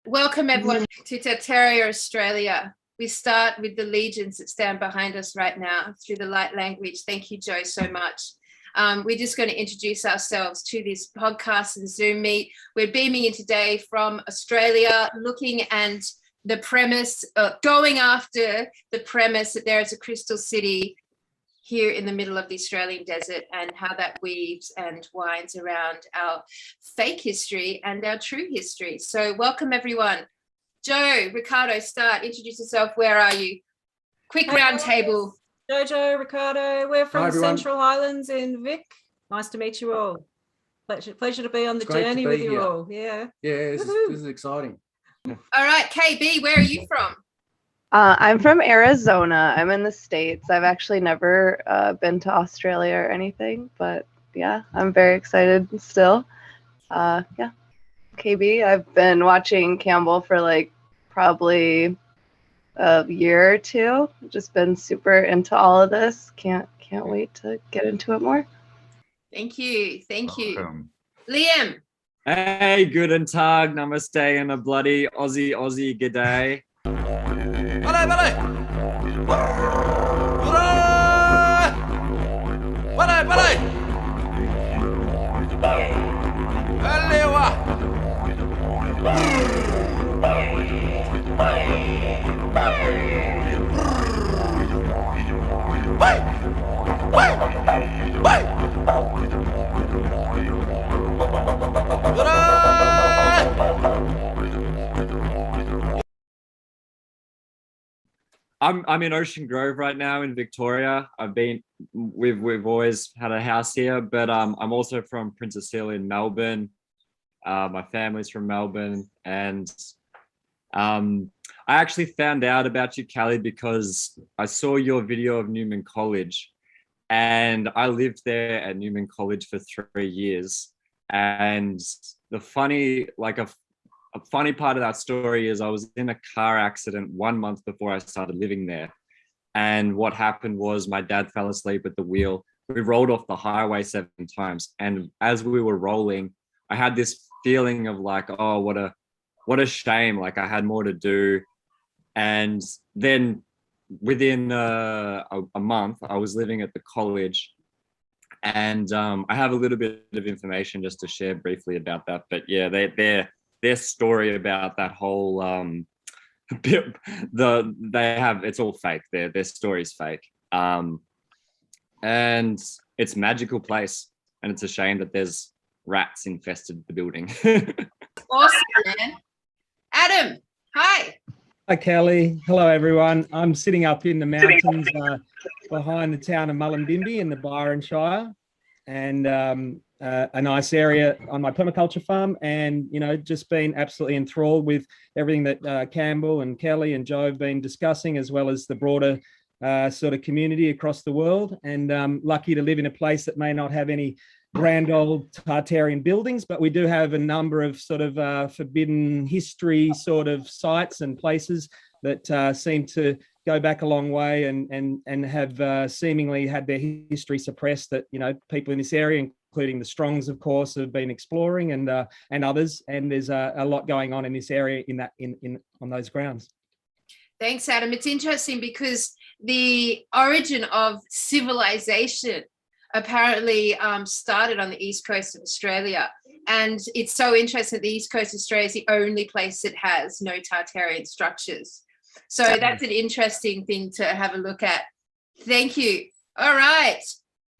Welcome everyone to Tartaria, Australia. We start with the legions that stand behind us right now through the light language. Thank you, Joe, so much. We're just going to introduce ourselves to this podcast and Zoom meet. We're beaming in today from Australia, looking at the premise, going after the premise that there is a crystal city here in the middle of the Australian desert, and how that weaves and winds around our fake history and our true history. So welcome everyone. Joe, Ricardo, start. Introduce yourself. Where are you? Quick round table. Jojo, Ricardo, we're from Central Highlands in Vic. Nice to meet you all. Pleasure to be on the journey with you all. Yeah. Yeah, this is exciting. All right, KB, where are you from? I'm from Arizona. I'm in the States. I've actually never been to Australia or anything, but yeah, I'm very excited still. Yeah. KB, I've been watching Cambell for like probably a year or two. Just been super into all of this. Can't wait to get into it more. Thank you. Thank you. Welcome. Liam. Hey, guten Tag, namaste, and a bloody Aussie g'day. I'm in Ocean Grove right now in Victoria. We've always had a house here, but I'm also from Princess Hill in Melbourne. My family's from Melbourne, and I actually found out about you, Callie, because I saw your video of Newman College, and I lived there at Newman College for 3 years. And the funny part of that story is I was in a car accident 1 month before I started living there. And what happened was my dad fell asleep at the wheel. We rolled off the highway 7 times. And as we were rolling, I had this feeling of like, oh, what a shame. Like I had more to do. And then within a month, I was living at the college. And I have a little bit of information just to share briefly about that. But yeah, their story about that whole it's all fake. Their story's fake. And it's a magical place, and it's a shame that there's rats infested the building. Awesome, man. Adam, hi. Hi, Kelly. Hello, everyone. I'm sitting up in the mountains behind the town of Mullumbimby in the Byron Shire, and a nice area on my permaculture farm, and just been absolutely enthralled with everything that Cambell and Kelly and Joe have been discussing, as well as the broader sort of community across the world. And lucky to live in a place that may not have any grand old Tartarian buildings, but we do have a number of sort of forbidden history sort of sites and places that seem to go back a long way and have seemingly had their history suppressed, that people in this area, including the Strongs, of course, have been exploring, and others. And there's a lot going on in this area on those grounds. Thanks, Adam. It's interesting because the origin of civilization apparently started on the east coast of Australia. And it's so interesting that the east coast of Australia is the only place that has no Tartarian structures. So that's an interesting thing to have a look at. Thank you. All right.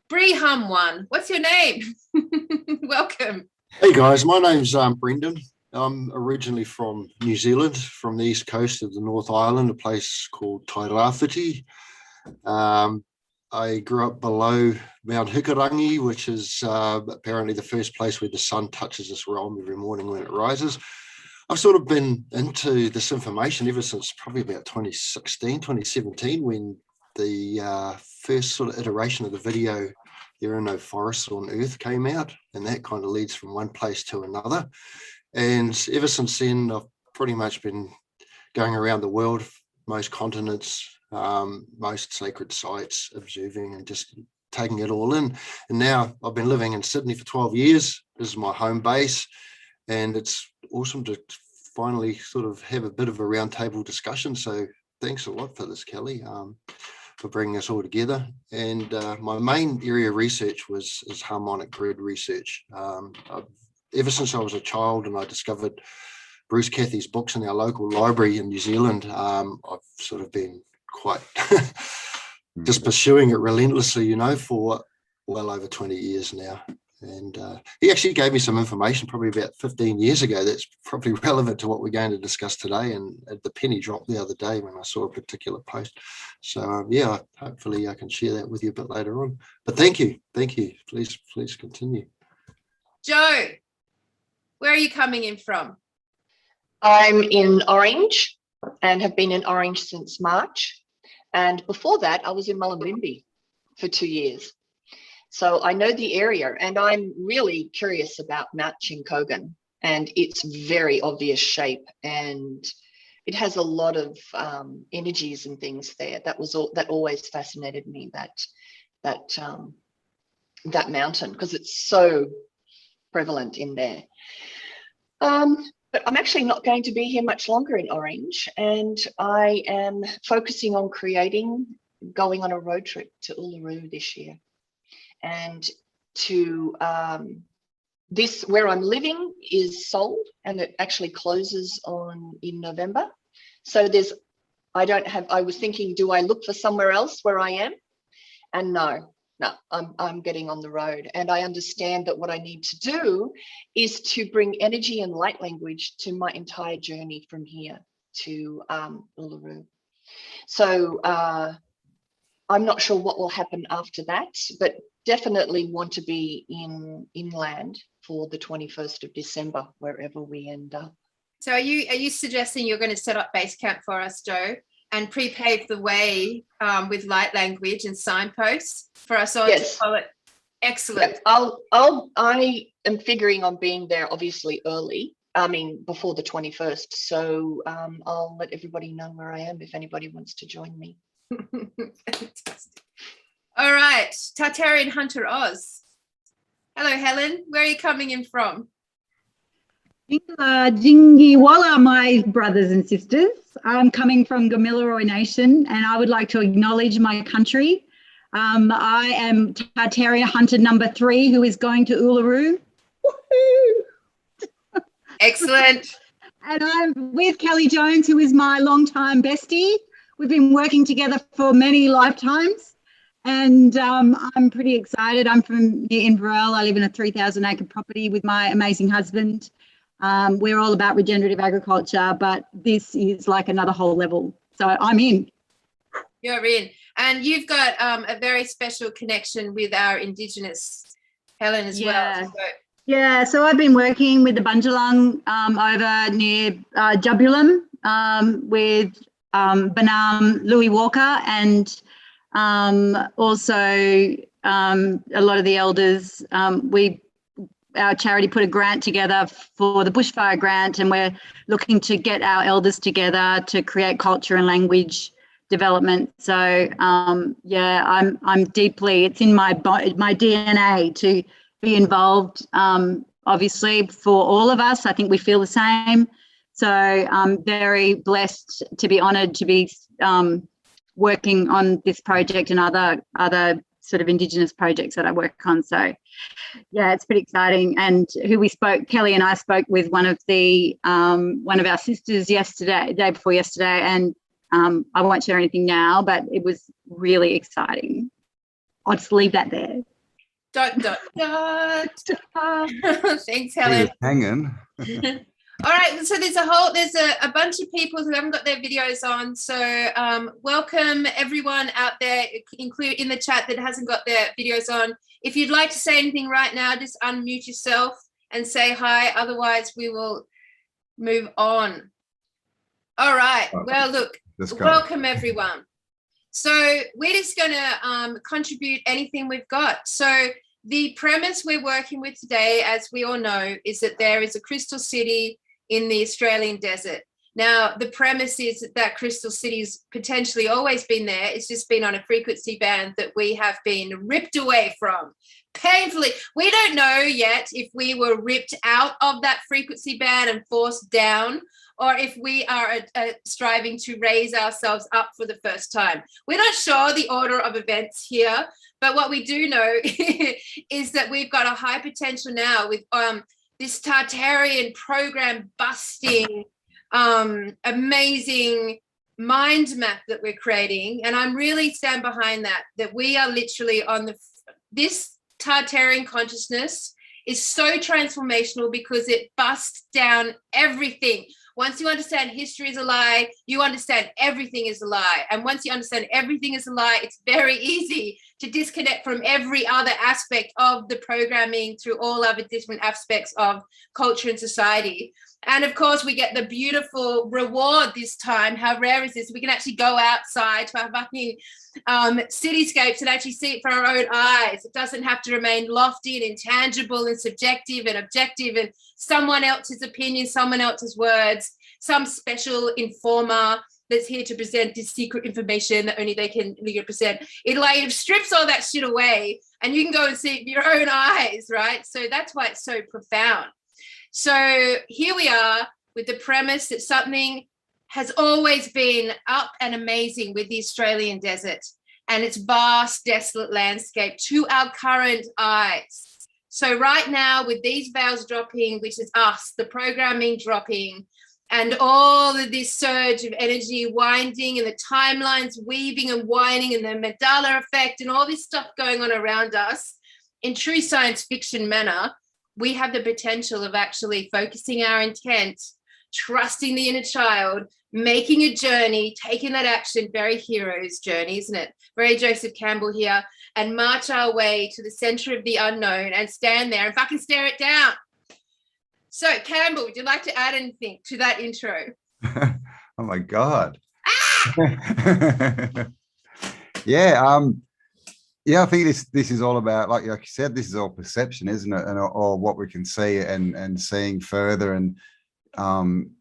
Bree Hum one. What's your name? Welcome. Hey guys, my name's Brendan. I'm originally from New Zealand, from the east coast of the North Island, a place called Tairāwhiti. I grew up below Mount Hikurangi, which is apparently the first place where the sun touches this realm every morning when it rises. I've sort of been into this information ever since probably about 2016, 2017, when the first sort of iteration of the video, There Are No Forests on Earth, came out, and that kind of leads from one place to another. And ever since then, I've pretty much been going around the world, most continents, most sacred sites, observing and just taking it all in. And now I've been living in Sydney for 12 years. This is my home base, and it's awesome to finally sort of have a bit of a roundtable discussion. So thanks a lot for this, Kelly, for bringing us all together. And my main area of research is harmonic grid research. Ever since I was a child and I discovered Bruce Cathy's books in our local library in New Zealand, I've sort of been quite just pursuing it relentlessly, you know, for well over 20 years now. And he actually gave me some information probably about 15 years ago that's probably relevant to what we're going to discuss today. And the penny dropped the other day when I saw a particular post. So yeah, hopefully I can share that with you a bit later on. But thank you. Please continue. Joe, where are you coming in from? I'm in Orange and have been in Orange since March. And before that, I was in Mullumbimby for 2 years. So I know the area, and I'm really curious about Mount Chincogan and its very obvious shape. And it has a lot of energies and things there. That always fascinated me, that mountain, because it's so prevalent in there. But I'm actually not going to be here much longer in Orange, and I am focusing on going on a road trip to Uluru this year. And to where I'm living is sold, and it actually closes in November. So I was thinking, do I look for somewhere else where I am? And no, I'm getting on the road. And I understand that what I need to do is to bring energy and light language to my entire journey from here to Uluru. So I'm not sure what will happen after that, but definitely want to be inland for the 21st of December, wherever we end up. So are you suggesting you're going to set up base camp for us, Joe, and pre-pave the way with light language and signposts for us all to follow it? Excellent. Yeah, I am figuring on being there obviously early. I mean, before the 21st. So I'll let everybody know where I am if anybody wants to join me. Fantastic. All right, Tartarian Hunter Oz. Hello, Helen. Where are you coming in from? Jingiwala, my brothers and sisters. I'm coming from Gamilaroi Nation, and I would like to acknowledge my country. I am Tartarian Hunter number 3, who is going to Uluru. Woohoo! Excellent. And I'm with Kelly Jones, who is my longtime bestie. We've been working together for many lifetimes, and I'm pretty excited. I'm from near Inverell. I live in a 3,000-acre property with my amazing husband. We're all about regenerative agriculture, but this is like another whole level. So I'm in. You're in. And you've got a very special connection with our Indigenous, Helen, as well. So. Yeah, so I've been working with the Bundjalung over near Jabulum with Banam Louis Walker, and also a lot of the elders. Our charity put a grant together for the bushfire grant, and we're looking to get our elders together to create culture and language development. So yeah, I'm deeply, it's in my DNA to be involved. Obviously for all of us, I think we feel the same. So I'm very blessed to be honoured to be working on this project and other sort of Indigenous projects that I work on. So yeah, it's pretty exciting. And Kelly and I spoke with one of our sisters yesterday, day before yesterday, and I won't share anything now, but it was really exciting. I'll just leave that there. ... Thanks, Helen. Hanging. All right, so there's a bunch of people who haven't got their videos on. So welcome everyone out there, include in the chat, that hasn't got their videos on. If you'd like to say anything right now, just unmute yourself and say hi. Otherwise, we will move on. All right. Well, look, welcome everyone. So we're just going to contribute anything we've got. So the premise we're working with today, as we all know, is that there is a crystal city in the Australian desert. Now, the premise is that crystal city's potentially always been there. It's just been on a frequency band that we have been ripped away from painfully. We don't know yet if we were ripped out of that frequency band and forced down, or if we are striving to raise ourselves up for the first time. We're not sure the order of events here, but what we do know is that we've got a high potential now with this Tartarian program busting, amazing mind map that we're creating. And I'm really stand behind that we are literally on this Tartarian consciousness is so transformational because it busts down everything. Once you understand history is a lie, you understand everything is a lie. And once you understand everything is a lie, it's very easy to disconnect from every other aspect of the programming through all other different aspects of culture and society. And of course, we get the beautiful reward this time. How rare is this? We can actually go outside to our fucking cityscapes and actually see it for our own eyes. It doesn't have to remain lofty and intangible and subjective and objective and someone else's opinion, someone else's words, some special informer that's here to present this secret information that only they can present. It strips all that shit away and you can go and see it with your own eyes, right? So that's why it's so profound. So here we are with the premise that something has always been up and amazing with the Australian desert and its vast, desolate landscape to our current eyes. So right now with these veils dropping, which is us, the programming dropping, and all of this surge of energy winding and the timelines weaving and winding and the Mandala effect and all this stuff going on around us in true science fiction manner, we have the potential of actually focusing our intent, trusting the inner child, making a journey, taking that action, very hero's journey, isn't it? Very Joseph Campbell here, and march our way to the center of the unknown and stand there and fucking stare it down. So, Campbell, would you like to add anything to that intro? Oh my God. Yeah, I think this is all about, like you said, this is all perception, isn't it? And or what we can see and seeing further. And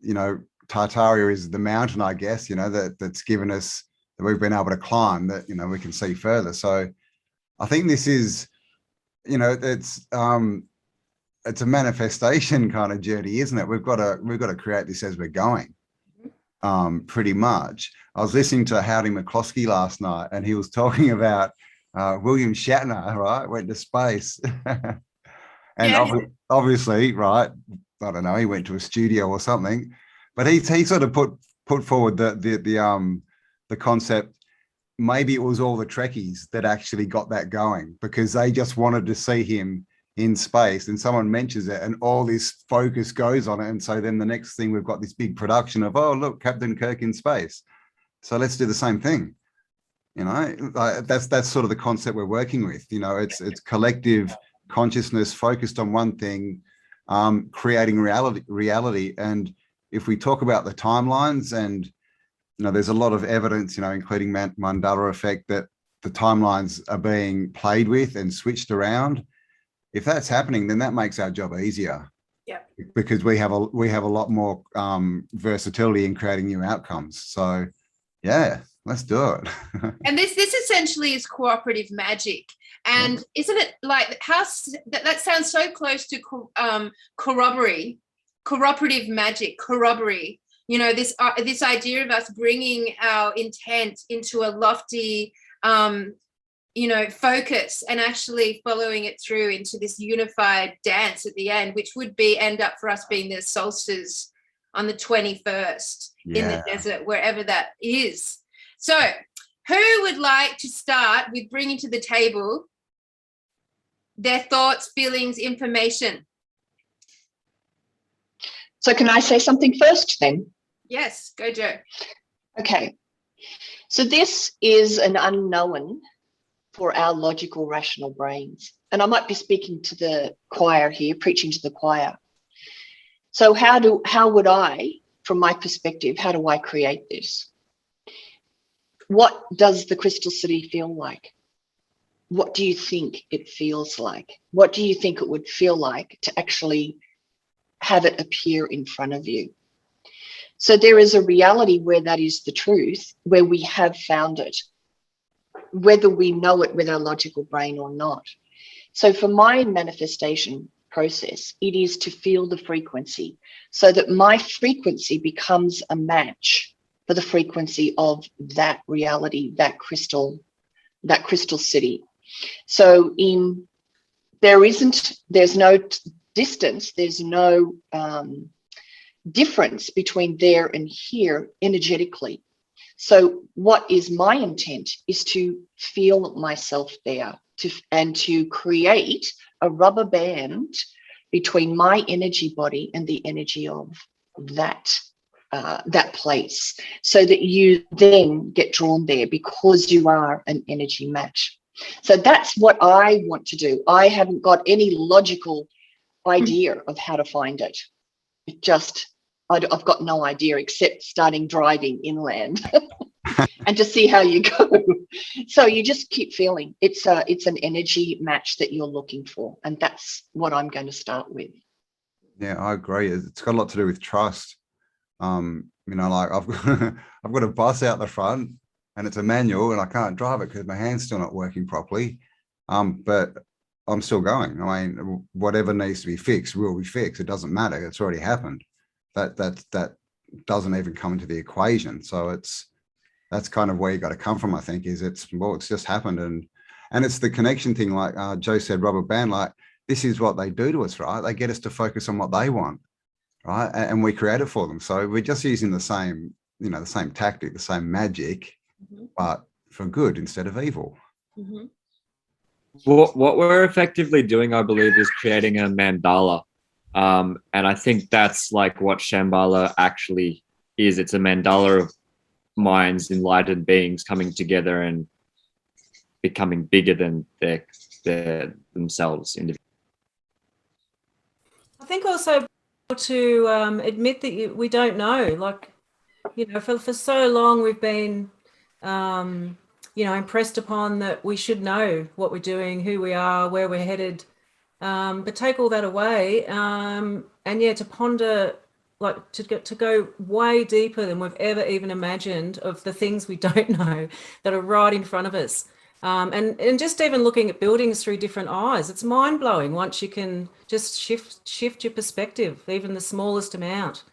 you know, Tartaria is the mountain, I guess, you know, that's given us, that we've been able to climb, that, you know, we can see further. So I think this is, you know, it's a manifestation kind of journey, isn't it? We've got to create this as we're going. Pretty much. I was listening to Howdy McCloskey last night, and he was talking about William Shatner, right, went to space. And obviously, right, I don't know, he went to a studio or something, but he sort of put forward the concept. Maybe it was all the Trekkies that actually got that going, because they just wanted to see him in space, and someone mentions it and all this focus goes on it. And so then the next thing, we've got this big production of, oh, look, Captain Kirk in space. So let's do the same thing. You know, that's sort of the concept we're working with. You know, it's collective consciousness focused on one thing, creating reality. And if we talk about the timelines, and, you know, there's a lot of evidence, you know, including Mandala effect, that the timelines are being played with and switched around. If that's happening, then that makes our job easier. Yeah. Because we have a lot more versatility in creating new outcomes. So yeah, let's do it. And this essentially is cooperative magic. And isn't it like that sounds so close to cooperative magic, corroboree. You know, this idea of us bringing our intent into a lofty you know, focus and actually following it through into this unified dance at the end, which would end up for us being the solstice on the 21st in the desert, wherever that is. So who would like to start with bringing to the table their thoughts, feelings, information? So can I say something first then? Yes, go Joe. Okay. So this is an unknown for our logical, rational brains. And I might be speaking to the choir here, preaching to the choir. So how would I, from my perspective, how do I create this? What does the Crystal City feel like? What do you think it feels like? What do you think it would feel like to actually have it appear in front of you? So there is a reality where that is the truth, where we have found it, whether we know it with our logical brain or not. So for my manifestation process. It is to feel the frequency so that my frequency becomes a match for the frequency of that reality, that crystal city. So there's no distance, there's no difference between there and here energetically. So what is my intent is to feel myself there and to create a rubber band between my energy body and the energy of that place, so that you then get drawn there because you are an energy match. So that's what I want to do. I haven't got any logical idea of how to find it. I've got no idea except starting driving inland and to see how you go. So you just keep feeling it's an energy match that you're looking for. And that's what I'm going to start with. Yeah, I agree. It's got a lot to do with trust. You know, like I've got a bus out the front and it's a manual and I can't drive it because my hand's still not working properly. But I'm still going. I mean, whatever needs to be fixed will be fixed. It doesn't matter. It's already happened. That doesn't even come into the equation. So that's kind of where you got to come from, I think, is it's just happened. And it's the connection thing, like Joe said, rubber band, like this is what they do to us, right? They get us to focus on what they want, right? And we create it for them. So we're just using the same, you know, the same tactic, the same magic, but for good instead of evil. What we're effectively doing, I believe, is creating a mandala. And I think that's like what Shambhala actually is. It's a mandala of minds, enlightened beings coming together and becoming bigger than their themselves. I think also to admit that we don't know. Like, you know, for so long we've been, you know, impressed upon that we should know what we're doing, who we are, where we're headed. But take all that away, and yeah, to ponder, like to go way deeper than we've ever even imagined of the things we don't know that are right in front of us. And just even looking at buildings through different eyes, it's mind blowing once you can just shift your perspective, even the smallest amount.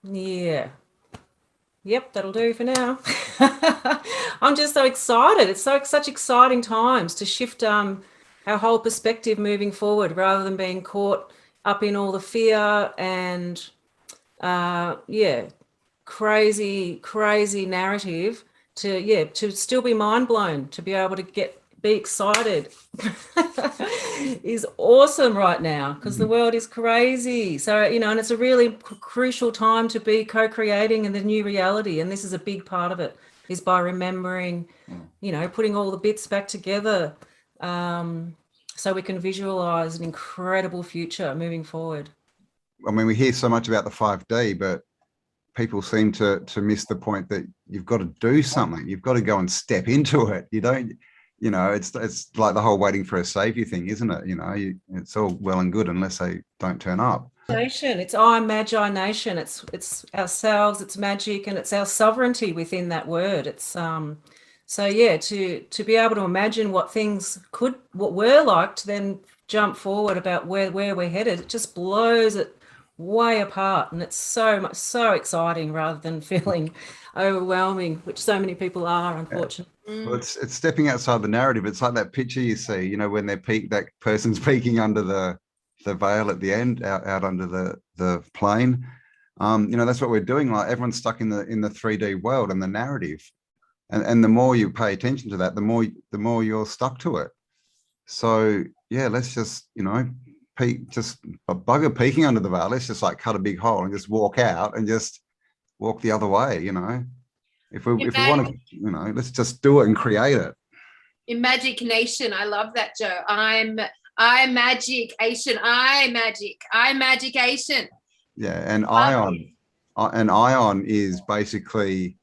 Yeah. Yep, that'll do for now. I'm just so excited. It's such exciting times to shift our whole perspective moving forward, rather than being caught up in all the fear and crazy narrative, to still be mind blown, to be able to be excited is awesome right now, because the world is crazy. So, you know, and it's a really crucial time to be co-creating in the new reality. And this is a big part of it, is by remembering, you know, putting all the bits back together, so we can visualize an incredible future moving forward. I mean, we hear so much about the 5D, but people seem to miss the point that you've got to do something. You've got to go and step into it. You don't, you know, it's like the whole waiting for a savior thing, isn't it? You know, it's all well and good unless they don't turn up. It's our Magi Nation. It's ourselves, it's magic, and it's our sovereignty within that word. It's so yeah, to be able to imagine what we're like, to then jump forward about where we're headed, it just blows it way apart, and it's so exciting rather than feeling overwhelming, which so many people are, unfortunately. Well, it's stepping outside the narrative. It's like that picture you see, you know, when that person's peeking under the veil at the end, out under the plane. You know, that's what we're doing. Like, everyone's stuck in the 3D world and the narrative, and the more you pay attention to that, the more you're stuck to it. So yeah, let's just, you know, just a bugger peeking under the veil. Let's just like cut a big hole and just walk out and just walk the other way. You know, if we want to, you know, let's just do it and create it. Imagination. I love that, Joe. I'm magication. Magication. Yeah, and ion is basically,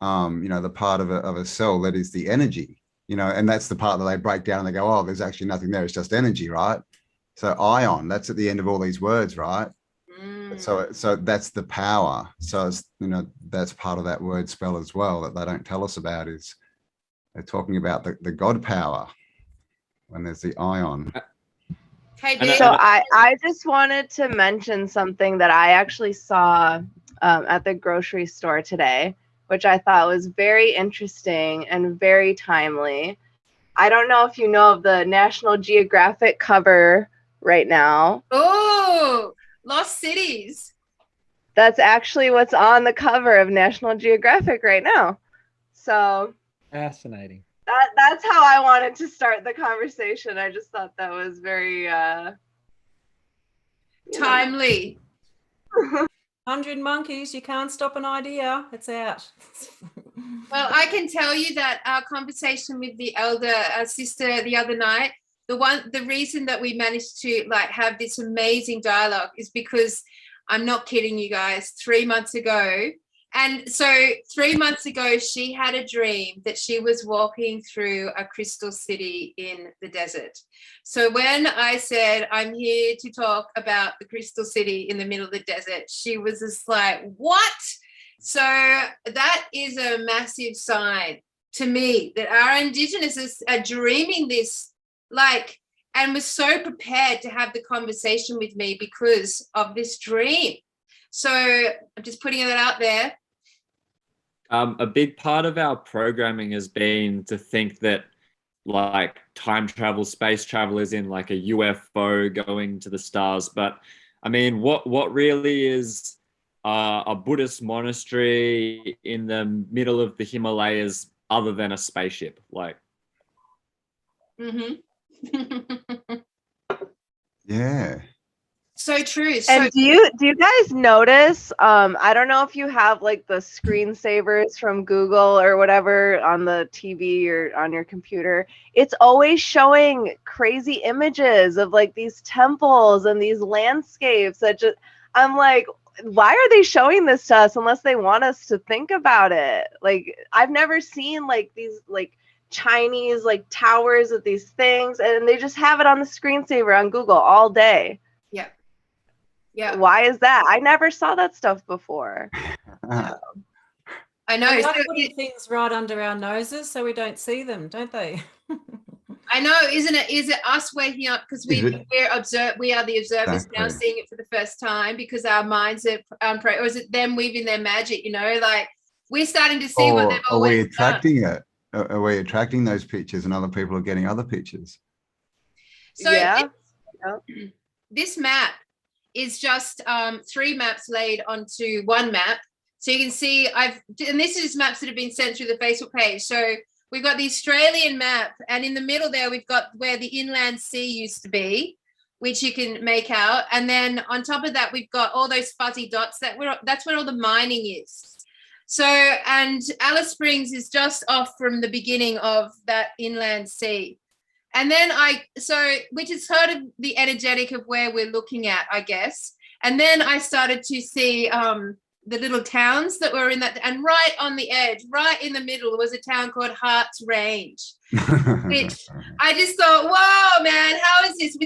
you know, the part of a cell that is the energy, you know, and that's the part that they break down and they go, oh, there's actually nothing there, it's just energy, right? So ion, that's at the end of all these words, right? So that's the power. So it's, you know, that's part of that word spell as well that they don't tell us about, is they're talking about the God power when there's the ion. Hey, And Vic. So I just wanted to mention something that I actually saw at the grocery store today, which I thought was very interesting and very timely. I don't know if you know of the National Geographic cover right now. Oh, Lost Cities. That's actually what's on the cover of National Geographic right now. So Fascinating. that's how I wanted to start the conversation. I just thought that was very Timely. 100 monkeys, you can't stop an idea. It's out. Well, I can tell you that our conversation with the elder sister the other night, the reason that we managed to like have this amazing dialogue is because I'm not kidding you guys, 3 months ago. And so 3 months ago, she had a dream that she was walking through a crystal city in the desert. So when I said, I'm here to talk about the crystal city in the middle of the desert, she was just like, what? So that is a massive sign to me that our Indigenous are dreaming this, like, and was so prepared to have the conversation with me because of this dream. So I'm just putting that out there. A big part of our programming has been to think that like time travel, space travel is in like a UFO going to the stars. But I mean, what really is a Buddhist monastery in the middle of the Himalayas other than a spaceship? Like, Yeah. So true. So And do you guys notice? I don't know if you have like the screensavers from Google or whatever on the TV or on your computer. It's always showing crazy images of like these temples and these landscapes that just, I'm like, why are they showing this to us unless they want us to think about it? Like, I've never seen like these like Chinese like towers with these things, and they just have it on the screensaver on Google all day. yeah. Yeah. Why is that? I never saw that stuff before. I know. They So like putting things right under our noses so we don't see them, don't they? I know, isn't it? Is it us waking up because we are the observers now, Exactly. seeing it for the first time because our minds are or is it them weaving their magic? You know, like we're starting to see what Or they've are we always done. attracting it? Are we attracting those pictures and other people are getting other pictures? So Yeah. this map is just 3 maps laid onto one map. So you can see and this is maps that have been sent through the Facebook page. So we've got the Australian map, and in the middle there we've got where the inland sea used to be, which you can make out. And then on top of that, we've got all those fuzzy dots that's where all the mining is. So, and Alice Springs is just off from the beginning of that inland sea. And then which is sort of the energetic of where we're looking at, I guess. And then I started to see the little towns that were in that, and right on the edge, right in the middle, was a town called Harts Range, which I just thought, whoa, man, how is this?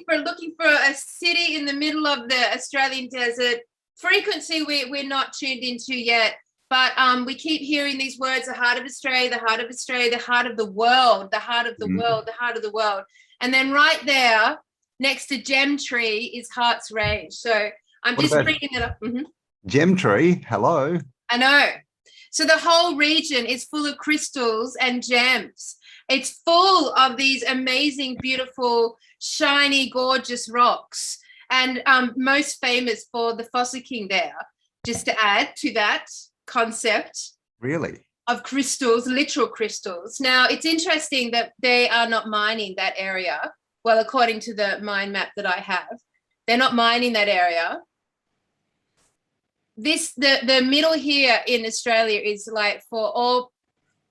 We're looking for a city in the middle of the Australian desert. Frequency we're not tuned into yet. But we keep hearing these words, the heart of Australia, the heart of Australia, the heart of the world, the heart of the world, the heart of the world. And then right there, next to Gem Tree, is Harts Range. So I'm What just about- bringing it up. Gem tree, hello. I know. So the whole region is full of crystals and gems. It's full of these amazing, beautiful, shiny, gorgeous rocks. And most famous for the Fossil King there, just to add to that concept Really? of crystals, literal crystals. Now, it's interesting that they are not mining that area. Well, according to the mine map that I have, they're not mining that area. The middle here in Australia is like, for all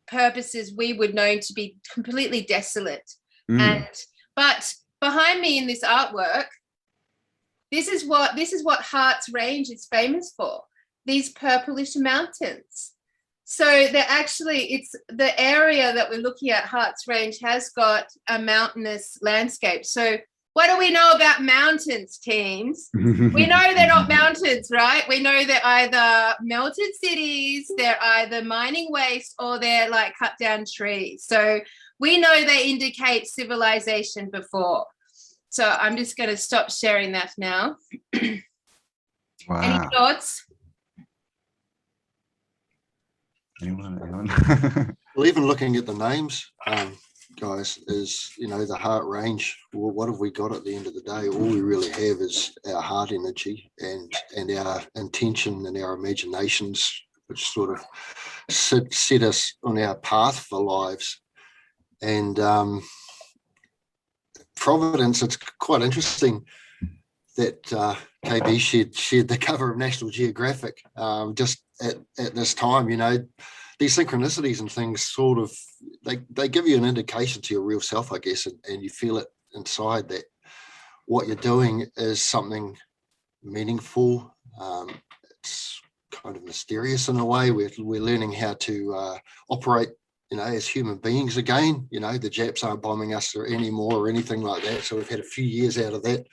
purposes, we would know to be completely desolate. But behind me in this artwork, this is what Harts Range is famous for. These purplish mountains. So they're actually, it's the area that we're looking at, Harts Range, has got a mountainous landscape. So what do we know about mountains, teams? We know they're not mountains, right? We know they're either melted cities, they're either mining waste, or they're like cut down trees. So we know they indicate civilization before. So I'm just going to stop sharing that now. Wow. Any thoughts? Anyone? Well, even looking at the names, guys, is, you know, the heart range. Well, what have we got at the end of the day? All we really have is our heart energy and our intention and our imaginations, which sort of set us on our path for lives. And Providence, it's quite interesting that KB shared the cover of National Geographic just at this time. You know, these synchronicities and things sort of, they give you an indication to your real self, I guess, and you feel it inside that what you're doing is something meaningful. It's kind of mysterious in a way. We're learning how to operate, you know, as human beings again. You know, the Japs aren't bombing us anymore or anything like that. So we've had a few years out of that.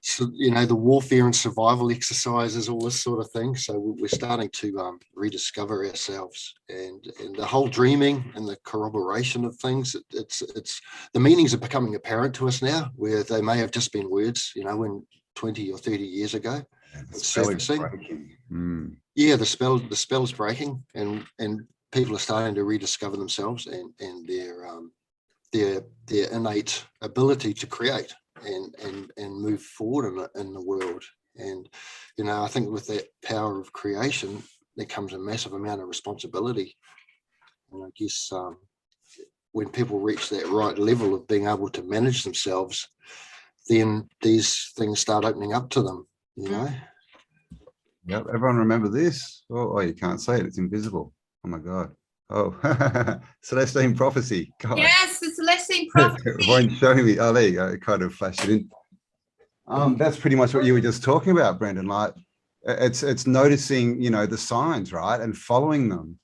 So, you know, the warfare and survival exercises, all this sort of thing. So we're starting to rediscover ourselves, and the whole dreaming and the corroboration of things. It's the meanings are becoming apparent to us now, where they may have just been words, you know, when 20 or 30 years ago. It's surfacing. Yeah, the spell's breaking, and people are starting to rediscover themselves and their innate ability to create and move forward in the world. And, you know, I think with that power of creation, there comes a massive amount of responsibility. And I guess when people reach that right level of being able to manage themselves, then these things start opening up to them, you know? Yep. Everyone remember this? Oh, you can't say it. It's invisible. Oh my God. Oh, Celestine prophecy. God. Yes, the Celestine prophecy. Everyone showing me. Oh, there you go. It kind of flashed it in. That's pretty much what you were just talking about, Brendan. Like, it's noticing, you know, the signs, right, and following them,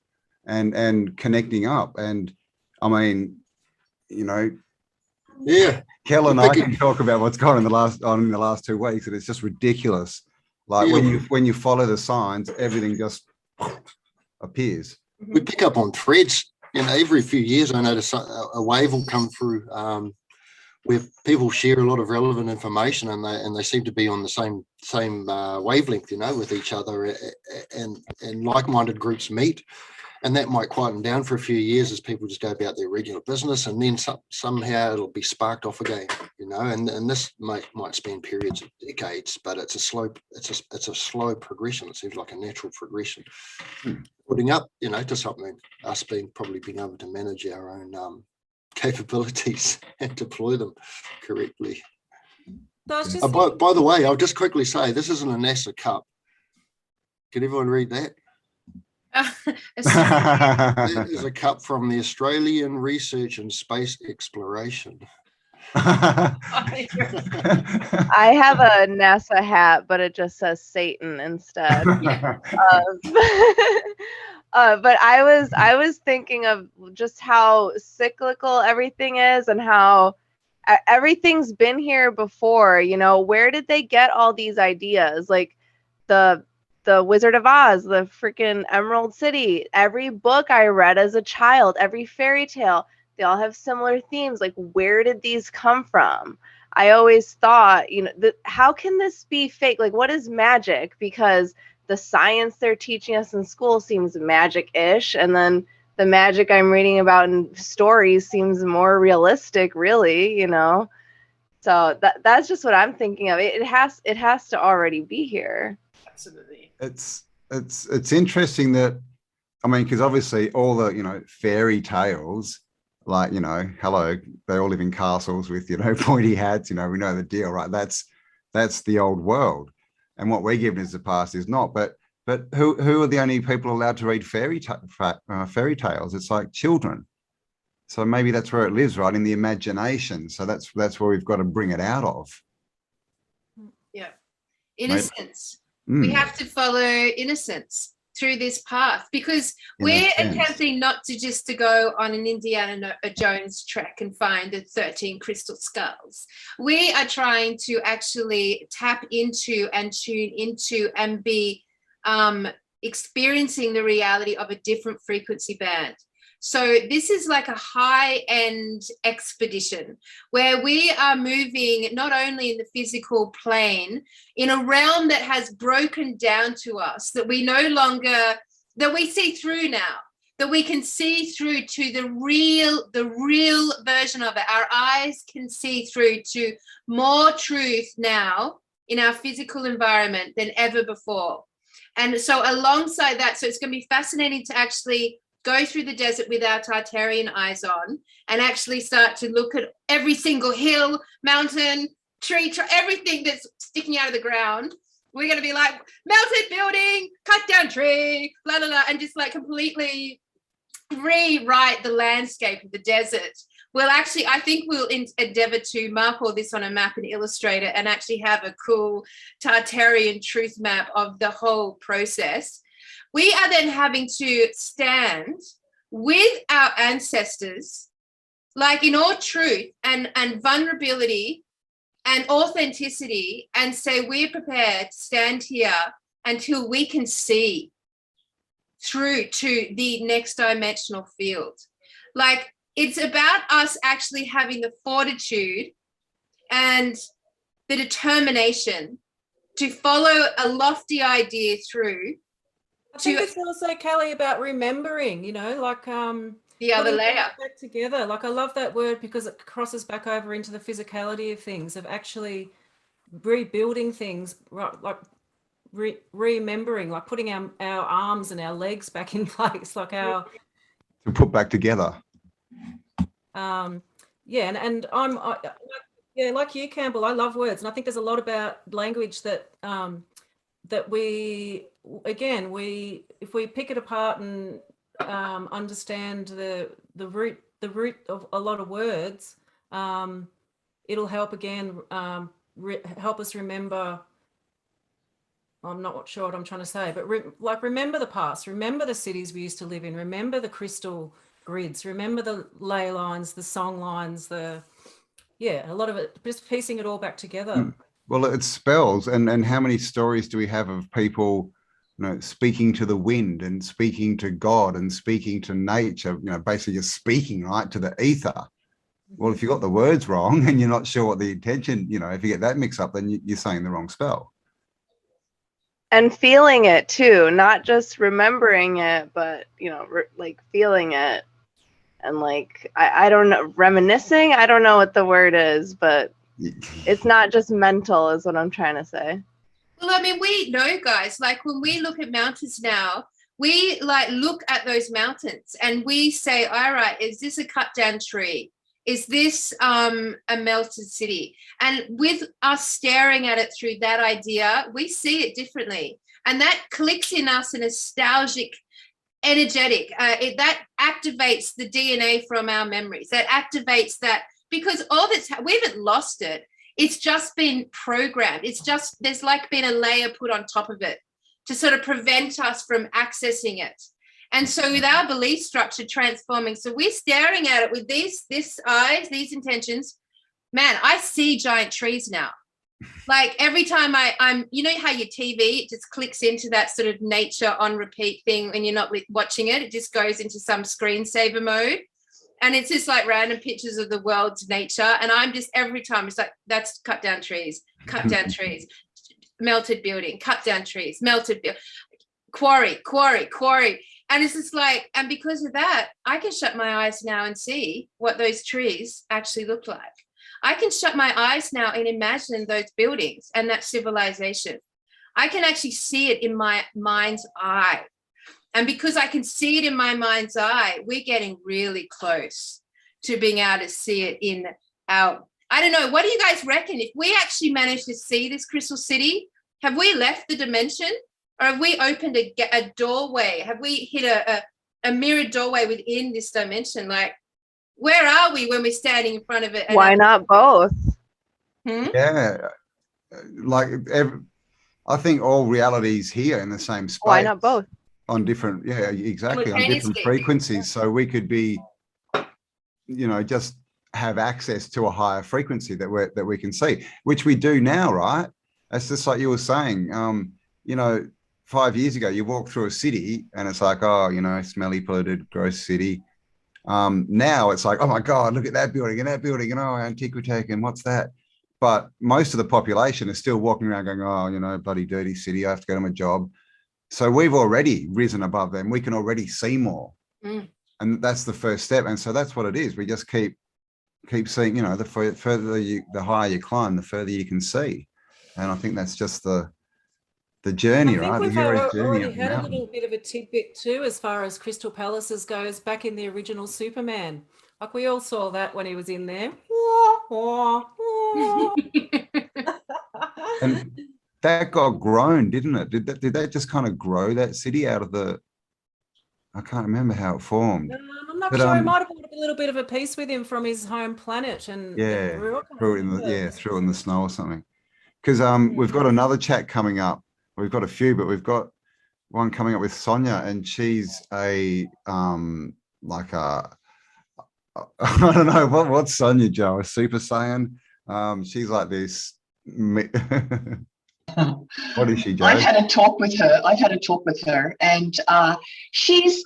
and connecting up. And I mean, you know, yeah, Kel and I can talk about what's gone in the last 2 weeks, and it's just ridiculous. Like when you follow the signs, everything just appears. We pick up on threads, you know, every few years. I notice a wave will come through where people share a lot of relevant information, and they seem to be on the same wavelength, you know, with each other, and like-minded groups meet, and that might quieten down for a few years as people just go about their regular business, and then somehow it'll be sparked off again, you know, and this might span periods of decades, but it's a slow progression. It seems like a natural progression, putting up, you know, to something, us probably being able to manage our own capabilities and deploy them correctly. By the way, I'll just quickly say, this isn't a NASA cup. Can everyone read that? It is a cup from the Australian Research and Space Exploration. I have a NASA hat, but it just says Satan instead. But I was thinking of just how cyclical everything is, and how everything's been here before. You know, where did they get all these ideas? Like the Wizard of Oz, the freaking Emerald City, every book I read as a child, every fairy tale, they all have similar themes. Like, where did these come from? I always thought, you know, how can this be fake? Like, what is magic? Because the science they're teaching us in school seems magic-ish, and then the magic I'm reading about in stories seems more realistic, really, you know? So that's just what I'm thinking of. It has to already be here. Absolutely. It's interesting that, I mean, because obviously all the, you know, fairy tales, like, you know, hello, they all live in castles with, you know, pointy hats, you know, we know the deal, right? That's the old world, and what we're given as the past is not. But who are the only people allowed to read fairy tales? It's like children. So maybe that's where it lives, right, in the imagination. So that's where we've got to bring it out of. Yeah, innocence. We have to follow innocence through this path, because we're attempting not to go on an Indiana Jones trek and find the 13 crystal skulls. We are trying to actually tap into and tune into and be experiencing the reality of a different frequency band. So this is like a high-end expedition where we are moving not only in the physical plane, in a realm that has broken down to us, that we no longer, that we see through now, that we can see through to the real version of it. Our eyes can see through to more truth now in our physical environment than ever before. And so alongside that, so it's going to be fascinating to actually go through the desert with our Tartarian eyes on and actually start to look at every single hill, mountain, tree, everything that's sticking out of the ground. We're going to be like, melted building, cut down tree, blah, blah, blah, and just like completely rewrite the landscape of the desert. We'll actually, I think we'll endeavor to mark all this on a map and illustrate it and actually have a cool Tartarian truth map of the whole process. We are then having to stand with our ancestors, like in all truth and vulnerability and authenticity, and say we're prepared to stand here until we can see through to the next dimensional field. Like, it's about us actually having the fortitude and the determination to follow a lofty idea through. I think it's also, Kelly, about remembering, you know, like the other layer back together. Like, I love that word because it crosses back over into the physicality of things, of actually rebuilding things, like remembering, like putting our arms and our legs back in place, like our To put back together. yeah, and yeah, like you, Campbell, I love words, and I think there's a lot about language that that we, again, if we pick it apart and understand the root of a lot of words, it'll help again help us remember. I'm not sure what I'm trying to say, but remember the past, remember the cities we used to live in, remember the crystal grids, remember the ley lines, the song lines, a lot of it, just piecing it all back together. Well, it's spells, and how many stories do we have of people, you know, speaking to the wind and speaking to God and speaking to nature, you know, basically just speaking right to the ether. Well, if you got the words wrong and you're not sure what the intention, you know, if you get that mixed up, then you're saying the wrong spell. And feeling it too, not just remembering it, but, you know, like feeling it. And like, I don't know, reminiscing, I don't know what the word is, but it's not just mental is what I'm trying to say. Well, I mean, we know, guys, like when we look at mountains now, we like look at those mountains and we say, all right, is this a cut down tree? Is this a melted city? And with us staring at it through that idea, we see it differently. And that clicks in us a nostalgic, energetic. That activates the DNA from our memories. That activates that, because all that's, we haven't lost it. It's just been programmed. It's just, there's like been a layer put on top of it to sort of prevent us from accessing it. And so with our belief structure transforming, so we're staring at it with this eyes, these intentions. Man, I see giant trees now. Like every time I'm, you know how your TV, it just clicks into that sort of nature on repeat thing when you're not watching it. It just goes into some screensaver mode. And it's just like random pictures of the world's nature. And I'm just, every time it's like, that's cut down trees, melted building, cut down trees, melted building, quarry. And it's just like, and because of that, I can shut my eyes now and see what those trees actually look like. I can shut my eyes now and imagine those buildings and that civilization. I can actually see it in my mind's eye. And because I can see it in my mind's eye, we're getting really close to being able to see it in our, I don't know, what do you guys reckon? If we actually manage to see this crystal city, have we left the dimension? Or have we opened a doorway? Have we hit a mirrored doorway within this dimension? Like, where are we when we're standing in front of it? Why not both? Yeah, like I think all realities here in the same space. Why not both? On different, yeah, exactly, on different frequencies. So we could be, you know, just have access to a higher frequency that we can see, which we do now, right? That's just like you were saying. You know, 5 years ago, you walk through a city and it's like, oh, you know, smelly, polluted, gross city. Now it's like, oh my God, look at that building and oh, Antiquitech and what's that? But most of the population is still walking around going, oh, you know, bloody dirty city, I have to go to my job. So we've already risen above them. We can already see more. And that's the first step. And so that's what it is. We just keep seeing, you know, the higher you climb, the further you can see. And I think that's just the journey, I think right? we've The hero's journey already up the had a mountain. little bit of a tidbit too, as far as Crystal Palaces goes, back in the original Superman. Like we all saw that when he was in there. And that got grown, didn't it? Did that just kind of grow that city out of the? I can't remember how it formed. I'm not But, sure. He might have brought a little bit of a piece with him from his home planet, and Yeah, grew up. threw it in the snow or something. Because we've got another chat coming up. We've got a few, but we've got one coming up with Sonia, and she's a like a I don't know what's Sonia, Joe, a Super Saiyan. She's like this. What is she, Joe? I've had a talk with her, and she's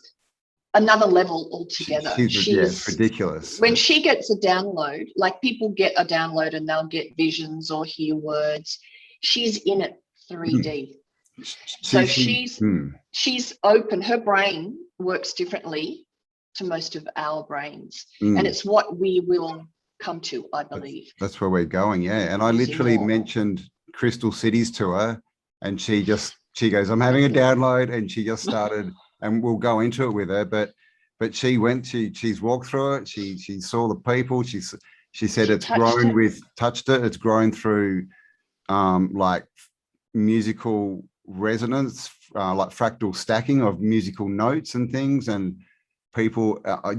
another level altogether. It's ridiculous. When she gets a download, like people get a download and they'll get visions or hear words, she's in it 3D. So she's open. Her brain works differently to most of our brains, and it's what we will come to, I believe. That's where we're going, yeah. And I literally mentioned Crystal Cities to her, and she goes, I'm having a download, and she just started, and we'll go into it with her, but she's walked through it, she saw the people, she said it's grown touched it, it's grown through like musical resonance, like fractal stacking of musical notes and things, and people I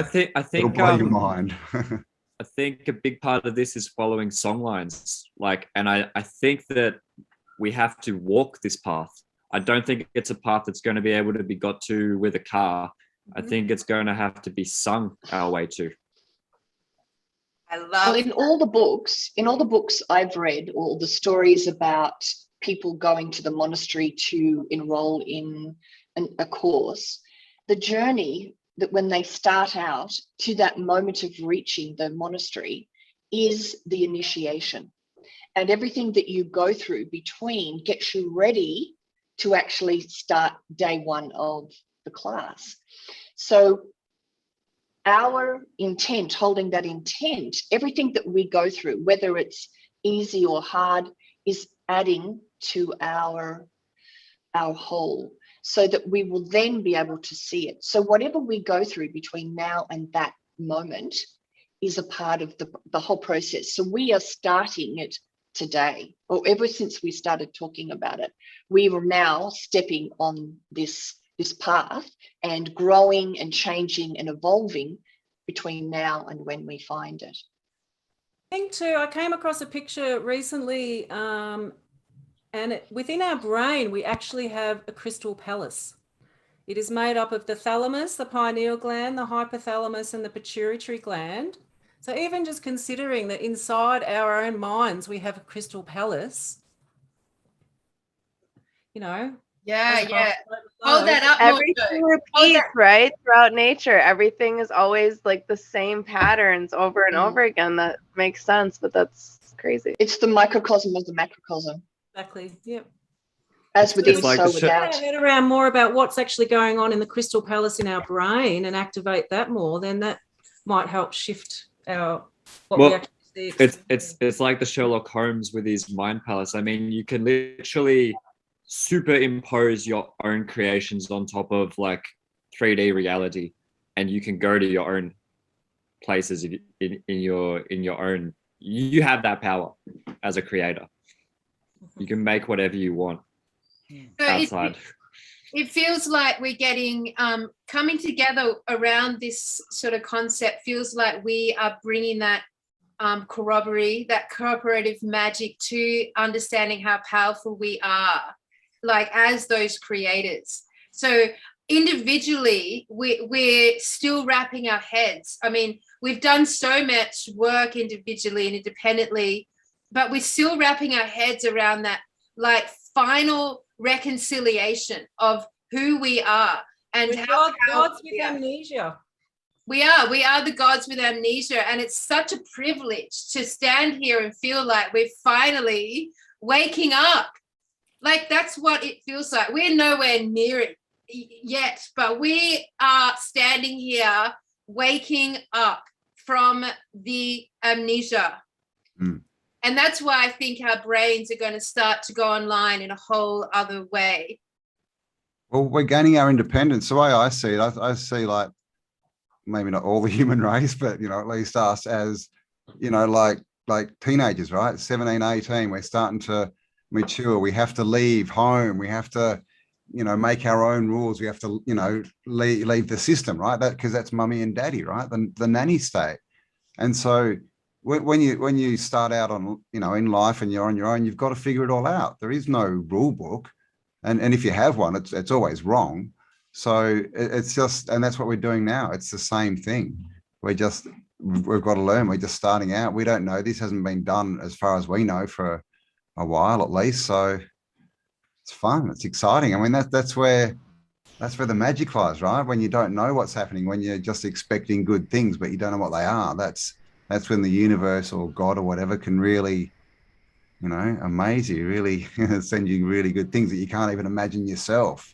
think it'll blow your mind. I think a big part of this is following songlines, and I think that we have to walk this path. I don't think it's a path that's going to be able to be got to with a car. I think it's going to have to be sung our way to. I love. In all the books I've read, all the stories about people going to the monastery to enroll in a course, the journey that when they start out to that moment of reaching the monastery is the initiation, and everything that you go through between gets you ready to actually start day one of the class. So our intent, holding that intent, everything that we go through, whether it's easy or hard, is adding to our whole, so that we will then be able to see it. So whatever we go through between now and that moment is a part of the whole process. So we are starting it today, or ever since we started talking about it. We are now stepping on this path and growing and changing and evolving between now and when we find it. I think too, I came across a picture recently, and within our brain, we actually have a crystal palace. It is made up of the thalamus, the pineal gland, the hypothalamus, and the pituitary gland. So even just considering that inside our own minds, we have a crystal palace, you know. Yeah. Hold that up. Everything repeats, right? Throughout nature, everything is always like the same patterns over and over again. That makes sense, but that's crazy. It's the microcosm of the macrocosm. Exactly. Yep. As within, so without. Get around more about what's actually going on in the crystal palace in our brain and activate that more, then that might help shift we actually see. It's like the Sherlock Holmes with his mind palace. I mean, you can literally superimpose your own creations on top of like 3D reality, and you can go to your own places in your own. You have that power as a creator. You can make whatever you want outside. It feels like we're getting coming together around this sort of concept. Feels like we are bringing that cooperative magic to understanding how powerful we are, like as those creators. So individually, we're still wrapping our heads. I mean, we've done so much work individually and independently, but we're still wrapping our heads around that like final reconciliation of who we are and We're how gods with yeah. amnesia. We are the gods with amnesia, and it's such a privilege to stand here and feel like we're finally waking up. Like, that's what it feels like. We're nowhere near it yet, but we are standing here waking up from the amnesia. And that's why I think our brains are going to start to go online in a whole other way. Well, we're gaining our independence. The way I see it, I see, like, maybe not all the human race, but, you know, at least us as, you know, like teenagers, right? 17, 18, we're starting to mature. We have to leave home. We have to, you know, make our own rules. We have to, you know, leave the system, right? That, because that's mummy and daddy, right? The nanny state. And so when you start out on, you know, in life and you're on your own, you've got to figure it all out. There is no rule book. And if you have one, it's always wrong. So it's just, and that's what we're doing now. It's the same thing. We've got to learn. We're just starting out. We don't know. This hasn't been done, as far as we know, for a while at least. So it's fun. It's exciting. I mean, that's where the magic lies, right? When you don't know what's happening, when you're just expecting good things, but you don't know what they are. That's when the universe or God or whatever can really, you know, amaze you, really send you really good things that you can't even imagine yourself.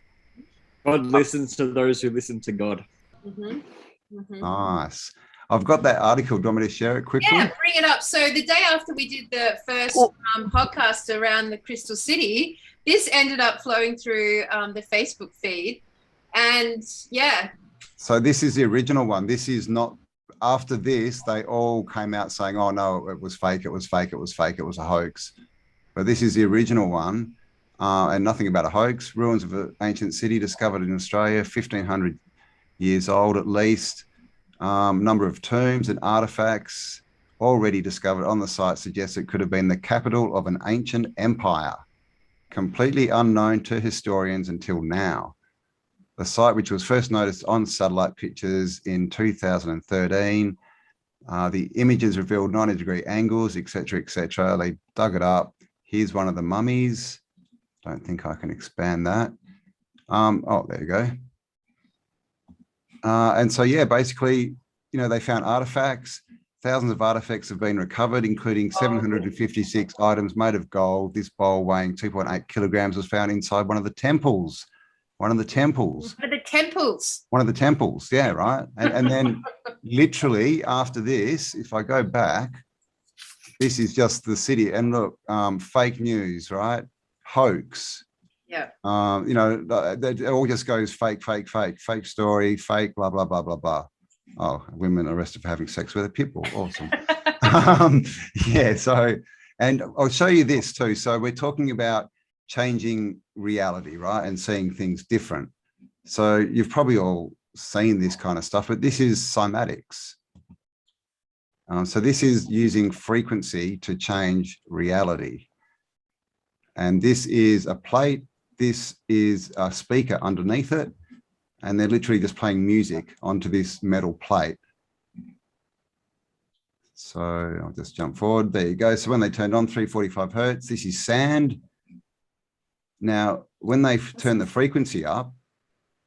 God listens to those who listen to God. Nice. I've got that article. Do you want me to share it quickly? Yeah, bring it up. So the day after we did the first podcast around the Crystal City, this ended up flowing through the Facebook feed. And yeah. So this is the original one. This is not, after this, they all came out saying, oh no, it was fake, it was fake, it was fake, it was a hoax. But this is the original one, and nothing about a hoax. Ruins of an ancient city discovered in Australia, 1,500 years old at least. Number of tombs and artifacts already discovered on the site suggests it could have been the capital of an ancient empire, completely unknown to historians until now. The site, which was first noticed on satellite pictures in 2013, the images revealed 90-degree angles, etc., etc. They dug it up. Here's one of the mummies. Don't think I can expand that. Oh, there you go. And so, yeah, basically, you know, they found artifacts. Thousands of artifacts have been recovered, including 756 items made of gold. This bowl weighing 2.8 kilograms was found inside one of the temples. One of the temples, yeah, right. And then literally after this, if I go back, this is just the city. And look, fake news, right? Hoax. Yeah. You know, it all just goes fake, fake, fake, fake story, fake, blah, blah, blah, blah, blah. Oh, women arrested for having sex with a pit bull. Awesome. Yeah, so, and I'll show you this too. So we're talking about changing reality, right? And seeing things different. So you've probably all seen this kind of stuff, but this is cymatics. So this is using frequency to change reality. And this is a plate. This is a speaker underneath it. And they're literally just playing music onto this metal plate. So I'll just jump forward. There you go. So when they turned on 345 hertz, this is sand. Now, when they turn the frequency up,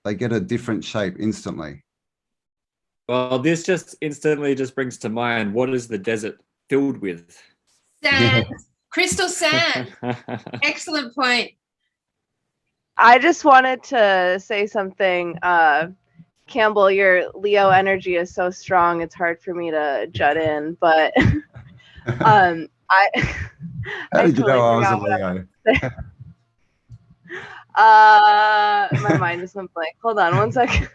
they get a different shape instantly. Well, this just instantly just brings to mind, what is the desert filled with? Sand. Yeah. Crystal sand. Excellent point. I just wanted to say something. Campbell, your Leo energy is so strong, it's hard for me to jut in, but How did you know I was a Leo? My mind just went blank. Hold on one second.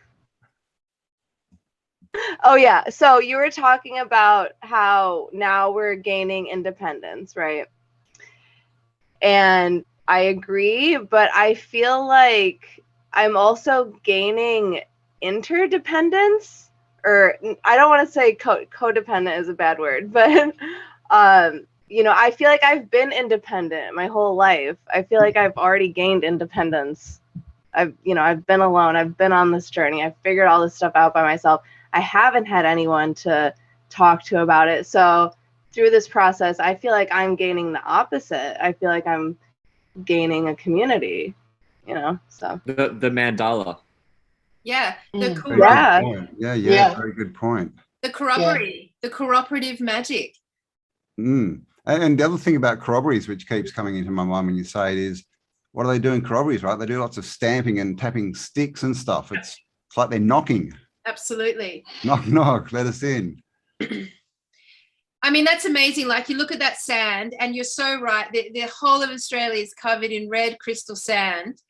Oh yeah, so you were talking about how now we're gaining independence, right? And I agree, but I feel like I'm also gaining interdependence, or I don't want to say codependent is a bad word, but you know, I feel like I've been independent my whole life. I feel like I've already gained independence. I've been alone. I've been on this journey. I've figured all this stuff out by myself. I haven't had anyone to talk to about it. So through this process, I feel like I'm gaining the opposite. I feel like I'm gaining a community, you know, so. The mandala. Yeah, Very good Yeah. point. Yeah, Yeah. very good point. the corroboree, the cooperative magic. And the other thing about corroborees, which keeps coming into my mind when you say it, is what do they do in corroborees, right? They do lots of stamping and tapping sticks and stuff. It's like they're knocking. Absolutely. Knock, knock, let us in. I mean, that's amazing. Like, you look at that sand, and you're so right. The whole of Australia is covered in red crystal sand,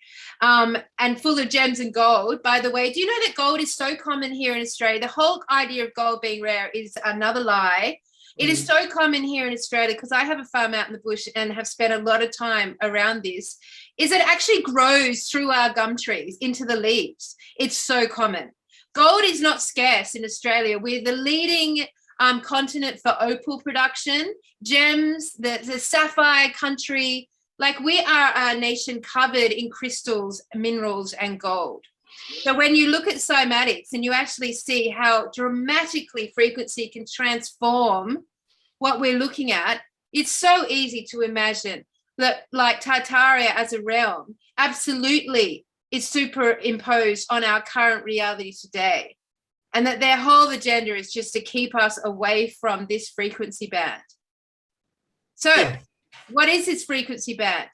and full of gems and gold. By the way, do you know that gold is so common here in Australia? The whole idea of gold being rare is another lie. It is so common here in Australia, because I have a farm out in the bush and have spent a lot of time around this, is it actually grows through our gum trees into the leaves. It's so common. Gold is not scarce in Australia. We're the leading continent for opal production, gems, the sapphire country. Like, we are a nation covered in crystals, minerals, and gold. So when you look at cymatics and you actually see how dramatically frequency can transform what we're looking at, it's so easy to imagine that, like, Tartaria as a realm absolutely is superimposed on our current reality today. And that their whole agenda is just to keep us away from this frequency band. So what is this frequency band?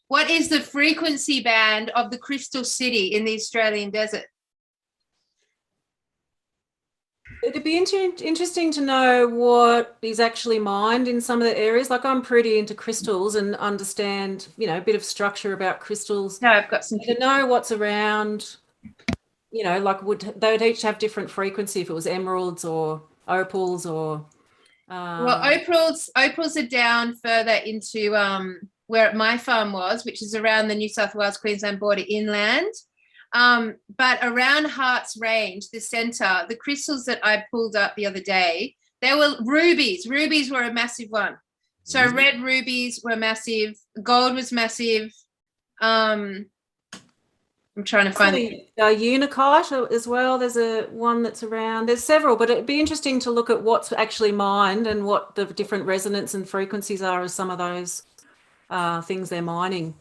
What is the frequency band of the Crystal City in the Australian desert? It'd be interesting to know what is actually mined in some of the areas. Like, I'm pretty into crystals and understand, you know, a bit of structure about crystals. No, I've got some. To know what's around, you know, like, they would each have different frequency if it was emeralds or opals or. Well, opals are down further into where my farm was, which is around the New South Wales Queensland border inland. But around Hart's Range, the centre, the crystals that I pulled up the other day, they were rubies. Rubies were a massive one. So red rubies were massive. Gold was massive. I'm trying to find Unakite as well. There's one that's around. There's several, but it'd be interesting to look at what's actually mined and what the different resonance and frequencies are of some of those things they're mining.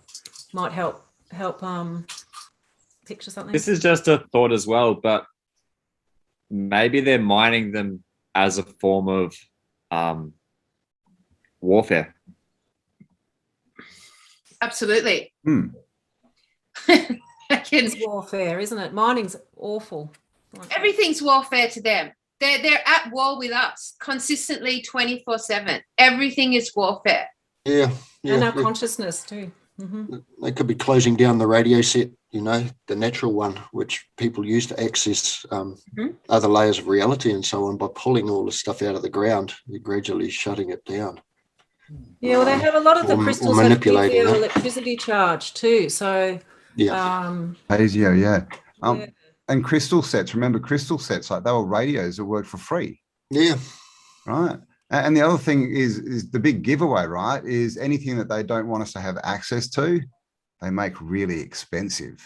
Might help picture something. This is just a thought as well, but maybe they're mining them as a form of warfare. Absolutely. It's warfare, isn't it? Mining's awful. Everything's warfare to them. They're at war with us consistently 24/7. Everything is warfare. Yeah. And our consciousness too. They could be closing down the radio set, you know, the natural one, which people use to access other layers of reality and so on. By pulling all the stuff out of the ground, they're gradually shutting it down. Yeah, well, they have a lot of the crystals that give manipulating you that. electricity charge too. So And crystal sets, remember crystal sets, like they were radios that worked for free. Yeah. Right. And the other thing is the big giveaway, right, is anything that they don't want us to have access to, they make really expensive.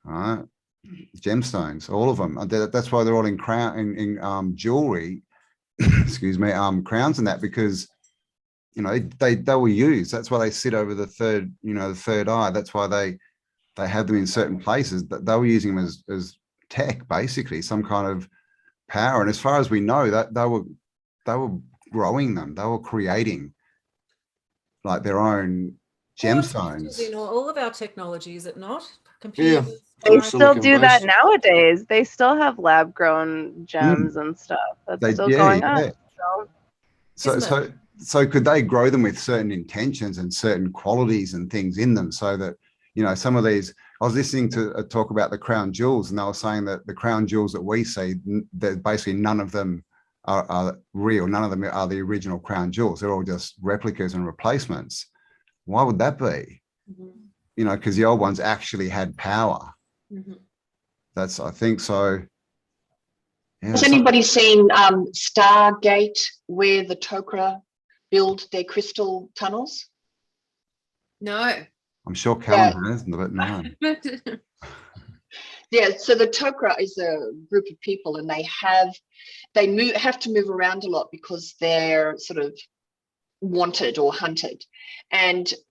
Right. Gemstones, all of them. That's why they're all in jewelry, excuse me, crowns and that, because, you know, they were used. That's why they sit over the third eye. That's why they have them in certain places. They were using them as tech, basically, some kind of power. And as far as we know, that they were growing them. They were creating like their own gemstones. In all of our technology, is it not? Computers. Yeah. They still do that nowadays. They still have lab grown gems and stuff. That's still going on. So could they grow them with certain intentions and certain qualities and things in them, so that, you know, some of these, I was listening to a talk about the crown jewels, and they were saying that the crown jewels that we see, that basically none of them are real. None of them are the original crown jewels. They're all just replicas and replacements. Why would that be? You know, because the old ones actually had power. That's, I think so. Yeah, Has anybody seen Stargate, where the Tok'ra build their crystal tunnels? No. I'm sure Callum has, but no. Yeah, so the Tok'ra is a group of people, and they have to move around a lot because they're sort of wanted or hunted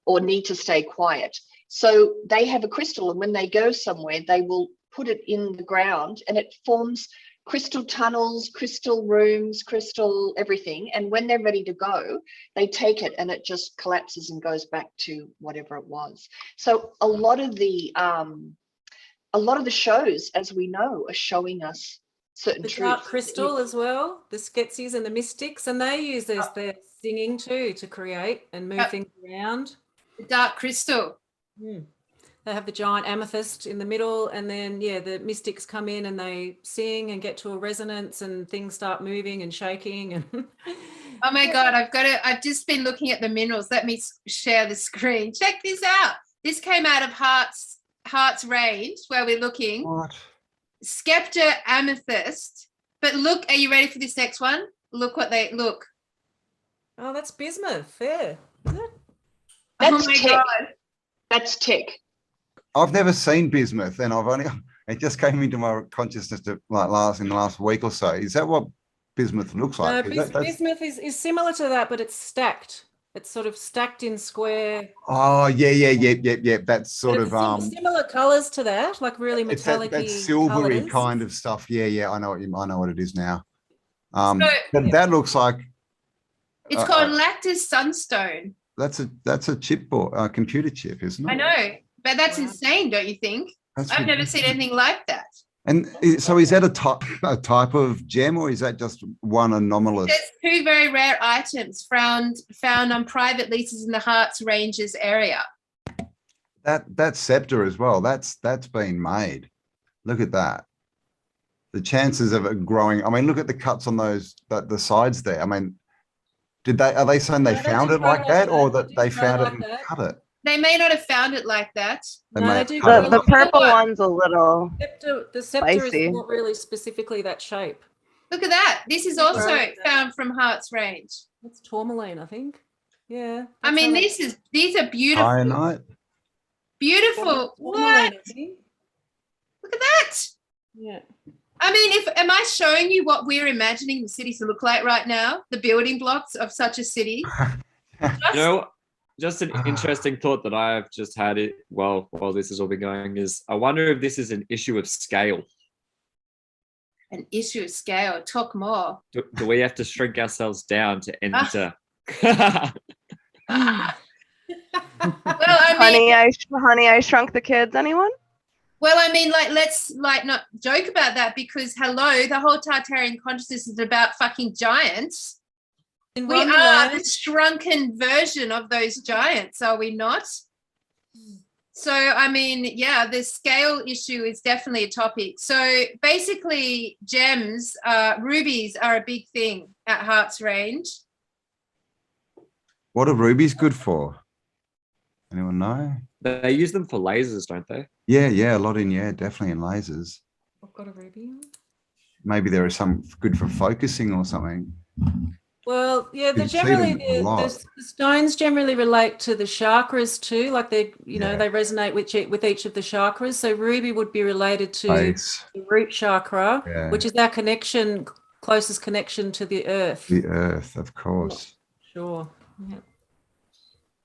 or need to stay quiet. So they have a crystal, and when they go somewhere, they will put it in the ground, and it forms crystal tunnels, crystal rooms, crystal everything. And when they're ready to go, they take it and it just collapses and goes back to whatever it was. So a lot of the shows, as we know, are showing us certain The truths. dark crystal as well, the Skeksis and the mystics, and they use their singing too to create and move things around. The dark crystal. They have the giant amethyst in the middle, and then the mystics come in and they sing and get to a resonance, and things start moving and shaking. And Oh my God, I've just been looking at the minerals. Let me share the screen. Check this out. This came out of Heart's range where we're looking. What? Septa amethyst. But look, are you ready for this next one? Look what they look. Oh, that's bismuth. Is it? That's oh my tick. God. That's tick. I've never seen bismuth, and it just came into my consciousness in the last week or so. Is that what bismuth looks like? No, bismuth is similar to that, but it's stacked. It's sort of stacked in square. Oh, yeah. That's sort of similar colors to that, like really metallic. That silvery kind of stuff. Yeah. I know what it is now. But that looks like it's called Lattice Sunstone. That's a chipboard, computer chip, isn't it? I know, but that's insane, don't you think? I've never seen anything like that. And so, is that a type of gem, or is that just one anomalous? There's 2 very rare items found on private leases in the Hearts Ranges area. That scepter as well. That's been made. Look at that. The chances of it growing. I mean, look at the cuts on the sides there. I mean, are they saying they found it like that, or that they found it and cut it? They may not have found it like that. The purple one's a little the scepter spicy. is not really specifically that shape. Look at that. This is also found from Hearts Range. That's tourmaline, I think. Yeah. I mean, these are beautiful. Kyanite. Beautiful. What? Look at that. Yeah. I mean, am I showing you what we're imagining the city to look like right now? The building blocks of such a city. Just an interesting thought that I've just had while this has all been going is, I wonder if this is an issue of scale. An issue of scale. Talk more. Do we have to shrink ourselves down to enter? Well, I mean, honey, I Shrunk the Kids. Anyone? Well, I mean, let's not joke about that, because hello, the whole Tartarian consciousness is about fucking giants. We are the shrunken version of those giants, are we not? So, I mean, the scale issue is definitely a topic. So basically, gems, rubies are a big thing at Hearts Range. What are rubies good for? Anyone know? They use them for lasers, don't they? Yeah, a lot definitely in lasers. I've got a ruby. Maybe there is some good for focusing or something. Well, yeah, the stones generally relate to the chakras too. Like they resonate with each of the chakras. So ruby would be related to the root chakra, which is our closest connection to the earth. The earth, of course. Sure. Yeah.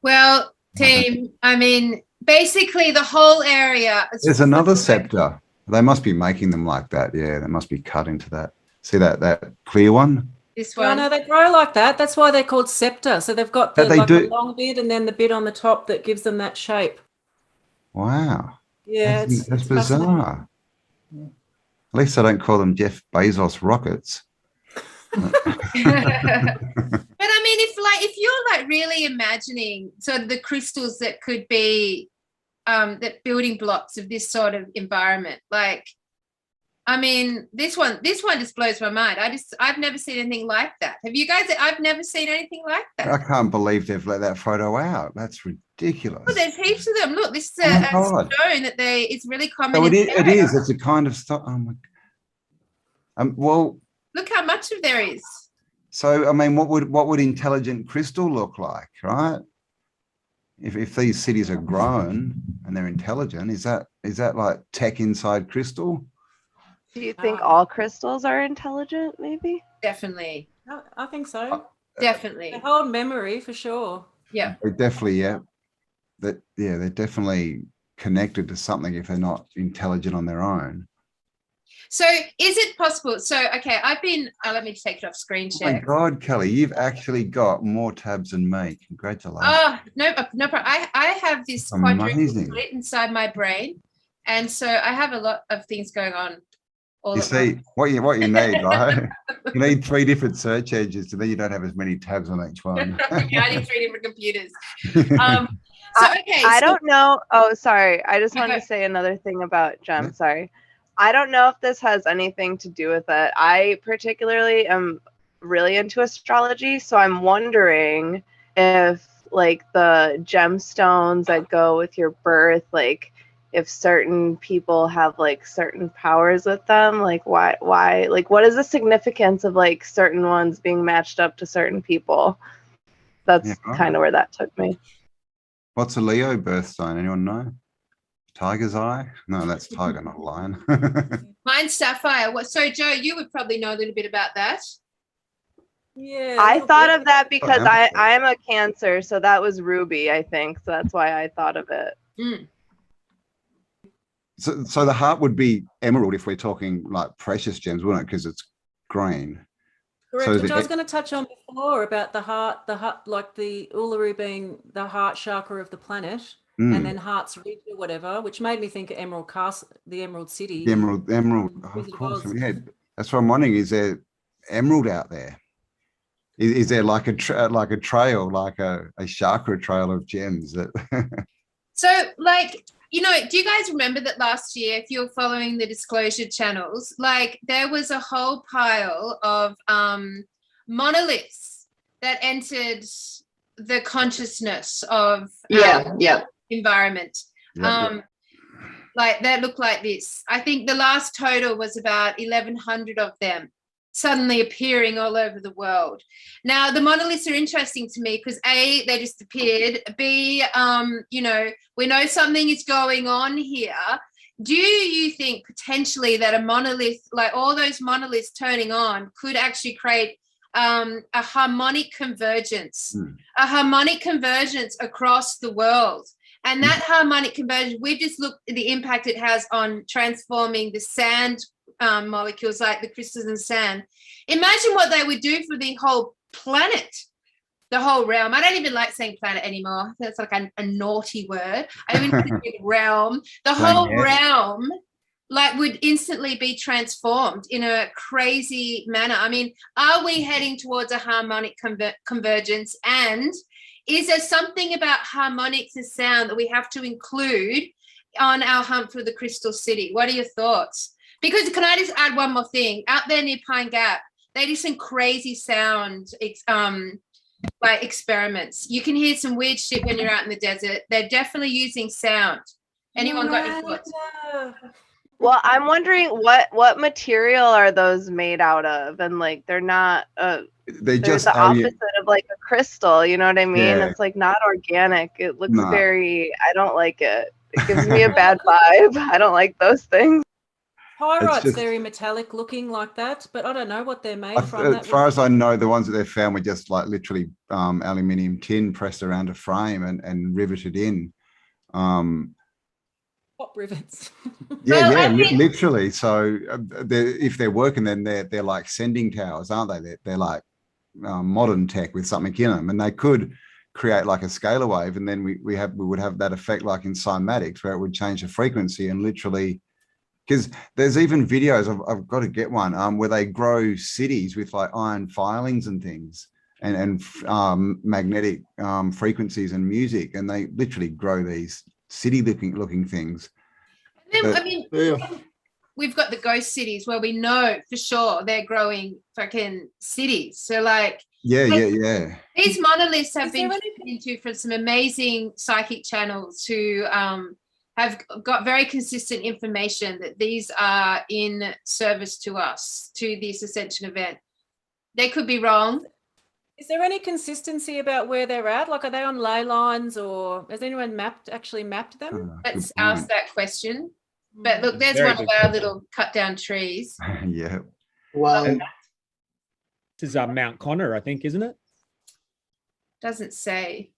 Well, team, I mean, basically the whole area. There's another scepter. They must be making them like that. Yeah, they must be cut into that. See that clear one? This one. No, they grow like that. That's why they're called scepter. So they've got the long bit and then the bit on the top that gives them that shape. Wow. Yeah, that's bizarre. At least I don't call them Jeff Bezos rockets. But I mean, if you're really imagining sort of the crystals that could be that building blocks of this sort of environment, I mean, this one just blows my mind. I've never seen anything like that. Have you guys? I've never seen anything like that. I can't believe they've let that photo out. That's ridiculous. Well, there's heaps of them. Look, this is a stone that it's really common. Oh, it is. It's a kind of stuff. Oh my. Well. Look how much of there is. So, I mean, what would intelligent crystal look like, right? If these cities are grown and they're intelligent, is that like tech inside crystal? Do you think all crystals are intelligent, maybe? Definitely. I think so. Definitely. They hold memory for sure. Yeah. Definitely, yeah. They're definitely connected to something if they're not intelligent on their own. So is it possible? So, okay, I've been, let me take it off screen Oh my share. God, Kelly, you've actually got more tabs than me. Congratulations. Oh, no problem. I have this quadruple Amazing. split inside my brain. And so I have a lot of things going on all You at see, once. what you need, right? You need 3 different search engines, and then you don't have as many tabs on each one. Yeah, I need 3 different computers. So, okay. I so- don't know. Oh, sorry. I just wanted Okay. to say another thing about Gem. Sorry. I don't know if this has anything to do with it. I particularly am really into astrology, so I'm wondering if like the gemstones that go with your birth, like if certain people have like certain powers with them, like why, like what is the significance of like certain ones being matched up to certain people? That's Yeah. kind of where that took me. What's a Leo birthstone? Anyone know? Tiger's eye? No, that's tiger, not lion. Mine's sapphire. So, Joe, you would probably know a little bit about that. Yeah. I little thought bit. of that because Oh, I am a Cancer, so that was ruby, I think. So that's why I thought of it. Mm. So the heart would be emerald if we're talking like precious gems, wouldn't it? Because it's green. Correct, So which the- I was going to touch on before about the heart, like the Uluru being the heart chakra of the planet, Mm. and then Heart's Ridge or whatever, which made me think of Emerald Castle, the Emerald City. The emerald. Oh, of Wizard of course. Oz. Yeah, that's what I'm wondering. Is there emerald out there? Is there like a trail, like a chakra trail of gems that? So, like, you know, do you guys remember that last year, if you're following the disclosure channels, like there was a whole pile of monoliths that entered the consciousness of environment. Like that looked like this. I think the last total was about 1,100 of them suddenly appearing all over the world. Now, the monoliths are interesting to me because A, they just appeared. B, you know, we know something is going on here. Do you think potentially that a monolith, like all those monoliths turning on, could actually create a harmonic convergence, a harmonic convergence across the world? And that harmonic convergence, we've just looked at the impact it has on transforming the sand molecules, like the crystals in sand. Imagine what they would do for the whole planet, the whole realm. I don't even like saying planet anymore. That's like a naughty word. I even think realm. The whole realm like would instantly be transformed in a crazy manner. I mean, are we heading towards a harmonic convergence? And is there something about harmonics and sound that we have to include on our hunt for the Crystal City? What are your thoughts? Because can I just add one more thing? Out there near Pine Gap, they do some crazy sound like experiments. You can hear some weird shit when you're out in the desert. They're definitely using sound. Anyone got any thoughts? Well, I'm wondering what material are those made out of? And like they're not They're just the opposite of like a crystal, you know what I mean? Yeah. It's like not organic. It looks No. very, I don't like it. It gives me a bad vibe. I don't like those things. Pyrite's just- very metallic looking like that, but I don't know what they're made from. As far as I know, the ones that they found were just like literally aluminium tin pressed around a frame and riveted in. Pop rivets. Literally. So if they're working, then they're like sending towers, aren't they? They're like modern tech with something in them, and they could create like a scalar wave, and then we would have that effect like in cymatics where it would change the frequency and literally. Because there's even videos, I've got to get one, where they grow cities with like iron filings and things and magnetic frequencies and music, and they literally grow these city looking things. And then, I mean, we've got the ghost cities where we know for sure they're growing fucking cities. So like, these monoliths have been into from some amazing psychic channels who have got very consistent information that these are in service to us, to this ascension event. They could be wrong. Is there any consistency about where they're at? Like, are they on ley lines, or has anyone actually mapped them? Let's ask that question. But look, there's one of our little cut down trees. Yeah. Wow. This is Mount Connor, I think, isn't it? Doesn't say.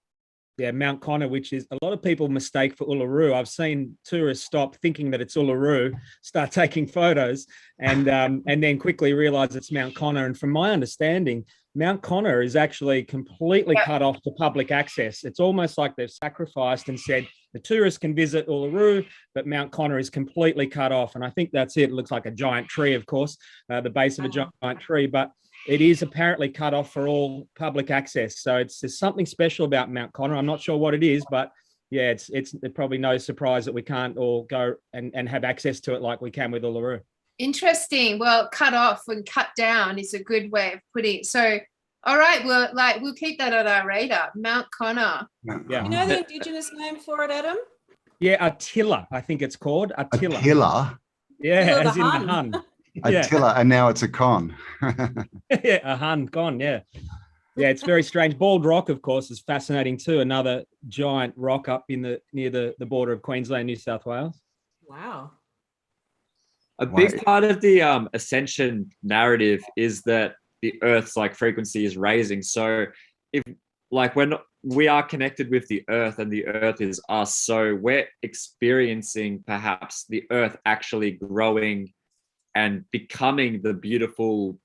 Mount Connor, which is a lot of people mistake for Uluru. I've seen tourists stop thinking that it's Uluru, start taking photos, and then quickly realize it's Mount Connor. And from my understanding, Mount Connor is actually completely cut off to public access. It's almost like they've sacrificed and said the tourists can visit Uluru, but Mount Connor is completely cut off. And I think that's it. It looks like a giant tree, of course, the base of a giant tree, but it is apparently cut off for all public access. So there's something special about Mount Connor. I'm not sure what it is, but yeah, it's probably no surprise that we can't all go and have access to it like we can with Uluru. Interesting. Well, cut off and cut down is a good way of putting it. So, all right, we'll keep that on our radar. Mount Connor. Yeah. You know the Indigenous name for it, Adam? Yeah, Attila, I think it's called. Attila. Attila. Yeah, Attila as the in Hun. the Hun. Attila, and now it's a con. Yeah, a Hun gone, yeah. Yeah, it's very strange. Bald Rock, of course, is fascinating too. Another giant rock up near the border of Queensland, New South Wales. Wow. A big part of the ascension narrative is that the Earth's frequency is raising. So if when we are connected with the Earth and the Earth is us, so we're experiencing perhaps the Earth actually growing and becoming the beautiful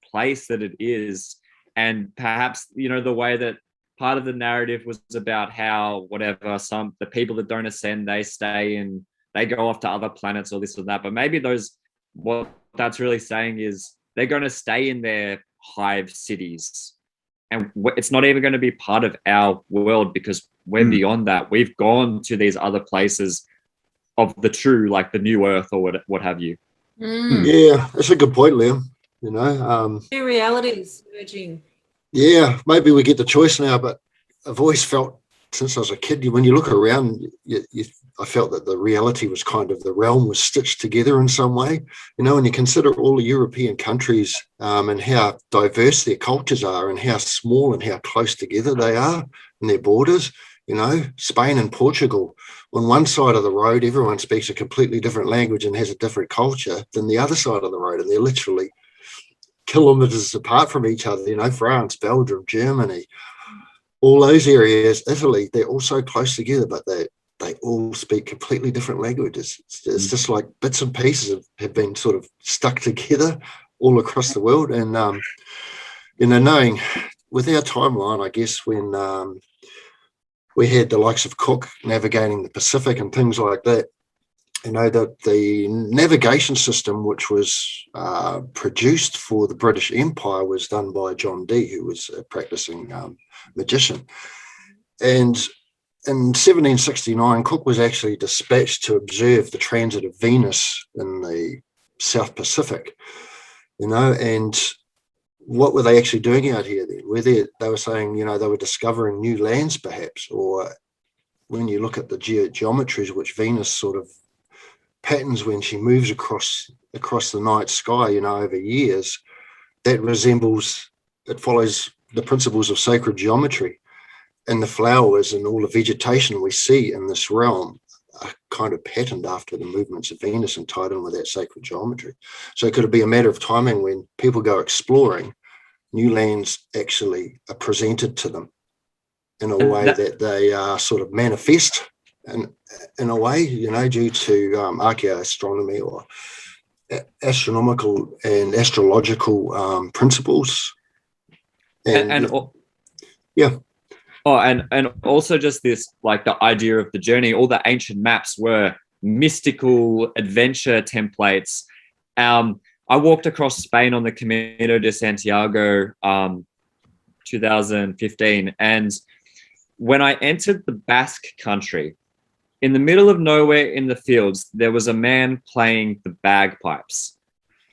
place that it is. And perhaps, the way that part of the narrative was about how the people that don't ascend, they stay and they go off to other planets or this or that. But maybe what that's really saying is they're going to stay in their hive cities. And it's not even going to be part of our world because we're beyond that. We've gone to these other places of the true, the new Earth or what have you. Yeah, that's a good point, Liam. Two realities merging. Yeah, maybe we get the choice now, but I've always felt since I was a kid, when you look around, I felt that the reality was the realm was stitched together in some way. When you consider all the European countries and how diverse their cultures are and how small and how close together they are in their borders, Spain and Portugal, on one side of the road, everyone speaks a completely different language and has a different culture than the other side of the road. And they're literally kilometers apart from each other, France, Belgium, Germany, all those areas, Italy, they're all so close together, but they all speak completely different languages. It's just like bits and pieces have been sort of stuck together all across the world. And, knowing with our timeline, I guess when we had the likes of Cook navigating the Pacific and things like that, that the navigation system, which was produced for the British Empire, was done by John Dee, who was a practicing magician. And in 1769, Cook was actually dispatched to observe the transit of Venus in the South Pacific, and what were they actually doing out here then? They were saying, they were discovering new lands perhaps, or when you look at the geometries which Venus sort of patterns when she moves across the night sky, over years, it follows the principles of sacred geometry. And the flowers and all the vegetation we see in this realm are kind of patterned after the movements of Venus and tied in with that sacred geometry. So could it be a matter of timing when people go exploring, new lands actually are presented to them in a way that they are sort of manifest in a way, due to archaeoastronomy or astronomical and astrological principles. Yeah. Oh, and also just this, the idea of the journey, all the ancient maps were mystical adventure templates. I walked across Spain on the Camino de Santiago 2015. And when I entered the Basque country, in the middle of nowhere in the fields, there was a man playing the bagpipes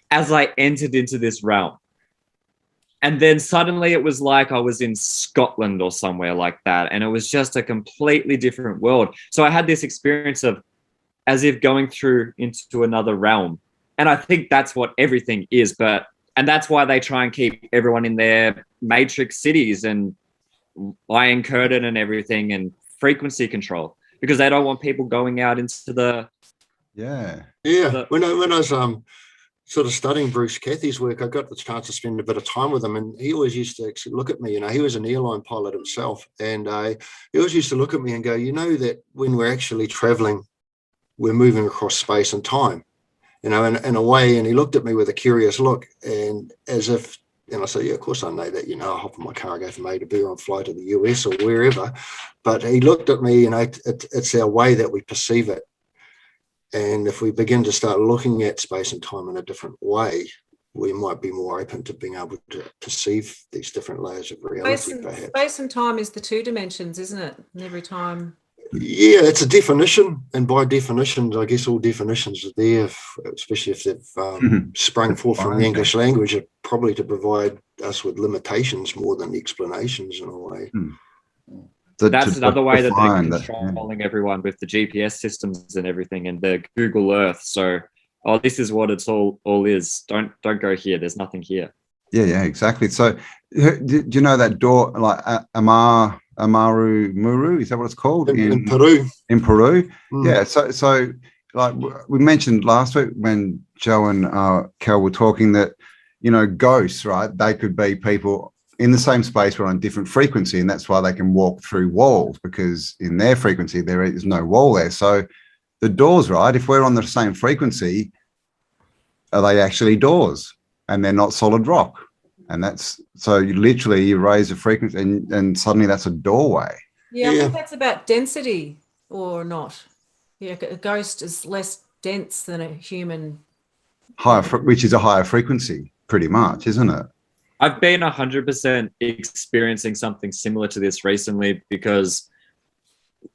as I entered into this realm. And then suddenly it was like I was in Scotland or somewhere like that. And it was just a completely different world. So I had this experience of as if going through into another realm. And I think that's what everything is. And that's why they try and keep everyone in their matrix cities and iron curtain and everything and frequency control, because they don't want people going out into the when I was sort of studying Bruce Cathy's work, I got the chance to spend a bit of time with him, and he always used to actually look at me. He was an airline pilot himself, and he always used to look at me and go, that when we're actually traveling, we're moving across space and time, in a way. And he looked at me with a curious look, and as if, and I said, yeah, of course I know that, I hop in my car, I go from A to B, or I fly to the US or wherever. But he looked at me, it's our way that we perceive it. And if we begin to start looking at space and time in a different way, we might be more open to being able to perceive these different layers of reality. Space and time is the 2 dimensions, isn't it? And every time. Yeah, it's a definition. And by definitions, I guess all definitions are there, especially if they've sprung forth from the English language, are probably to provide us with limitations more than explanations in a way. That's another way that they're controlling everyone with the GPS systems and everything, and the Google Earth. So, this is what it's all is. Don't go here. There's nothing here. Yeah, exactly. So, do you know that door, like Amaru Muru? Is that what it's called in Peru? In Peru, yeah. So like we mentioned last week when Joe and Kel were talking that ghosts, right? They could be people in the same space but on a different frequency, and that's why they can walk through walls, because in their frequency there is no wall there. So the doors, right? If we're on the same frequency, are they actually doors? And they're not solid rock. And that's so you raise the frequency and suddenly that's a doorway. Yeah, I think that's about density or not. Yeah, a ghost is less dense than a human. Which is a higher frequency, pretty much, isn't it? I've been 100% experiencing something similar to this recently, because,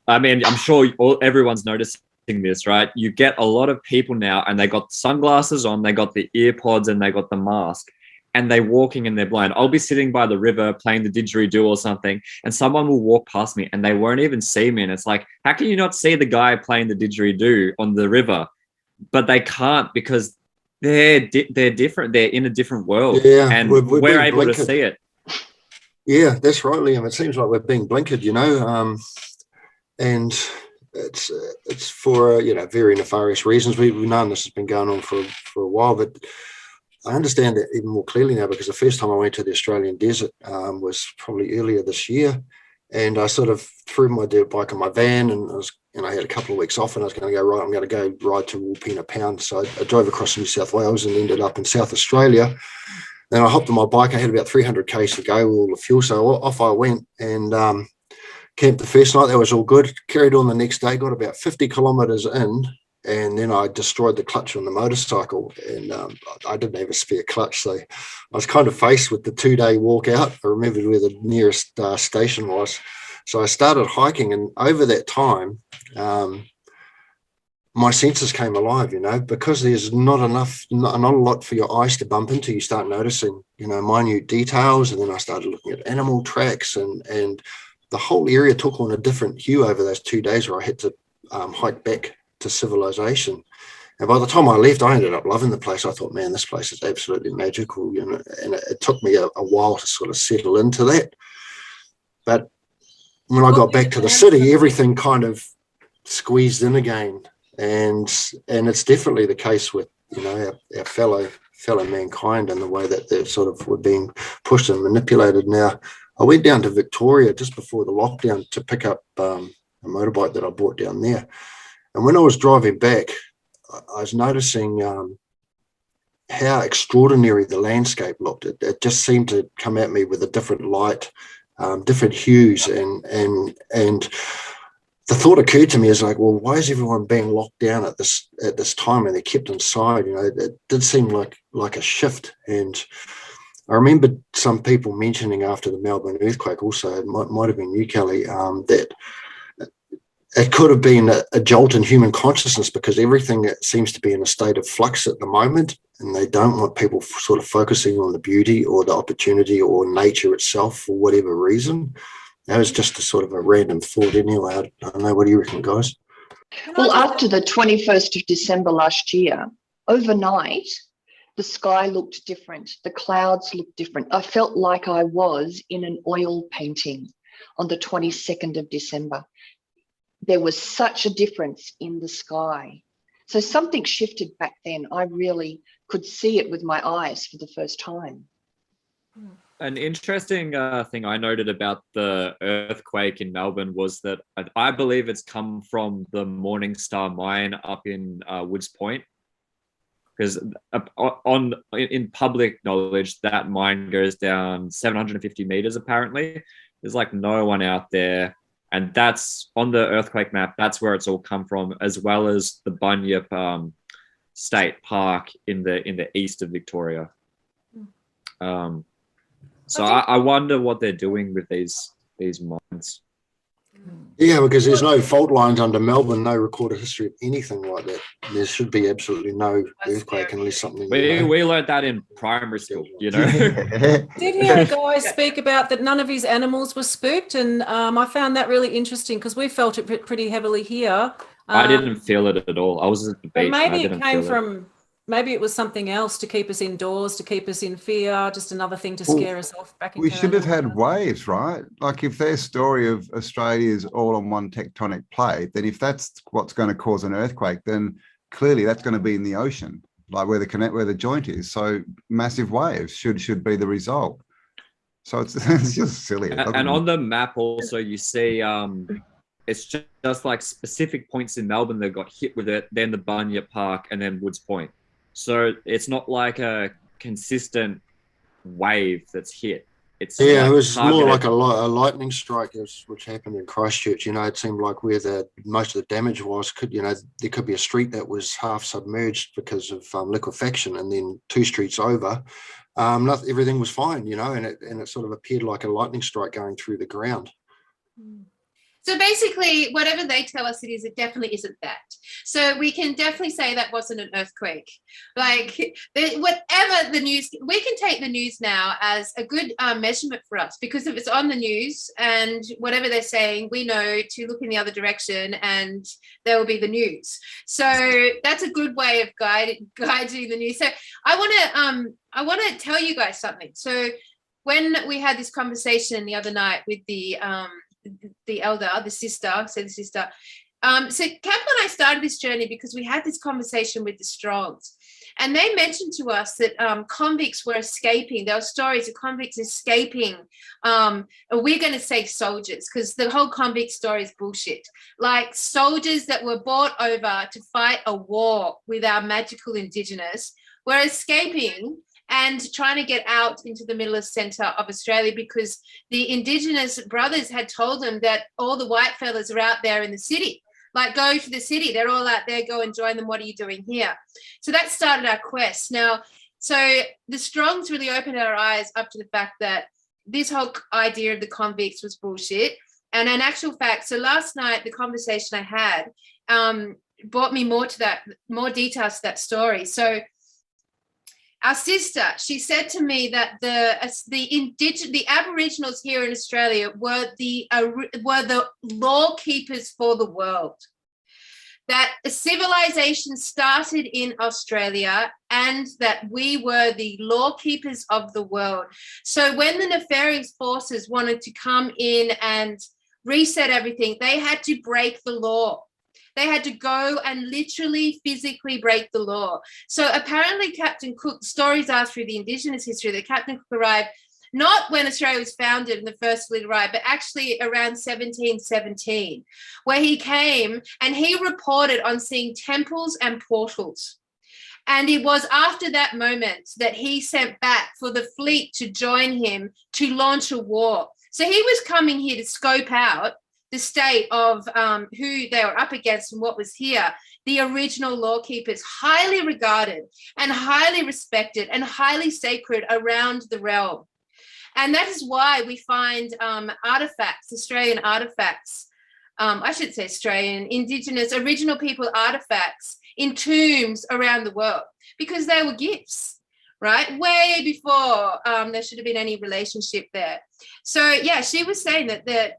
I'm sure everyone's noticing this, right? You get a lot of people now and they got sunglasses on, they got the ear pods and they got the mask, and they're walking and they're blind. I'll be sitting by the river playing the didgeridoo or something, and someone will walk past me and they won't even see me. And it's like, how can you not see the guy playing the didgeridoo on the river? But they can't, because they're different. They're in a different world, and we're able to see it. Yeah, that's right, Liam. It seems like we're being blinkered, and it's for very nefarious reasons. We've known this has been going on for a while, but I understand it even more clearly now, because the first time I went to the Australian desert was probably earlier this year, and I sort of threw my dirt bike in my van, and I had a couple of weeks off, and I was going to go, right, I'm going to go ride to Walpena Pound. So I drove across New South Wales and ended up in South Australia. Then I hopped on my bike. I had about 300 k's to go with all the fuel, so off I went and camped the first night. That was all good. Carried on the next day, got about 50 kilometres in, and then I destroyed the clutch on the motorcycle, and I didn't have a spare clutch, so I was kind of faced with the 2-day walk out. I remembered where the nearest station was, so I started hiking, and over that time my senses came alive, because there's not a lot for your eyes to bump into. You start noticing minute details, and then I started looking at animal tracks, and the whole area took on a different hue over those 2 days where I had to hike back to civilization. And by the time I left, I ended up loving the place. I thought, man, this place is absolutely magical, and it took me a while to sort of settle into that. But when I got back to the city, everything kind of squeezed in again, and it's definitely the case with our fellow mankind, and the way that they sort of were being pushed and manipulated. Now, I went down to Victoria just before the lockdown to pick up a motorbike that I bought down there. And when I was driving back, I was noticing how extraordinary the landscape looked. It just seemed to come at me with a different light, different hues. And the thought occurred to me is like, well, why is everyone being locked down at this time and they're kept inside? It did seem like a shift. And I remember some people mentioning after the Melbourne earthquake also, it might have been you, Kelly, that it could have been a jolt in human consciousness, because everything seems to be in a state of flux at the moment, and they don't want people sort of focusing on the beauty or the opportunity or nature itself for whatever reason. That was just a sort of a random thought anyway. I don't know. What do you reckon, guys? Well, after the 21st of December last year, overnight, the sky looked different. The clouds looked different. I felt like I was in an oil painting on the 22nd of December. There was such a difference in the sky. So something shifted back then. I really could see it with my eyes for the first time. An interesting thing I noted about the earthquake in Melbourne was that I believe it's come from the Morning Star mine up in Woods Point, because in public knowledge that mine goes down 750 meters apparently. There's like no one out there, and that's on the earthquake map. That's where it's all come from, as well as the Bunyip State Park in the east of Victoria. So I wonder what they're doing with these mines. Yeah, because there's no fault lines under Melbourne, no recorded history of anything like that. There should be absolutely no earthquake unless something. We learned that in primary school, you know. Did hear a guy speak about that none of his animals were spooked, and I found that really interesting because we felt it pretty heavily here. I didn't feel it at all. I was at the beach. Maybe it came from. Maybe it was something else to keep us indoors, to keep us in fear, just another thing to scare us off back in We Canada. should have had waves, right? Like if their story of Australia is all on one tectonic plate, then if that's what's going to cause an earthquake, then clearly that's going to be in the ocean, like where the joint is. So massive waves should be the result. So it's just silly. And on the map also you see it's just like specific points in Melbourne that got hit with it, then the Bunyip Park and then Woods Point. So it's not like a consistent wave that's hit. It's it like was targeted. more like a lightning strike, which happened in Christchurch. You know, it seemed like where most of the damage was, there could be a street that was half submerged because of liquefaction, and then 2 streets over, everything was fine. You know, and it sort of appeared like a lightning strike going through the ground. So basically, whatever they tell us it is, it definitely isn't that. So we can definitely say that wasn't an earthquake. Like whatever the news, we can take the news now as a good measurement for us, because if it's on the news and whatever they're saying, we know to look in the other direction and there will be the news. So that's a good way of guiding the news. So I want to tell you guys something. So when we had this conversation the other night with the sister. So Campbell and I started this journey because we had this conversation with the Strongs, and they mentioned to us that convicts were escaping. There were stories of convicts escaping. We're going to say soldiers, because the whole convict story is bullshit. Like soldiers that were brought over to fight a war with our magical Indigenous were escaping and trying to get out into the middle of centre of Australia, because the Indigenous brothers had told them that all the white fellas are out there in the city. Like, go to the city. They're all out there. Go and join them. What are you doing here? So that started our quest. Now, so the Strongs really opened our eyes up to the fact that this whole idea of the convicts was bullshit. And in actual fact, so last night, the conversation I had brought me more details to that story. So our sister, she said to me that the Aboriginals here in Australia were the law keepers for the world. That a civilization started in Australia and that we were the law keepers of the world. So when the nefarious forces wanted to come in and reset everything, they had to break the law. They had to go and literally physically break the law. So apparently Captain Cook, stories are through the Indigenous history that Captain Cook arrived not when Australia was founded and the first fleet arrived, but actually around 1717, where he came and he reported on seeing temples and portals. And it was after that moment that he sent back for the fleet to join him to launch a war. So he was coming here to scope out the state of who they were up against and what was here. The original law keepers, highly regarded and highly respected and highly sacred around the realm. And that is why we find artifacts, Australian artifacts, I should say Australian, Indigenous, original people artifacts in tombs around the world, because they were gifts, right? Way before there should have been any relationship there. So yeah, she was saying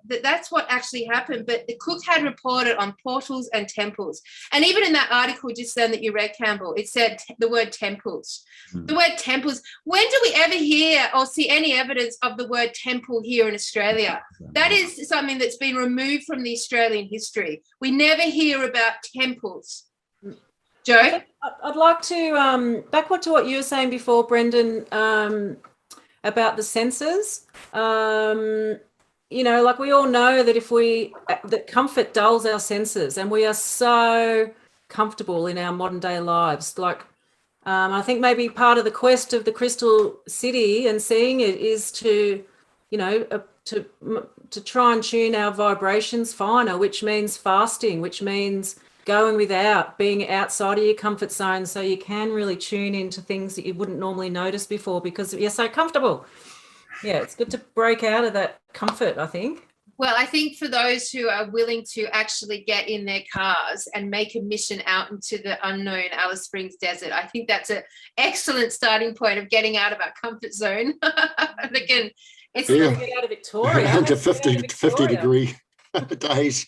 that's what actually happened, but the Cook had reported on portals and temples. And even in that article just then that you read, Campbell, it said the word temples. The word temples. When do we ever hear or see any evidence of the word temple here in Australia? That is something that's been removed from the Australian history. We never hear about temples. Joe? I'd like to backward to what you were saying before, Brendan, about the senses. You know, like we all know that that comfort dulls our senses, and we are so comfortable in our modern day lives. Like, I think maybe part of the quest of the Crystal City and seeing it is to, you know, to try and tune our vibrations finer, which means fasting, which means going without, being outside of your comfort zone, so you can really tune into things that you wouldn't normally notice before because you're so comfortable. Yeah, it's good to break out of that comfort, I think. Well, I think for those who are willing to actually get in their cars and make a mission out into the unknown Alice Springs desert, I think that's an excellent starting point of getting out of our comfort zone. And again, it's Yeah. Get out of Victoria. Into 50 degree days.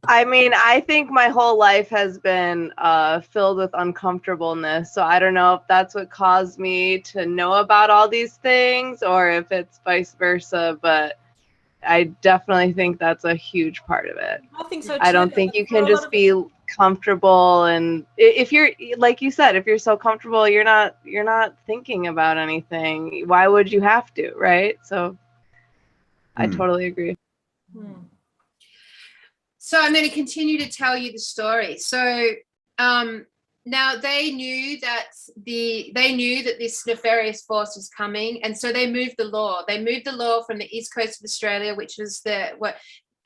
I mean, I think my whole life has been filled with uncomfortableness. So I don't know if that's what caused me to know about all these things or if it's vice versa, but I definitely think that's a huge part of it. I think so too. I don't think you can just be comfortable, and if you're, like you said, if you're so comfortable, you're not thinking about anything. Why would you have to, right? So I totally agree. So I'm going to continue to tell you the story. So now they knew that this nefarious force was coming, and so they moved the law. They moved the law from the east coast of Australia, which was what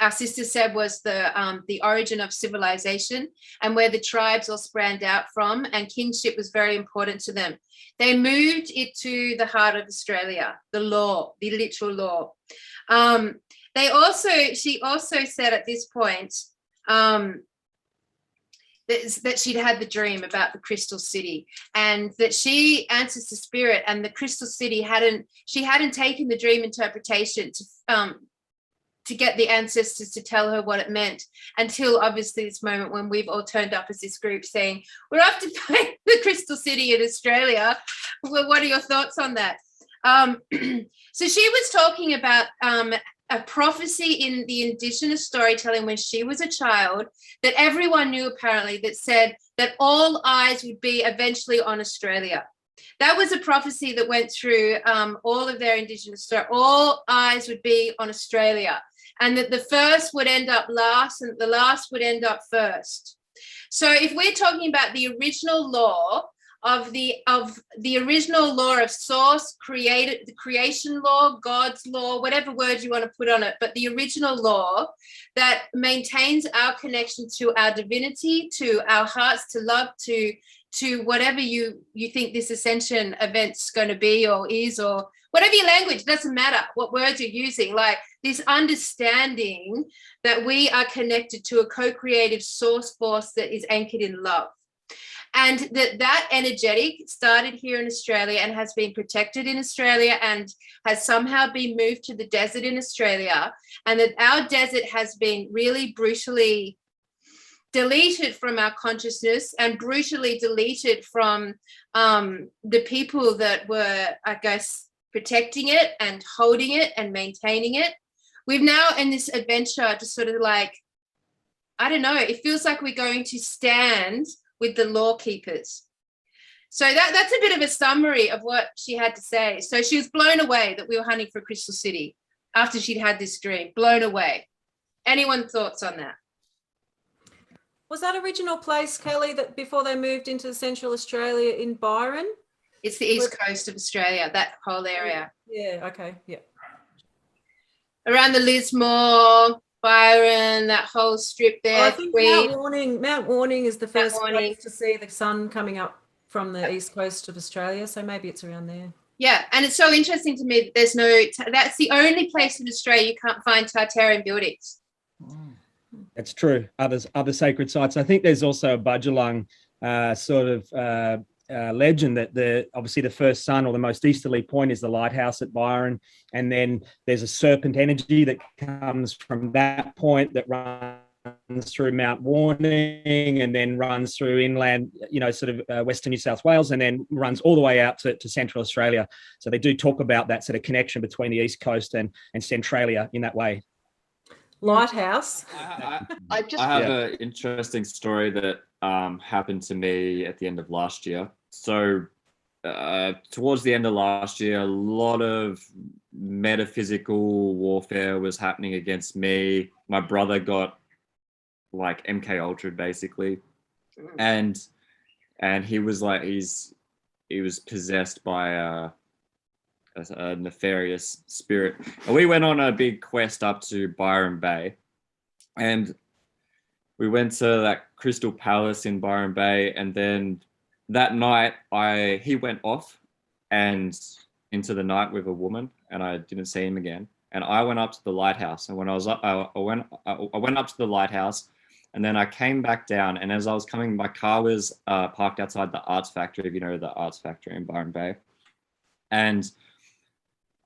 our sister said was the origin of civilization and where the tribes all sprang out from, and kinship was very important to them. They moved it to the heart of Australia, the law, the literal law. She also said at this point that she'd had the dream about the Crystal City, and that she answers to spirit, and the Crystal City hadn't taken the dream interpretation to get the ancestors to tell her what it meant until obviously this moment when we've all turned up as this group saying, we're off to find the Crystal City in Australia. Well, what are your thoughts on that? So she was talking about a prophecy in the Indigenous storytelling when she was a child that everyone knew apparently, that said that all eyes would be eventually on Australia. That was a prophecy that went through all of their Indigenous story. All eyes would be on Australia, and that the first would end up last and the last would end up first. So if we're talking about the original law of the original law of source, the creation law, God's law, whatever word you want to put on it, but the original law that maintains our connection to our divinity, to our hearts, to love, to whatever you think this ascension event's going to be or is, or whatever your language, doesn't matter what words you're using, like this understanding that we are connected to a co-creative source force that is anchored in love. And that energetic started here in Australia and has been protected in Australia and has somehow been moved to the desert in Australia, and that our desert has been really brutally deleted from our consciousness and brutally deleted from the people that were, I guess, protecting it and holding it and maintaining it. We've now in this adventure to sort of like, I don't know, it feels like we're going to stand with the law keepers. So that's a bit of a summary of what she had to say. So she was blown away that we were hunting for Crystal City after she'd had this dream, blown away. Anyone thoughts on that? Was that original place, Kelly, that before they moved into Central Australia in Byron? It's the east coast of Australia, that whole area. Yeah, okay, yeah. Around the Lismore, Byron, that whole strip there. I think Mount Warning is the first place to see the sun coming up from the east coast of Australia, so maybe it's around there. Yeah, and it's so interesting to me that that's the only place in Australia you can't find Tartarian buildings. That's true. Other sacred sites. I think there's also a Budjalung legend that obviously the first sun or the most easterly point is the lighthouse at Byron, and then there's a serpent energy that comes from that point that runs through Mount Warning and then runs through inland, Western New South Wales, and then runs all the way out to Central Australia. So they do talk about that sort of connection between the East Coast and Centralia in that way. lighthouse. I just I have an interesting story that happened to me at the end of last year. So towards the end of last year, a lot of metaphysical warfare was happening against me. My brother got like MK Ultra basically, and he was like he was possessed by a nefarious spirit. And we went on a big quest up to Byron Bay, and we went to that Crystal Palace in Byron Bay, and then that night he went off and into the night with a woman, and I didn't see him again. And I went up to the lighthouse, and when I was up, I went up to the lighthouse, and then I came back down. And as I was coming, my car was parked outside the Arts Factory, if you know the Arts Factory in Byron Bay. And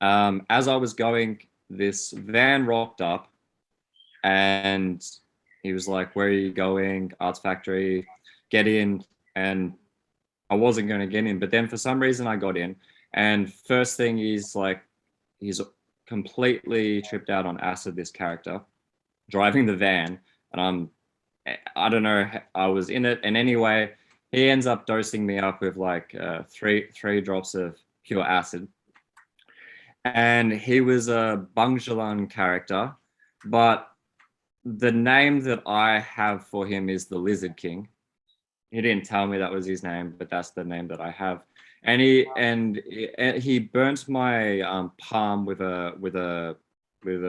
as I was going, this van rocked up, and he was like, "Where are you going?" Arts Factory, get in. And I wasn't going to get in, but then for some reason I got in. And first thing he's completely tripped out on acid, this character, driving the van. And I don't know, I was in it. And anyway, he ends up dosing me up with like three drops of pure acid. And he was a Bangjalan character, but the name that I have for him is the Lizard King. He didn't tell me that was his name, but that's the name that I have. And he burnt my palm with a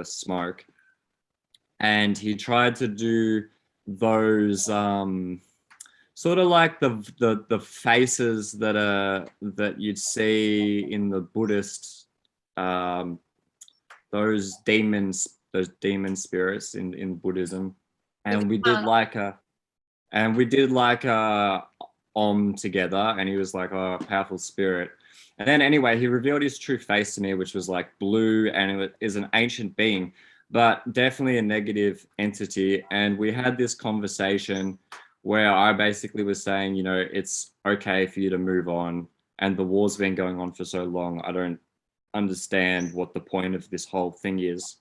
smoke, and he tried to do those sort of like the faces that you'd see in the Buddhist, those demon spirits in Buddhism. And we did like a Om together, and he was like a powerful spirit. And then anyway, he revealed his true face to me, which was like blue, and it is an ancient being, but definitely a negative entity. And we had this conversation where I basically was saying, you know, it's okay for you to move on, and the war's been going on for so long. I don't understand what the point of this whole thing is.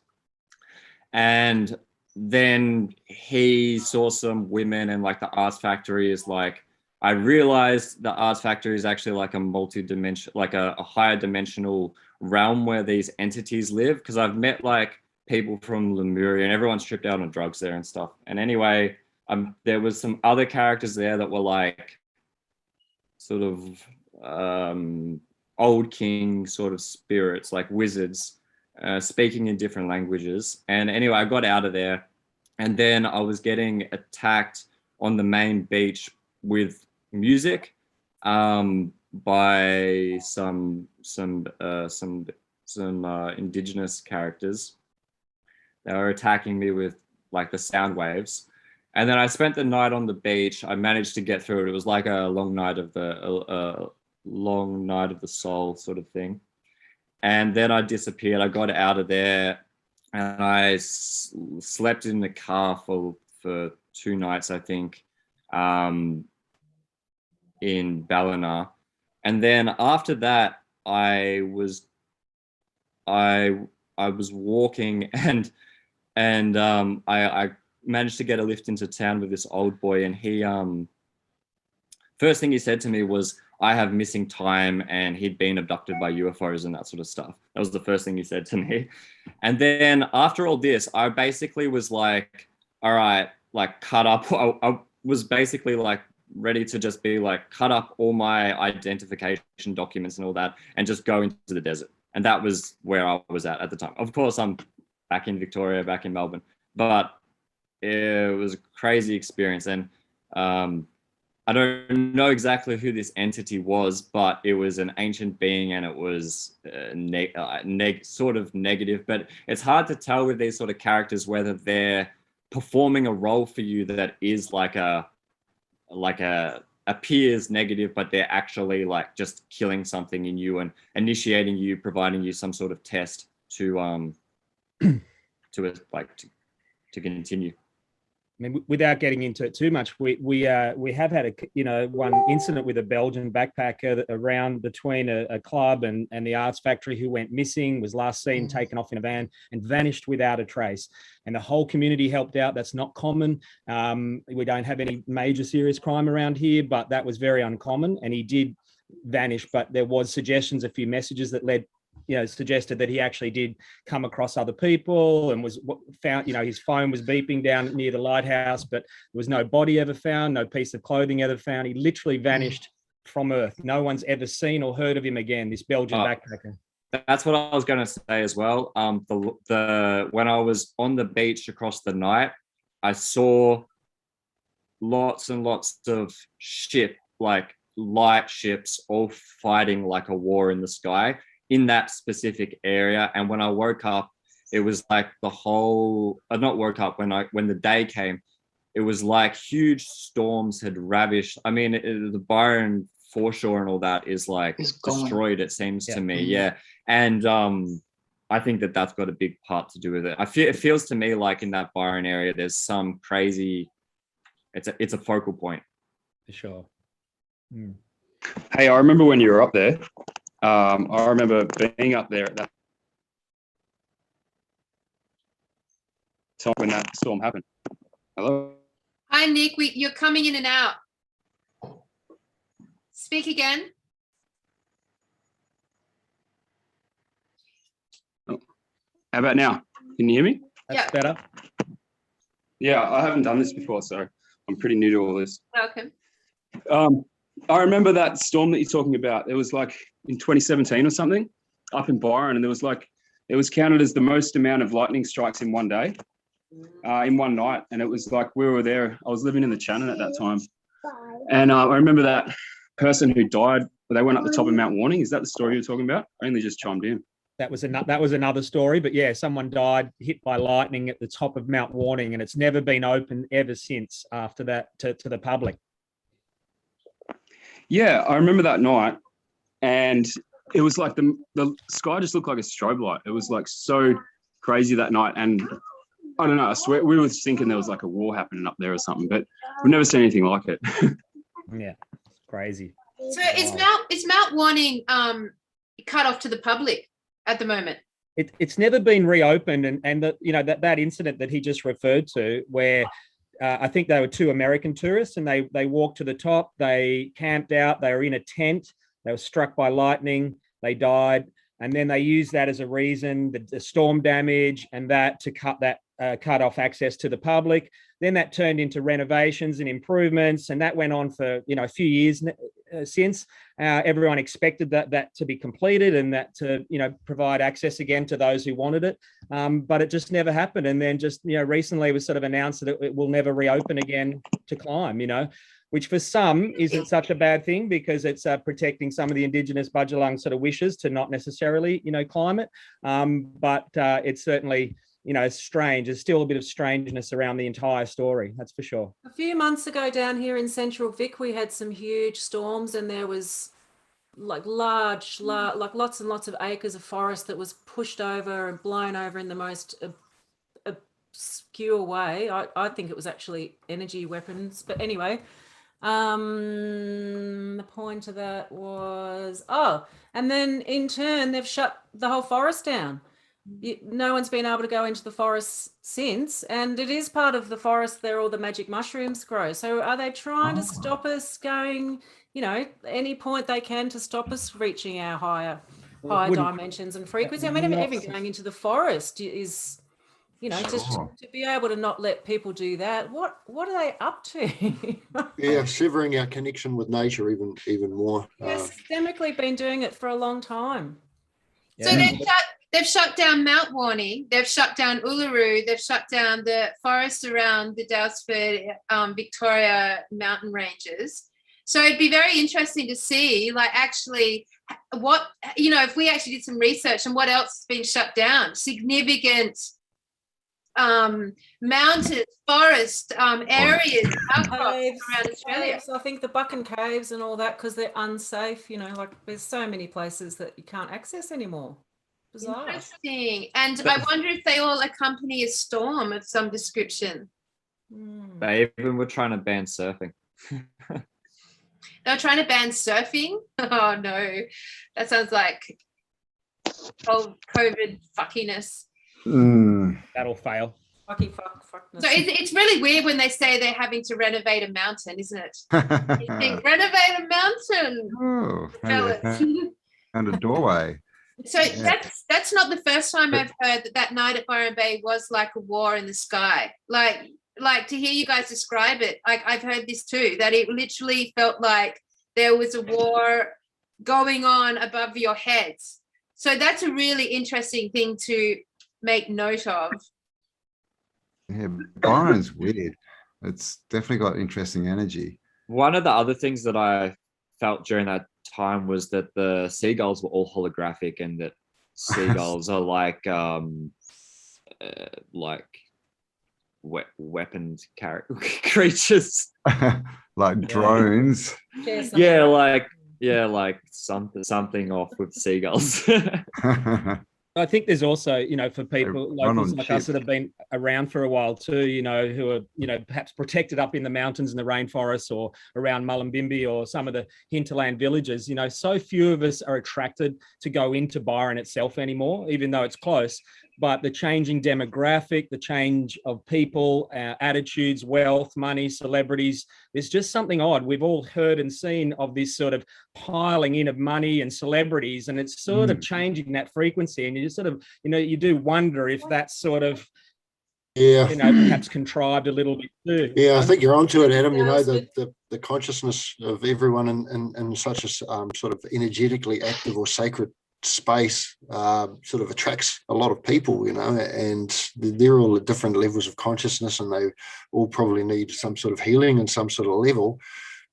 And then he saw some women, and like the Arts Factory is like, I realized the Arts Factory is actually like a multi-dimension, like a higher dimensional realm where these entities live. Because I've met like people from Lemuria, and everyone's tripped out on drugs there and stuff. And anyway, there was some other characters there that were like sort of old king sort of spirits, like wizards, speaking in different languages. And anyway, I got out of there, and then I was getting attacked on the main beach with music by some indigenous characters. They were attacking me with like the sound waves. And then I spent the night on the beach. I managed to get through it. It was like a long night of the soul sort of thing. And then I disappeared. I got out of there, and I slept in the car for 2 nights, I think, in Ballina. And then after that, I was walking, and I managed to get a lift into town with this old boy, and he first thing he said to me was, "I have missing time," and he'd been abducted by UFOs and that sort of stuff. That was the first thing he said to me. And then after all this, I basically was like, all right, like cut up. I was basically like ready to just be like, cut up all my identification documents and all that, and just go into the desert. And that was where I was at the time. Of course, I'm back in Victoria, back in Melbourne, but it was a crazy experience. And I don't know exactly who this entity was, but it was an ancient being, and it was sort of negative. But it's hard to tell with these sort of characters whether they're performing a role for you that is appears negative, but they're actually like just killing something in you and initiating you, providing you some sort of test to continue. mean, without getting into it too much, we have had one incident with a Belgian backpacker around between a club and the arts factory who went missing, was last seen taken off in a van and vanished without a trace. And the whole community helped out. That's not common. We don't have any major serious crime around here, but that was very uncommon. And he did vanish, but there was suggestions, a few messages that suggested that he actually did come across other people and was found, his phone was beeping down near the lighthouse, but there was no body ever found, no piece of clothing ever found. He literally vanished from Earth. No one's ever seen or heard of him again, this Belgian backpacker. That's what I was going to say as well. When I was on the beach across the night, I saw lots and lots of light ships all fighting like a war in the sky in that specific area. And when I woke up, it was like the whole, not woke up, when the day came, it was like huge storms had ravished. I mean, the Byron foreshore and all that is like destroyed, it seems to me. Yeah. And I think that's got a big part to do with it. It feels to me like in that Byron area, there's some crazy, it's a focal point. For sure. Hey, I remember when you were up there. I remember being up there at that time when that storm happened. Hello? Hi, Nick. You're coming in and out. Speak again. Oh. How about now? Can you hear me? That's better. Yeah, I haven't done this before, so I'm pretty new to all this. Welcome. I remember that storm that you're talking about. It was like in 2017 or something up in Byron, and it was counted as the most amount of lightning strikes in one day, in one night. And it was like, we were there. I was living in the Shannon at that time. And I remember that person who died, they went up the top of Mount Warning. Is that the story you're talking about? I only just chimed in. That was another story, but yeah, someone died hit by lightning at the top of Mount Warning, and it's never been open ever since after that to the public. Yeah, I remember that night, and it was like the sky just looked like a strobe light. It was like so crazy that night, and I don't know, I swear we were thinking there was like a war happening up there or something, but we've never seen anything like it. Yeah, crazy. So is Mount Warning cut off to the public at the moment? It's never been reopened, and that incident that he just referred to, where I think they were two American tourists, and they walked to the top, they camped out, they were in a tent, they were struck by lightning, they died, and then they used that as a reason, the storm damage and that to cut off access to the public. Then that turned into renovations and improvements, and that went on for a few years since. Everyone expected that to be completed and that to provide access again to those who wanted it, but it just never happened. And then just recently it was sort of announced that it will never reopen again to climb. Which for some isn't such a bad thing, because it's protecting some of the Indigenous Budjalung sort of wishes to not necessarily climb it, but it's certainly strange. There's still a bit of strangeness around the entire story, that's for sure. A few months ago down here in Central Vic, we had some huge storms, and there was like lots and lots of acres of forest that was pushed over and blown over in the most obscure way. I think it was actually energy weapons, but anyway, the point of that was, and then in turn they've shut the whole forest down. No one's been able to go into the forest since, and it is part of the forest there all the magic mushrooms grow. So are they trying to stop us going, any point they can to stop us reaching our higher dimensions and frequency? I mean, even going into the forest is, just to be able to not let people do that. What are they up to? Yeah, severing our connection with nature even more. They've systemically been doing it for a long time. So they've shut down Mount Warning, they've shut down Uluru, they've shut down the forest around the Dalesford, Victoria mountain ranges. So it'd be very interesting to see, actually, what, if we actually did some research on what else has been shut down, significant mountains, forest areas, outcrops around Australia. So I think the Buchan Caves and all that, because they're unsafe, there's so many places that you can't access anymore. Bizarre. Interesting. And I wonder if they all accompany a storm of some description. They even were trying to ban surfing. They're trying to ban surfing. Oh no, that sounds like COVID fuckiness. That'll fail. Fucky fuckness. So it's really weird when they say they're having to renovate a mountain, isn't it? You think, renovate a mountain. Oh, Jealous. and a doorway. So that's not the first time I've heard that night at Byron Bay was like a war in the sky. Like to hear you guys describe it, I've heard this too, that it literally felt like there was a war going on above your heads. So that's a really interesting thing to make note of. Yeah, Byron's weird. It's definitely got interesting energy. One of the other things that I felt during that time was that the seagulls were all holographic, and that seagulls are like weaponed creatures. Like drones. Yeah, like something off with seagulls. I think there's also, for people locals like us chip. that have been around for a while too, who are, perhaps protected up in the mountains and the rainforests or around Mullumbimby or some of the hinterland villages, so few of us are attracted to go into Byron itself anymore, even though it's close. But the changing demographic, the change of people, attitudes, wealth, money, celebrities, there's just something odd. We've all heard and seen of this sort of piling in of money and celebrities, and it's sort of changing that frequency. And you just sort of, you do wonder if that's sort of, perhaps contrived a little bit too. Yeah, I think you're onto it, Adam. The consciousness of everyone in such a sort of energetically active or sacred space sort of attracts a lot of people, and they're all at different levels of consciousness, and they all probably need some sort of healing and some sort of level,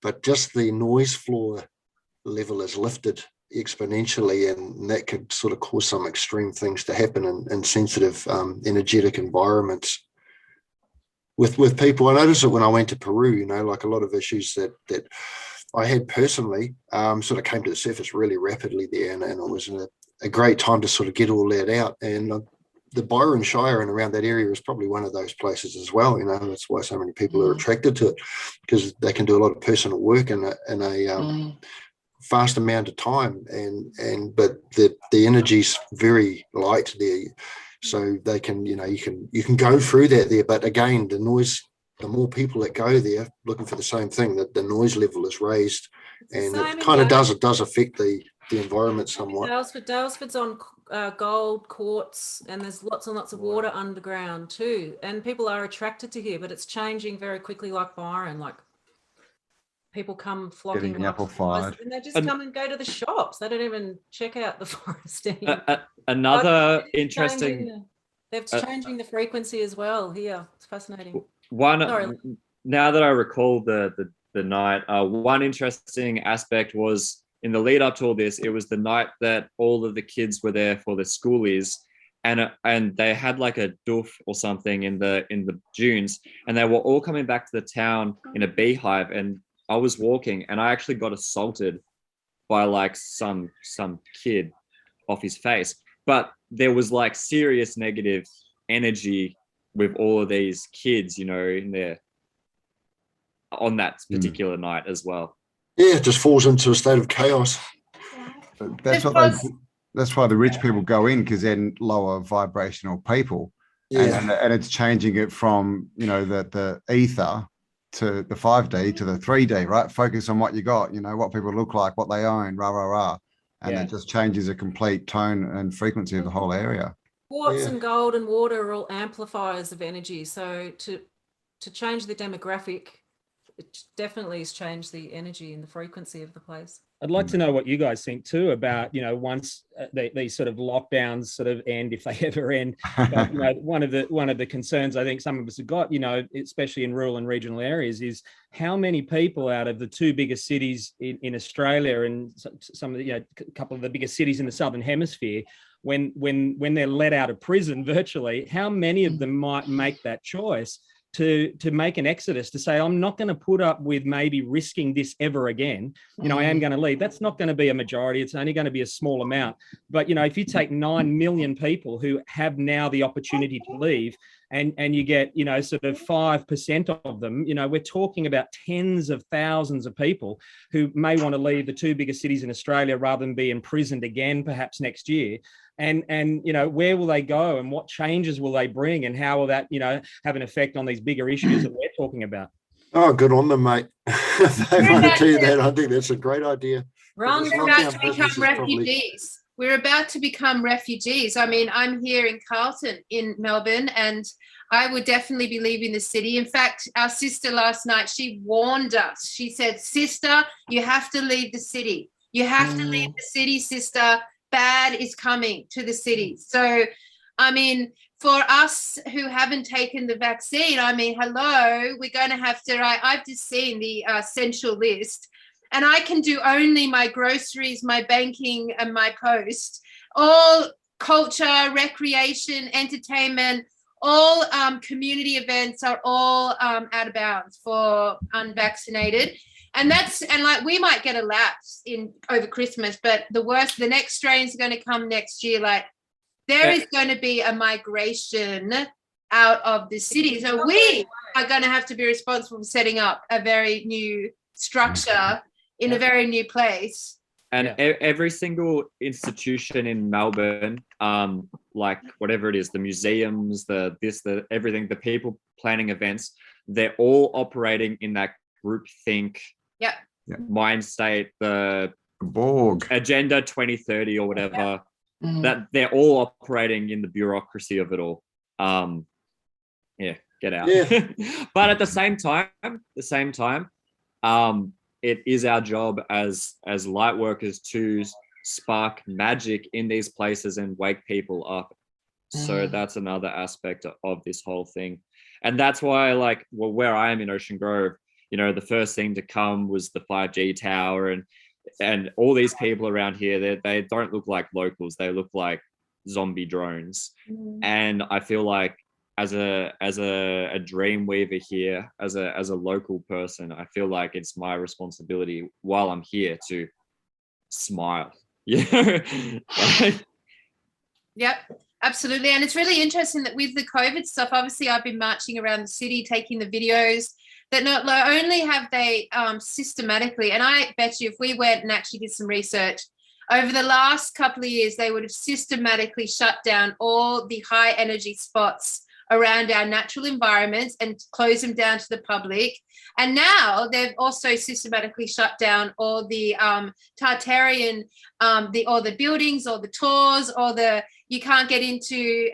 but just the noise floor level is lifted exponentially, and that could sort of cause some extreme things to happen in sensitive energetic environments with people. I noticed it when I went to Peru, like a lot of issues that I had personally sort of came to the surface really rapidly there, and it was a great time to sort of get all that out. And the Byron Shire and around that area is probably one of those places as well. That's why so many people are attracted to it, because they can do a lot of personal work in a fast amount of time, but the energy's very light there, so they can you can go through that there. But again, the noise, the more people that go there looking for the same thing, that the noise level is raised, and it kind of does affect the environment somewhat. Dalesford's on gold, quartz, and there's lots and lots of water underground too, and people are attracted to here, but it's changing very quickly, like Byron. Like people come flocking, Getting amplified, and they just come and go to the shops. They don't even check out the forest anymore. Another interesting, they're changing the frequency as well here. It's fascinating. Now that I recall the night, one interesting aspect was in the lead up to all this, it was the night that all of the kids were there for the schoolies, and they had like a doof or something in the dunes, and they were all coming back to the town in a beehive, and I was walking and I actually got assaulted by like some kid off his face, but there was like serious negative energy with all of these kids, in there on that particular night as well. Yeah, it just falls into a state of chaos. That's why the rich people go in, because they're lower vibrational people. Yeah. And it's changing it from, the ether to the 5D to the 3D, right? Focus on what you got, what people look like, what they own, rah, rah, rah. And it just changes a complete tone and frequency of the whole area. Quartz and gold and water are all amplifiers of energy. So to change the demographic, it definitely has changed the energy and the frequency of the place. I'd like to know what you guys think too about, once these sort of lockdowns sort of end, if they ever end. But, one of the concerns I think some of us have got, especially in rural and regional areas, is how many people out of the two biggest cities in Australia and some of the, a couple of the biggest cities in the Southern Hemisphere, when they're let out of prison virtually, how many of them might make that choice to make an exodus, to say, I'm not going to put up with maybe risking this ever again. I am going to leave. That's not going to be a majority. It's only going to be a small amount. But, if you take 9 million people who have now the opportunity to leave, and you get, you know, sort of 5% of them, you know, we're talking about tens of thousands of people who may want to leave the two biggest cities in Australia rather than be imprisoned again, perhaps next year. And you know, where will they go and what changes will they bring, and how will that, you know, have an effect on these bigger issues that we're talking about? Oh, good on them, mate. They want to do that. I think that's a great idea. Run. We're about to become refugees. We're about to become refugees. I mean, I'm here in Carlton in Melbourne, and I would definitely be leaving the city. In fact, our sister last night, she warned us. She said, sister, you have to leave the city. You have to leave the city, sister. Bad is coming to the city. So, I mean, for us who haven't taken the vaccine, I mean, hello, we're going to have to, I've just seen the essential list, and I can do only my groceries, my banking, and my post. All culture, recreation, entertainment, all community events are all out of bounds for unvaccinated. And like we might get a lapse in over Christmas, but the next strains are going to come next year. Like there is going to be a migration out of the city. So we are going to have to be responsible for setting up a very new structure in a very new place. And every single institution in Melbourne, like whatever it is, the museums, the everything, the people planning events, they're all operating in that groupthink mind state, the Borg Agenda 2030 or whatever. That they're all operating in the bureaucracy of it all. Get out. But at the same time, it is our job as light workers to spark magic in these places and wake people up. So that's another aspect of this whole thing. And that's why, like, well, where I am in Ocean Grove, you know, the first thing to come was the 5G tower, and all these people around here, they don't look like locals. They look like zombie drones. And I feel like as a dream weaver here, as a local person, I feel like it's my responsibility while I'm here to smile. Yep, absolutely. And it's really interesting that with the COVID stuff, obviously I've been marching around the city, taking the videos, that not only have they systematically, and I bet you if we went and actually did some research, over the last couple of years, they would have systematically shut down all the high energy spots around our natural environments and close them down to the public. And now they've also systematically shut down all the Tartarian, all the buildings, or the tours, or you can't get into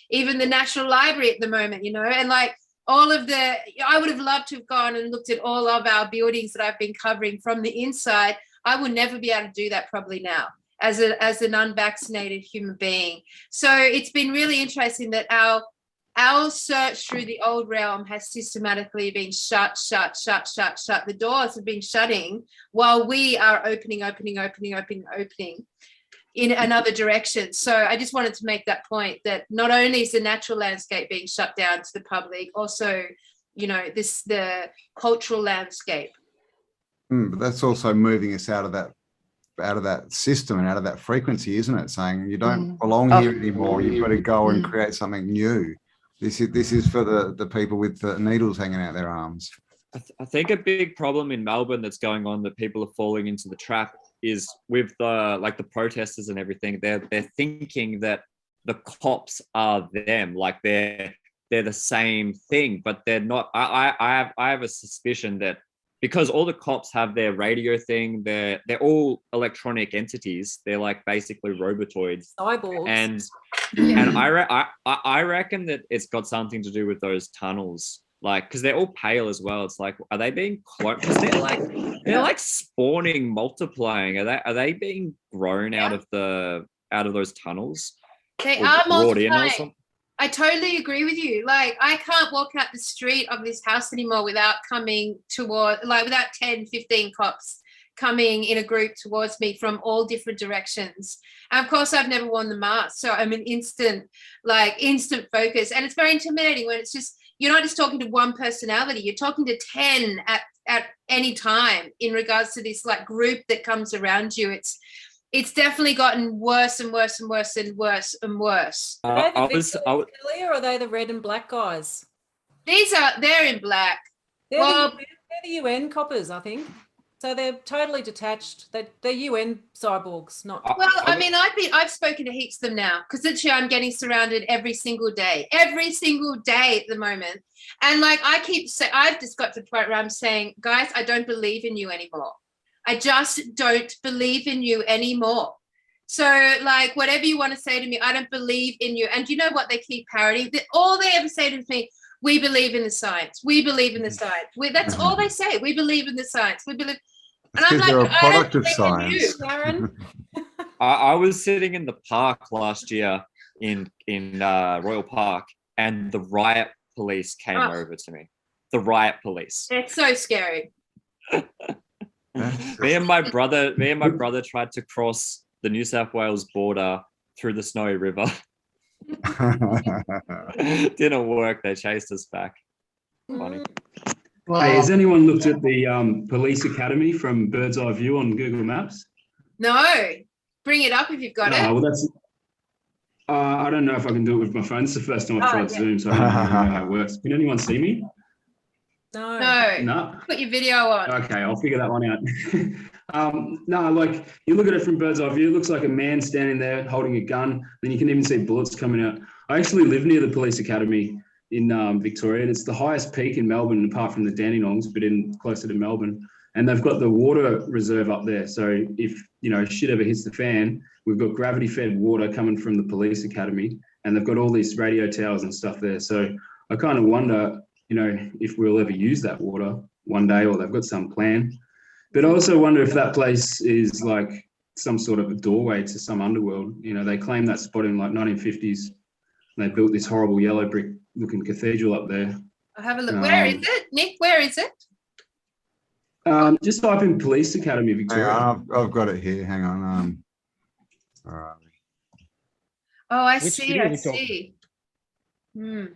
even the National Library at the moment, you know, and like, I would have loved to have gone and looked at all of our buildings that I've been covering from the inside. I would never be able to do that probably now as an unvaccinated human being. So it's been really interesting that our search through the old realm has systematically been shut. The doors have been shutting while we are opening in another direction. So I just wanted to make that point, that not only is the natural landscape being shut down to the public, also, you know, the cultural landscape. But that's also moving us out of that system and out of that frequency, isn't it? Saying you don't belong here anymore. You've got to go and create something new. This is for the people with the needles hanging out their arms. I think a big problem in Melbourne that's going on, that people are falling into the trap, is with the protesters and everything. They're thinking that the cops are them, like they're the same thing, but they're not. I have a suspicion that because all the cops have their radio thing, they're all electronic entities. They're like basically robotoids, cyborgs. And I reckon that it's got something to do with those tunnels. Like, because they're all pale as well. It's like, are they being cloned? Because they're like spawning, multiplying. Are they being grown out of those tunnels? They are multiplying. I totally agree with you. Like, I can't walk out the street of this house anymore without without 10, 15 cops coming in a group towards me from all different directions. And of course, I've never worn the mask, so I'm an instant focus. And it's very intimidating when it's just, you're not just talking to one personality, you're talking to 10 at any time in regards to this like group that comes around you. It's definitely gotten worse and worse and worse and worse and worse. Are they I the was, Victorians, I, w- Kelly, or are they the red and black guys? They're in black. They're, Well- they're the UN coppers, I think. So they're totally detached. They're UN cyborgs, not. Well, I mean, I've spoken to heaps of them now because literally I'm getting surrounded every single day at the moment. And like I've just got to the point where I'm saying, guys, I don't believe in you anymore. I just don't believe in you anymore. So like whatever you want to say to me, I don't believe in you. And you know what they keep parroting? All they ever say to me, we believe in the science. We believe in the science. That's all they say. We believe in the science. We believe. And I'm like, They're a I product don't of believe in you, science. Karen. I was sitting in the park last year in Royal Park, and the riot police came over to me. The riot police. It's so scary. Me and my brother tried to cross the New South Wales border through the Snowy River. Didn't work. They chased us back. Funny. Hey, has anyone looked at the police academy from bird's eye view on Google Maps? No, bring it up if you've got it. Well, that's. I don't know if I can do it with my phone. It's the first time I've tried yeah. Zoom, so I don't know how it works. Can anyone see me? No. No. Put your video on. Okay, I'll figure that one out. No, like you look at it from bird's eye view, it looks like a man standing there holding a gun. Then you can even see bullets coming out. I actually live near the police academy in Victoria, and it's the highest peak in Melbourne, apart from the Dandenongs, but closer to Melbourne. And they've got the water reserve up there. So if shit ever hits the fan, we've got gravity-fed water coming from the police academy, and they've got all these radio towers and stuff there. So I kind of wonder, if we'll ever use that water one day, or they've got some plan. But I also wonder if that place is like some sort of a doorway to some underworld. They claim that spot in like 1950s. And they built this horrible yellow brick looking cathedral up there. I'll have a look. Where is it, Nick? Where is it? Just type in Police Academy Victoria. I've got it here. Hang on. All right. Oh, I Which see. video I are we talking? see.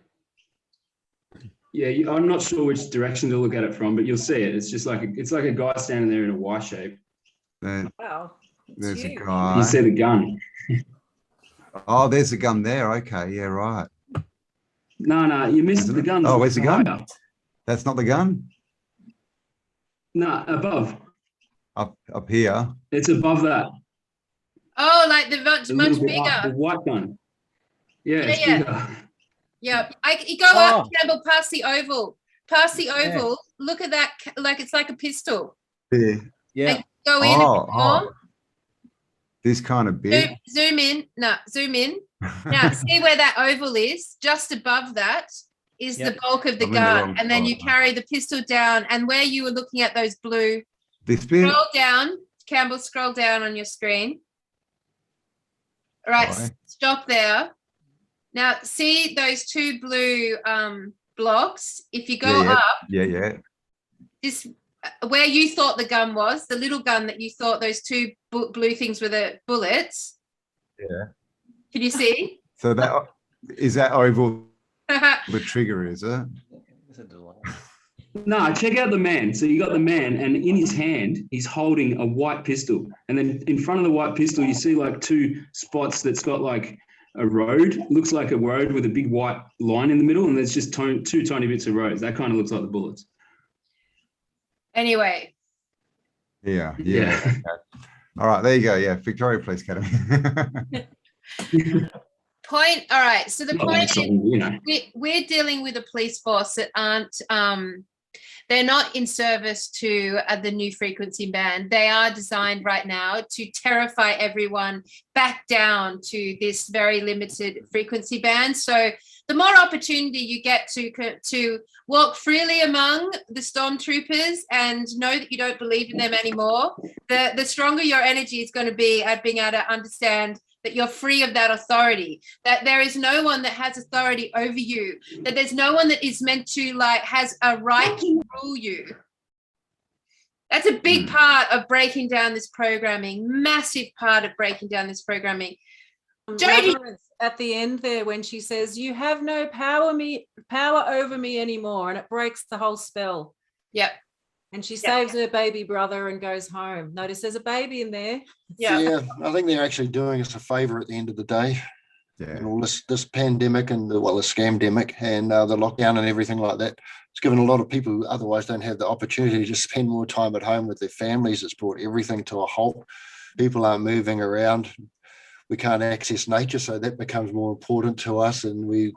Yeah, I'm not sure which direction to look at it from, but you'll see it. It's just like a guy standing there in a Y shape. Wow. There's a huge. guy. You see the gun. Oh, there's a gun there. Okay, yeah, right. No, you missed the gun. Oh, where's the gun? Higher. That's not the gun. No, above. Up here. It's above that. Oh, like the much A little bit bigger. up, the white gun. Yeah, it's Yeah. bigger. Yeah, you go up, Campbell, past the oval. Past the oval. Look at that, like it's like a pistol. Yeah. Yeah. And go in a bit more. This kind of big. Zoom in. No, zoom in. Now, see where that oval is? Just above that is the bulk of the I'm in the gun. wrong And then you spot. carry the pistol down. And where you were looking at those blue, This bit. scroll down. Campbell, scroll down on your screen. All right, Right. stop there. Now, see those two blue blocks? If you go up, Yeah. this where you thought the gun was, the little gun that you thought those two blue things were the bullets. Yeah. Can you see? So that is that oval the trigger, is it? No, check out the man. So you got the man, and in his hand, he's holding a white pistol. And then in front of the white pistol, you see like two spots that's got like a road. Looks like a road with a big white line in the middle, and there's just two tiny bits of roads. That kind of looks like the bullets. Anyway, Yeah. Yeah. Okay. All right, there you go. Yeah, Victoria Police Academy. point. All right. So the point Something, is, we're dealing with a police force that aren't. They're not in service to the new frequency band. They are designed right now to terrify everyone back down to this very limited frequency band. So the more opportunity you get to walk freely among the stormtroopers and know that you don't believe in them anymore, the stronger your energy is going to be at being able to understand that you're free of that authority, that there is no one that has authority over you, that there's no one that is meant to has a right to rule you. That's a big part of breaking down this programming, massive part of breaking down this programming. Jodie, At the end there, when she says, "You have no power over me anymore," and it breaks the whole spell. Yep. And she saves her baby brother and goes home. Notice there's a baby in there. Yeah, I think they're actually doing us a favor at the end of the day. Yeah. And all this pandemic and the scamdemic and the lockdown and everything like that. It's given a lot of people who otherwise don't have the opportunity to spend more time at home with their families. It's brought everything to a halt. People aren't moving around. We can't access nature, so that becomes more important to us. And we've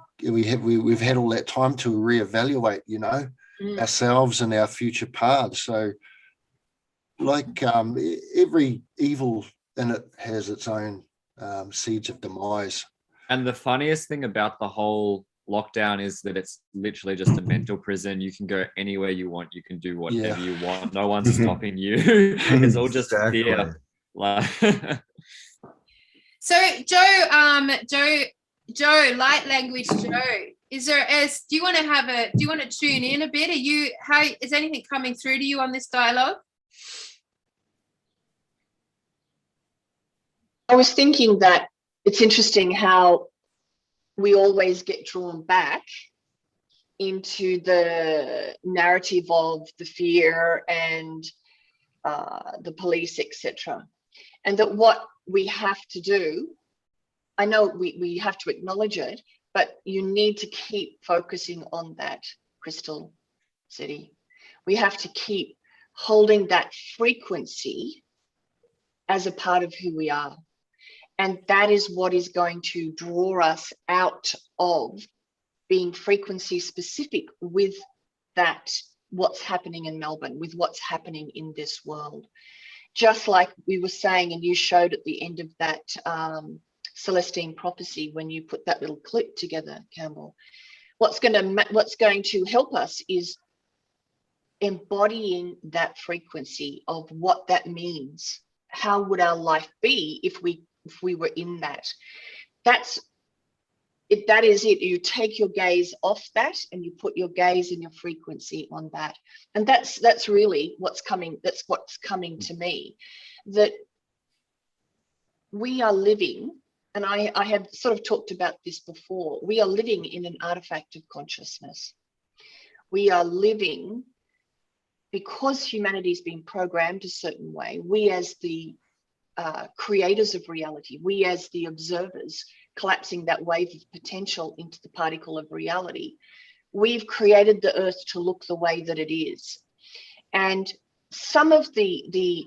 had all that time to reevaluate, ourselves and our future paths. So, like every evil in it has its own seeds of demise. And the funniest thing about the whole lockdown is that it's literally just a mental prison. You can go anywhere you want. You can do whatever you want. No one's stopping you. It's all just fear. So Joe, light language Joe, do you want to tune in a bit? Is anything coming through to you on this dialogue? I was thinking that it's interesting how we always get drawn back into the narrative of the fear and the police, etc. And that what we have to do, I know we have to acknowledge it, but you need to keep focusing on that, Crystal City. We have to keep holding that frequency as a part of who we are. And that is what is going to draw us out of being frequency specific with that, what's happening in Melbourne, with what's happening in this world. Just like we were saying, and you showed at the end of that Celestine prophecy, when you put that little clip together, Cambell, what's going to help us is embodying that frequency of what that means. How would our life be if we were in that? That is it. You take your gaze off that and you put your gaze and your frequency on that. And that's really what's coming. That's what's coming to me, that we are living, and I have sort of talked about this before, we are living in an artifact of consciousness. We are living because humanity's been programmed a certain way. We as the creators of reality, we as the observers, collapsing that wave of potential into the particle of reality, we've created the earth to look the way that it is. And some of the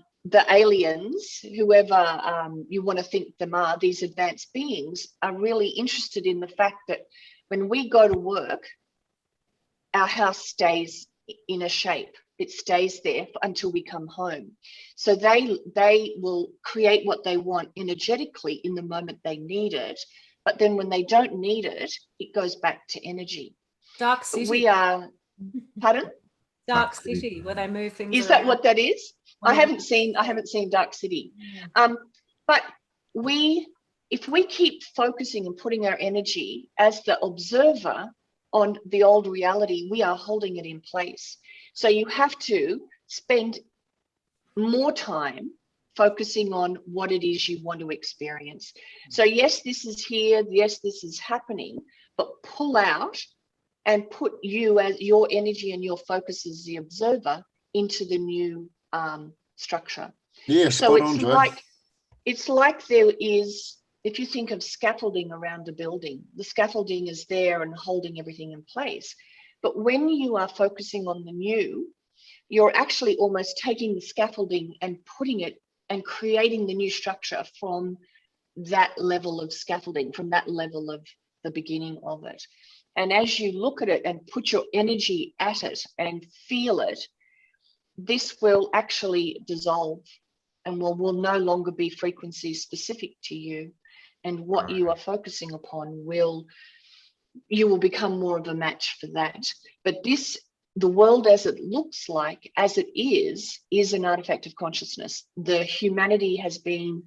aliens, whoever you want to think them are, these advanced beings, are really interested in the fact that when we go to work, our house stays in a shape. It stays there until we come home. So they will create what they want energetically in the moment they need it. But then when they don't need it, it goes back to energy. Dark City. We are, pardon? Dark City, where they move things Is around. that what that is? I haven't seen Dark City. But if we keep focusing and putting our energy as the observer on the old reality, we are holding it in place. So you have to spend more time focusing on what it is you want to experience. So yes, this is here. Yes, this is happening, but pull out and put you as your energy and your focus as the observer into the new structure. Yeah, so it's like there is, if you think of scaffolding around a building, the scaffolding is there and holding everything in place. But when you are focusing on the new, you're actually almost taking the scaffolding and putting it and creating the new structure from that level of scaffolding, from that level of the beginning of it. And as you look at it and put your energy at it and feel it, this will actually dissolve and will no longer be frequency specific to you. And what you are focusing upon you will become more of a match for that. But the world as it looks like, as it is an artifact of consciousness. The humanity has been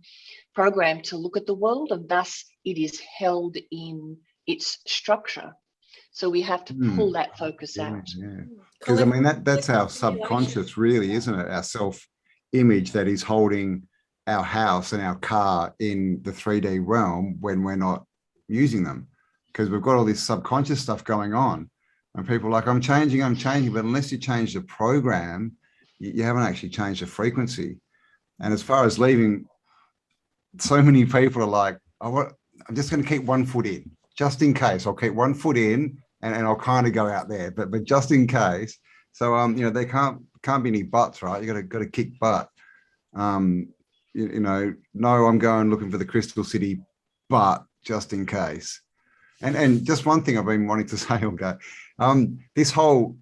programmed to look at the world, and thus it is held in its structure. So we have to pull that focus out. Because I mean, that's our subconscious really, isn't it? Our self-image that is holding our house and our car in the 3D realm when we're not using them. Because we've got all this subconscious stuff going on. And people are like, I'm changing, but unless you change the program, you haven't actually changed the frequency. And as far as leaving, so many people are like, I'm just going to keep 1 foot in, just in case. I'll keep 1 foot in and I'll kind of go out there, but just in case. So, you know, there can't be any buts, right? You got to kick butt. You know, no, I'm going looking for the Crystal City, but just in case. And just one thing I've been wanting to say all day, this whole,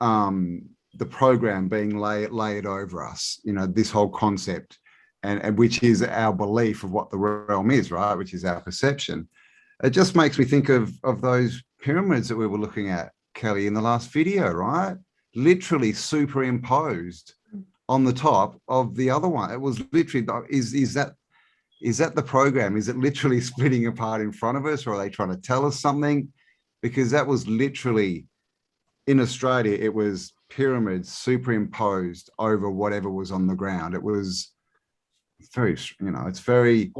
the program being layered over us, you know, this whole concept, and which is our belief of what the realm is, right? Which is our perception. It just makes me think of those pyramids that we were looking at, Kelly, in the last video, right? Literally superimposed on the top of the other one. It was literally, is that the program? Is it literally splitting apart in front of us, or are they trying to tell us something? Because that was literally, in Australia, it was pyramids superimposed over whatever was on the ground. It was very, you know, it's very,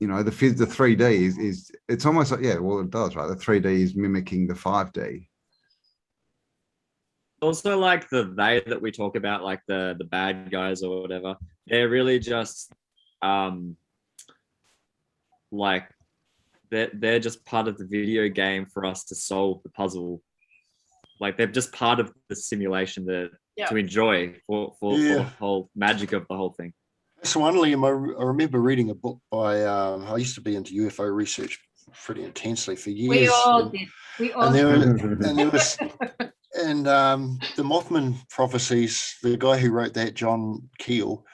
you know, the 3D is it's almost like, yeah, well, it does, right? The 3D is mimicking the 5D. Also, like they that we talk about, like the bad guys or whatever, they're really just like they're just part of the video game for us to solve the puzzle. Like they're just part of the simulation to enjoy for the whole magic of the whole thing. So, Liam, I remember reading a book by, I used to be into UFO research pretty intensely for years. We all did. We all did. And the Mothman prophecies, the guy who wrote that, John Keel,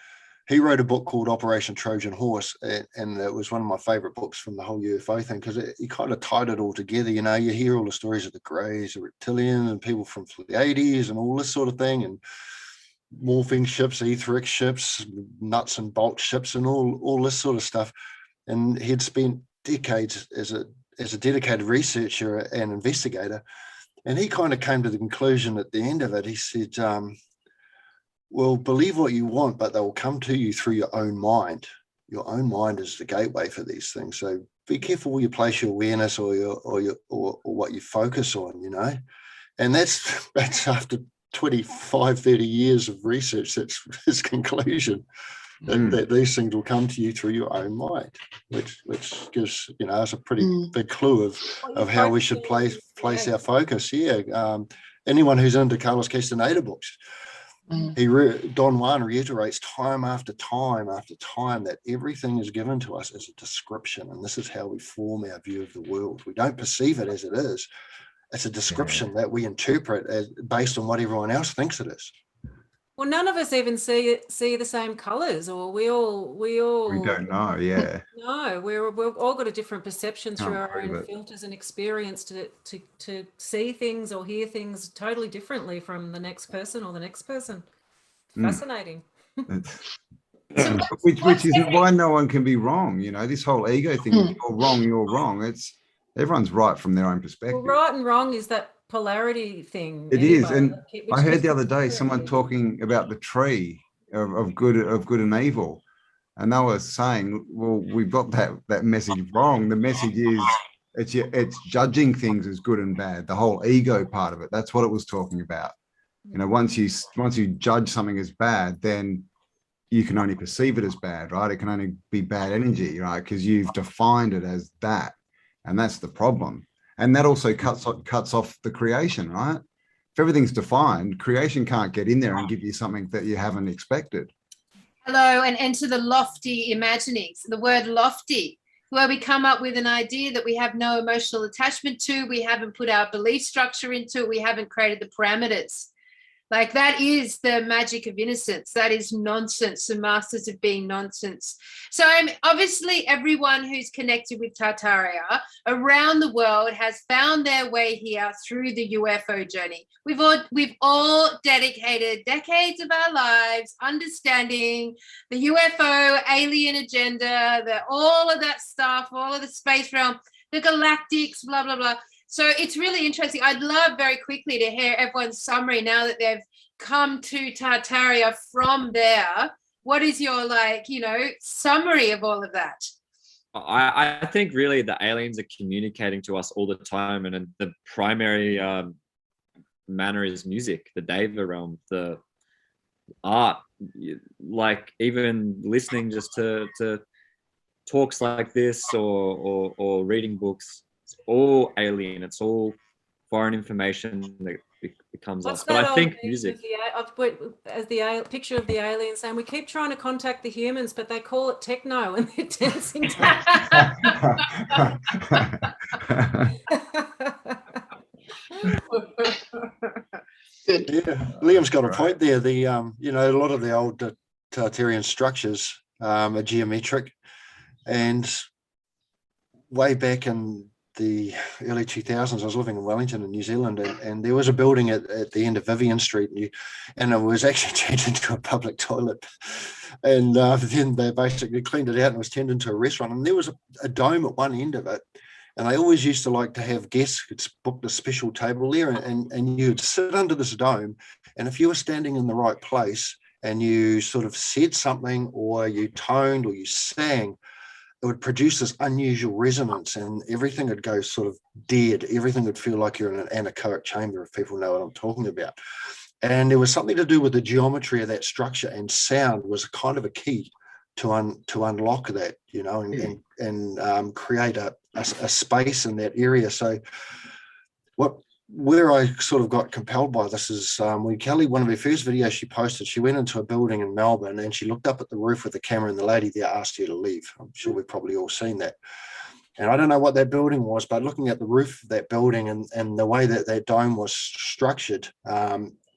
he wrote a book called Operation Trojan Horse, and it was one of my favorite books from the whole UFO thing, because he kind of tied it all together. You know, you hear all the stories of the Greys, the reptilian, and people from the 80s and all this sort of thing, and morphing ships, etheric ships, nuts and bolts ships, and all this sort of stuff. And he'd spent decades as a dedicated researcher and investigator. And he kind of came to the conclusion at the end of it. He said, well, believe what you want, but they will come to you through your own mind. Your own mind is the gateway for these things. So be careful where you place your awareness or what you focus on, you know. And that's after 25, 30 years of research. That's his conclusion, that these things will come to you through your own mind, which gives, you know, us a pretty big clue of how we should place our focus. Yeah. Anyone who's into Carlos Castaneda books, Don Juan reiterates time after time after time that everything is given to us as a description, and this is how we form our view of the world. We don't perceive it as it is. It's a description that we interpret as based on what everyone else thinks it is. Well, none of us even see the same colours, or we don't know. Yeah. No, we've all got a different perception through our own filters and experience to see things or hear things totally differently from the next person or the next person. Fascinating. Which is why no one can be wrong. You know, this whole ego thing. You're wrong. It's everyone's right from their own perspective. Well, right and wrong is that polarity thing. It is, and I heard the other day someone talking about the tree of good and evil, and they were saying, well, we've got that message wrong. The message is it's judging things as good and bad. The whole ego part of it, that's what it was talking about. You know, once you judge something as bad, then you can only perceive it as bad, right? It can only be bad energy, right? Because you've defined it as that, and that's the problem. And that also cuts off the creation, right? If everything's defined, creation can't get in there and give you something that you haven't expected. Hello, and enter the lofty imaginings. The word lofty, where we come up with an idea that we have no emotional attachment to, we haven't put our belief structure into it, we haven't created the parameters. Like that is the magic of innocence. That is nonsense, the masters of being nonsense. So obviously everyone who's connected with Tartaria around the world has found their way here through the UFO journey. We've all dedicated decades of our lives understanding the UFO, alien agenda, all of that stuff, all of the space realm, the galactics, blah, blah, blah. So it's really interesting. I'd love very quickly to hear everyone's summary now that they've come to Tartaria from there. What is your, summary of all of that? I think really the aliens are communicating to us all the time, and the primary manner is music, the Deva realm, the art, like even listening just to talks like this or reading books. It's all alien. It's all foreign information that becomes What's us. But that I old think meme music. with as the picture of the alien saying, we keep trying to contact the humans, but they call it techno and they're dancing. Good. Yeah, Liam's got a point there. The you know, a lot of the old Tartarian structures are geometric, and way back in the early 2000s, I was living in Wellington in New Zealand, and there was a building at the end of Vivian Street, and it was actually turned into a public toilet. And then they basically cleaned it out and it was turned into a restaurant. And there was a dome at one end of it. And they always used to like to have guests who'd booked a special table there, and you'd sit under this dome. And if you were standing in the right place and you sort of said something or you toned or you sang, it would produce this unusual resonance, and everything would go sort of dead. Everything would feel like you're in an anechoic chamber, if people know what I'm talking about. And there was something to do with the geometry of that structure, and sound was kind of a key to unlock that, you know, and create a space in that area. So where I sort of got compelled by this is when Kelly, one of her first videos she posted, she went into a building in Melbourne and she looked up at the roof with the camera, and the lady there asked her to leave. I'm sure we've probably all seen that. And I don't know what that building was, but looking at the roof of that building and the way that that dome was structured,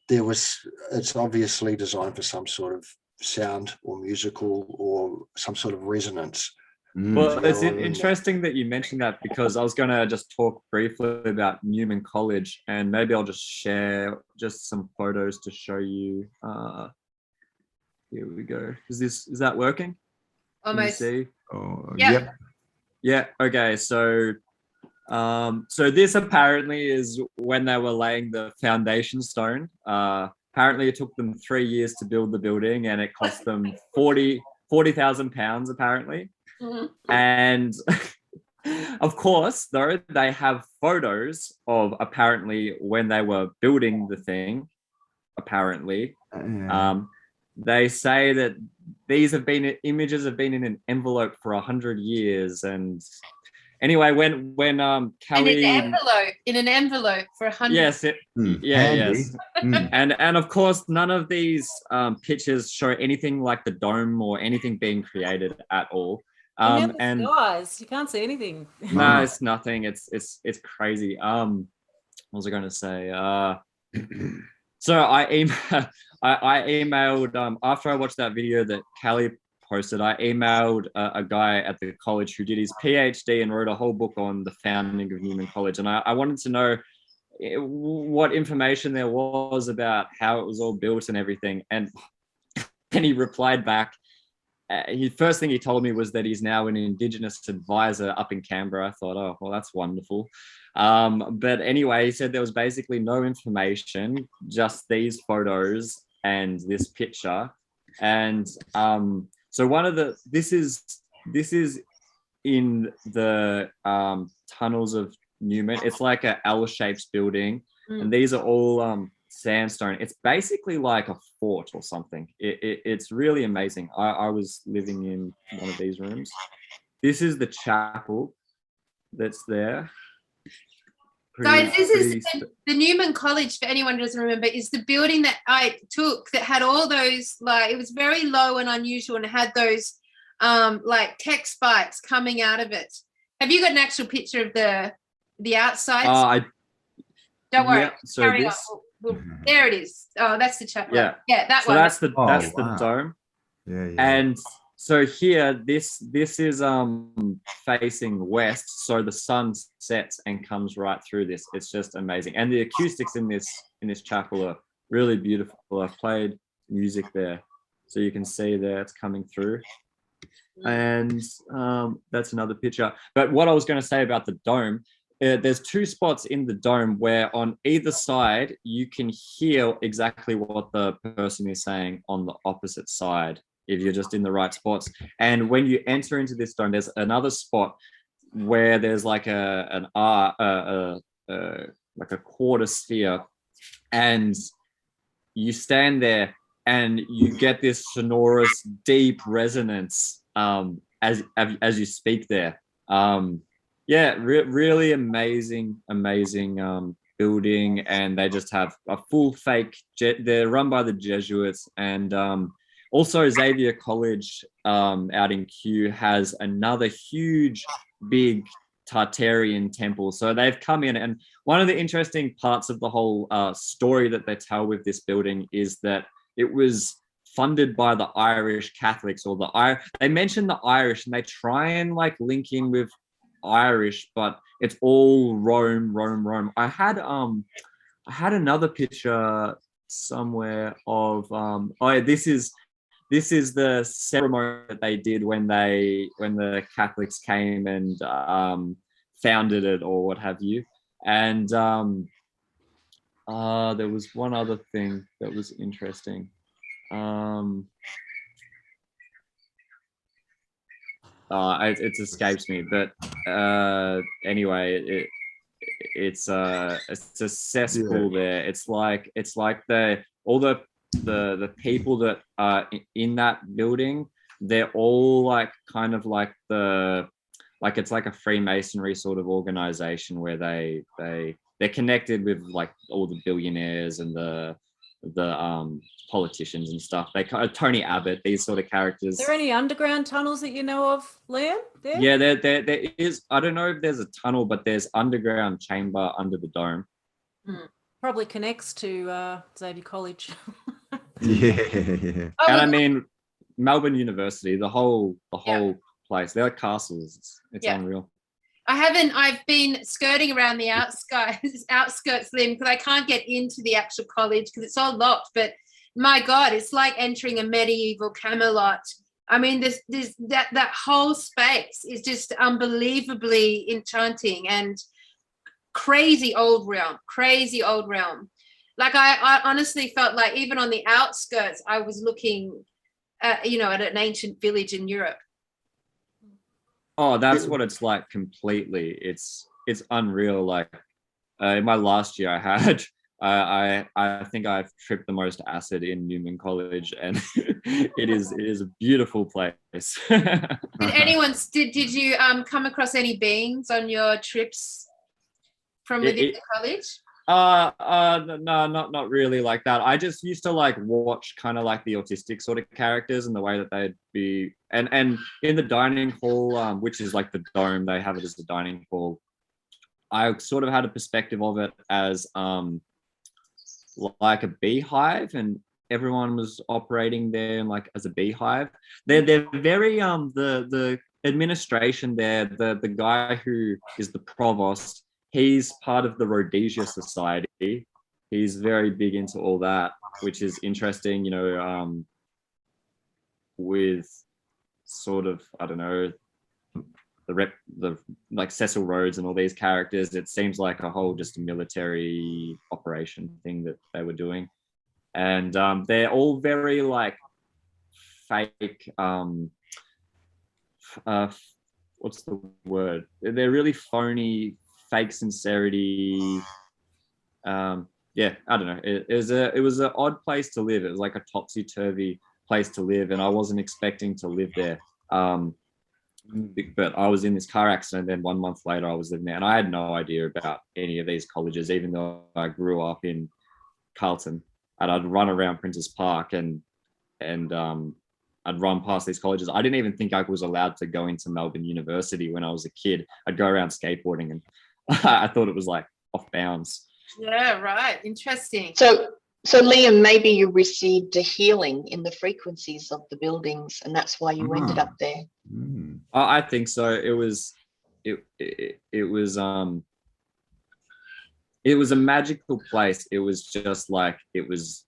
it's obviously designed for some sort of sound or musical or some sort of resonance. Well, it's interesting that you mentioned that, because I was going to just talk briefly about Newman College, and maybe I'll just share just some photos to show you. Here we go. Is that working? Almost. Can you see? Oh, Yeah. Yeah. Okay. So this apparently is when they were laying the foundation stone. Apparently it took them 3 years to build the building, and it cost them £40,000 apparently. Mhm. And of course, though, they have photos of apparently when they were building the thing. Apparently, they say that these images have been in an envelope for 100 years. And anyway, when Kelly in an envelope for 100. Yes, yes. And of course, none of these pictures show anything like the dome or anything being created at all. And guys, you can't see anything. No, it's nothing. It's crazy. What was I going to say? So I emailed after I watched that video that Callie posted. I emailed a guy at the college who did his PhD and wrote a whole book on the founding of Newman College, and I wanted to know what information there was about how it was all built and everything. And he replied back. First thing he told me was that he's now an Indigenous advisor up in Canberra. I thought, oh, well, that's wonderful. But anyway, he said there was basically no information, just these photos and this picture. And so this is in the tunnels of Newman. It's like a L-shaped building, and these are all sandstone. It's basically like a fort or something. It's really amazing. I was living in one of these rooms. This is the chapel that's there. Guys, this is the Newman College, for anyone who doesn't remember, is the building that I took that had all those, like, it was very low and unusual, and it had those like tech spikes coming out of it. Have you got an actual picture of the outside? Don't worry. Yeah, so carry on. There it is. Oh, that's the chapel. Yeah, that so one. That's the dome. Yeah. And so here, this is facing west, so the sun sets and comes right through this. It's just amazing, and the acoustics in this chapel are really beautiful. I've played music there, so you can see there it's coming through. And that's another picture. But what I was going to say about the dome, there's two spots in the dome where on either side you can hear exactly what the person is saying on the opposite side, if you're just in the right spots. And when you enter into this dome, there's another spot where there's like like a quarter sphere, and you stand there and you get this sonorous, deep resonance as you speak there. Yeah, really amazing building, and they just have a full fake they're run by the Jesuits, and also Xavier College out in Kew has another huge big Tartarian temple. So they've come in, and one of the interesting parts of the whole story that they tell with this building is that it was funded by the Irish Catholics, or they mention the Irish, and they try and like link in with Irish, but it's all Rome. I had another picture somewhere of this is the ceremony that they did when the Catholics came and founded it, or what have you. And there was one other thing that was interesting. It escapes me, but anyway, it's a cesspool there. It's like all the people that are in that building, they're all like kind of like it's like a Freemasonry sort of organization where they're connected with like all the billionaires and the politicians and stuff. Tony Abbott, these sort of characters. Are there any underground tunnels that you know of, Liam? There? Yeah, there is. I don't know if there's a tunnel, but there's underground chamber under the dome. Probably connects to Xavier College. Yeah. And I mean, Melbourne University, the whole place. They're like castles. It's unreal. I've been skirting around the outskirts, Lim, because I can't get into the actual college because it's all locked. But my God, it's like entering a medieval Camelot. I mean, that whole space is just unbelievably enchanting and crazy old realm. Like I honestly felt like even on the outskirts, I was looking at an ancient village in Europe. Oh, that's what it's like completely. It's unreal. Like in my last year, I think I've tripped the most acid in Newman College, and it is a beautiful place. Did you come across any beings on your trips from within the college? No, not really like that. I just used to like watch kind of like the autistic sort of characters and the way that they'd be, and in the dining hall, which is like the dome, they have it as the dining hall. I sort of had a perspective of it as like a beehive, and everyone was operating there like as a beehive. They're very the administration there, the guy who is the provost, he's part of the Rhodesia Society. He's very big into all that, which is interesting, with sort of, I don't know, the like Cecil Rhodes and all these characters. It seems like a whole just a military operation thing that they were doing. And they're all very like fake, what's the word? They're really phony, fake sincerity. I don't know. It was an odd place to live. It was like a topsy-turvy place to live, and I wasn't expecting to live there. But I was in this car accident, then 1 month later I was living there, and I had no idea about any of these colleges, even though I grew up in Carlton, and I'd run around Princes Park and I'd run past these colleges. I didn't even think I was allowed to go into Melbourne University when I was a kid. I'd go around skateboarding, and I thought it was like off bounds. Yeah, right. Interesting. So Liam, maybe you received a healing in the frequencies of the buildings, and that's why you ended up there. I think so. It was a magical place. It was just like it's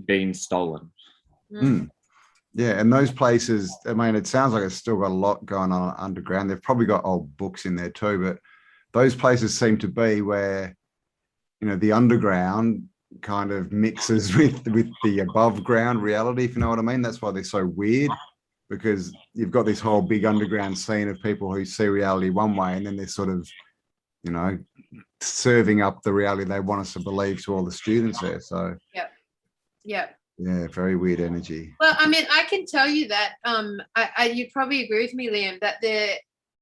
been stolen. Yeah, and those places, I mean, it sounds like it's still got a lot going on underground. They've probably got old books in there too, but those places seem to be where, the underground kind of mixes with the above ground reality, if you know what I mean. That's why they're so weird, because you've got this whole big underground scene of people who see reality one way, and then there's sort of you know, serving up the reality they want us to believe to all the students there. So Yeah. yeah, very weird energy. Well, I mean, I can tell you that you probably agree with me, Liam, that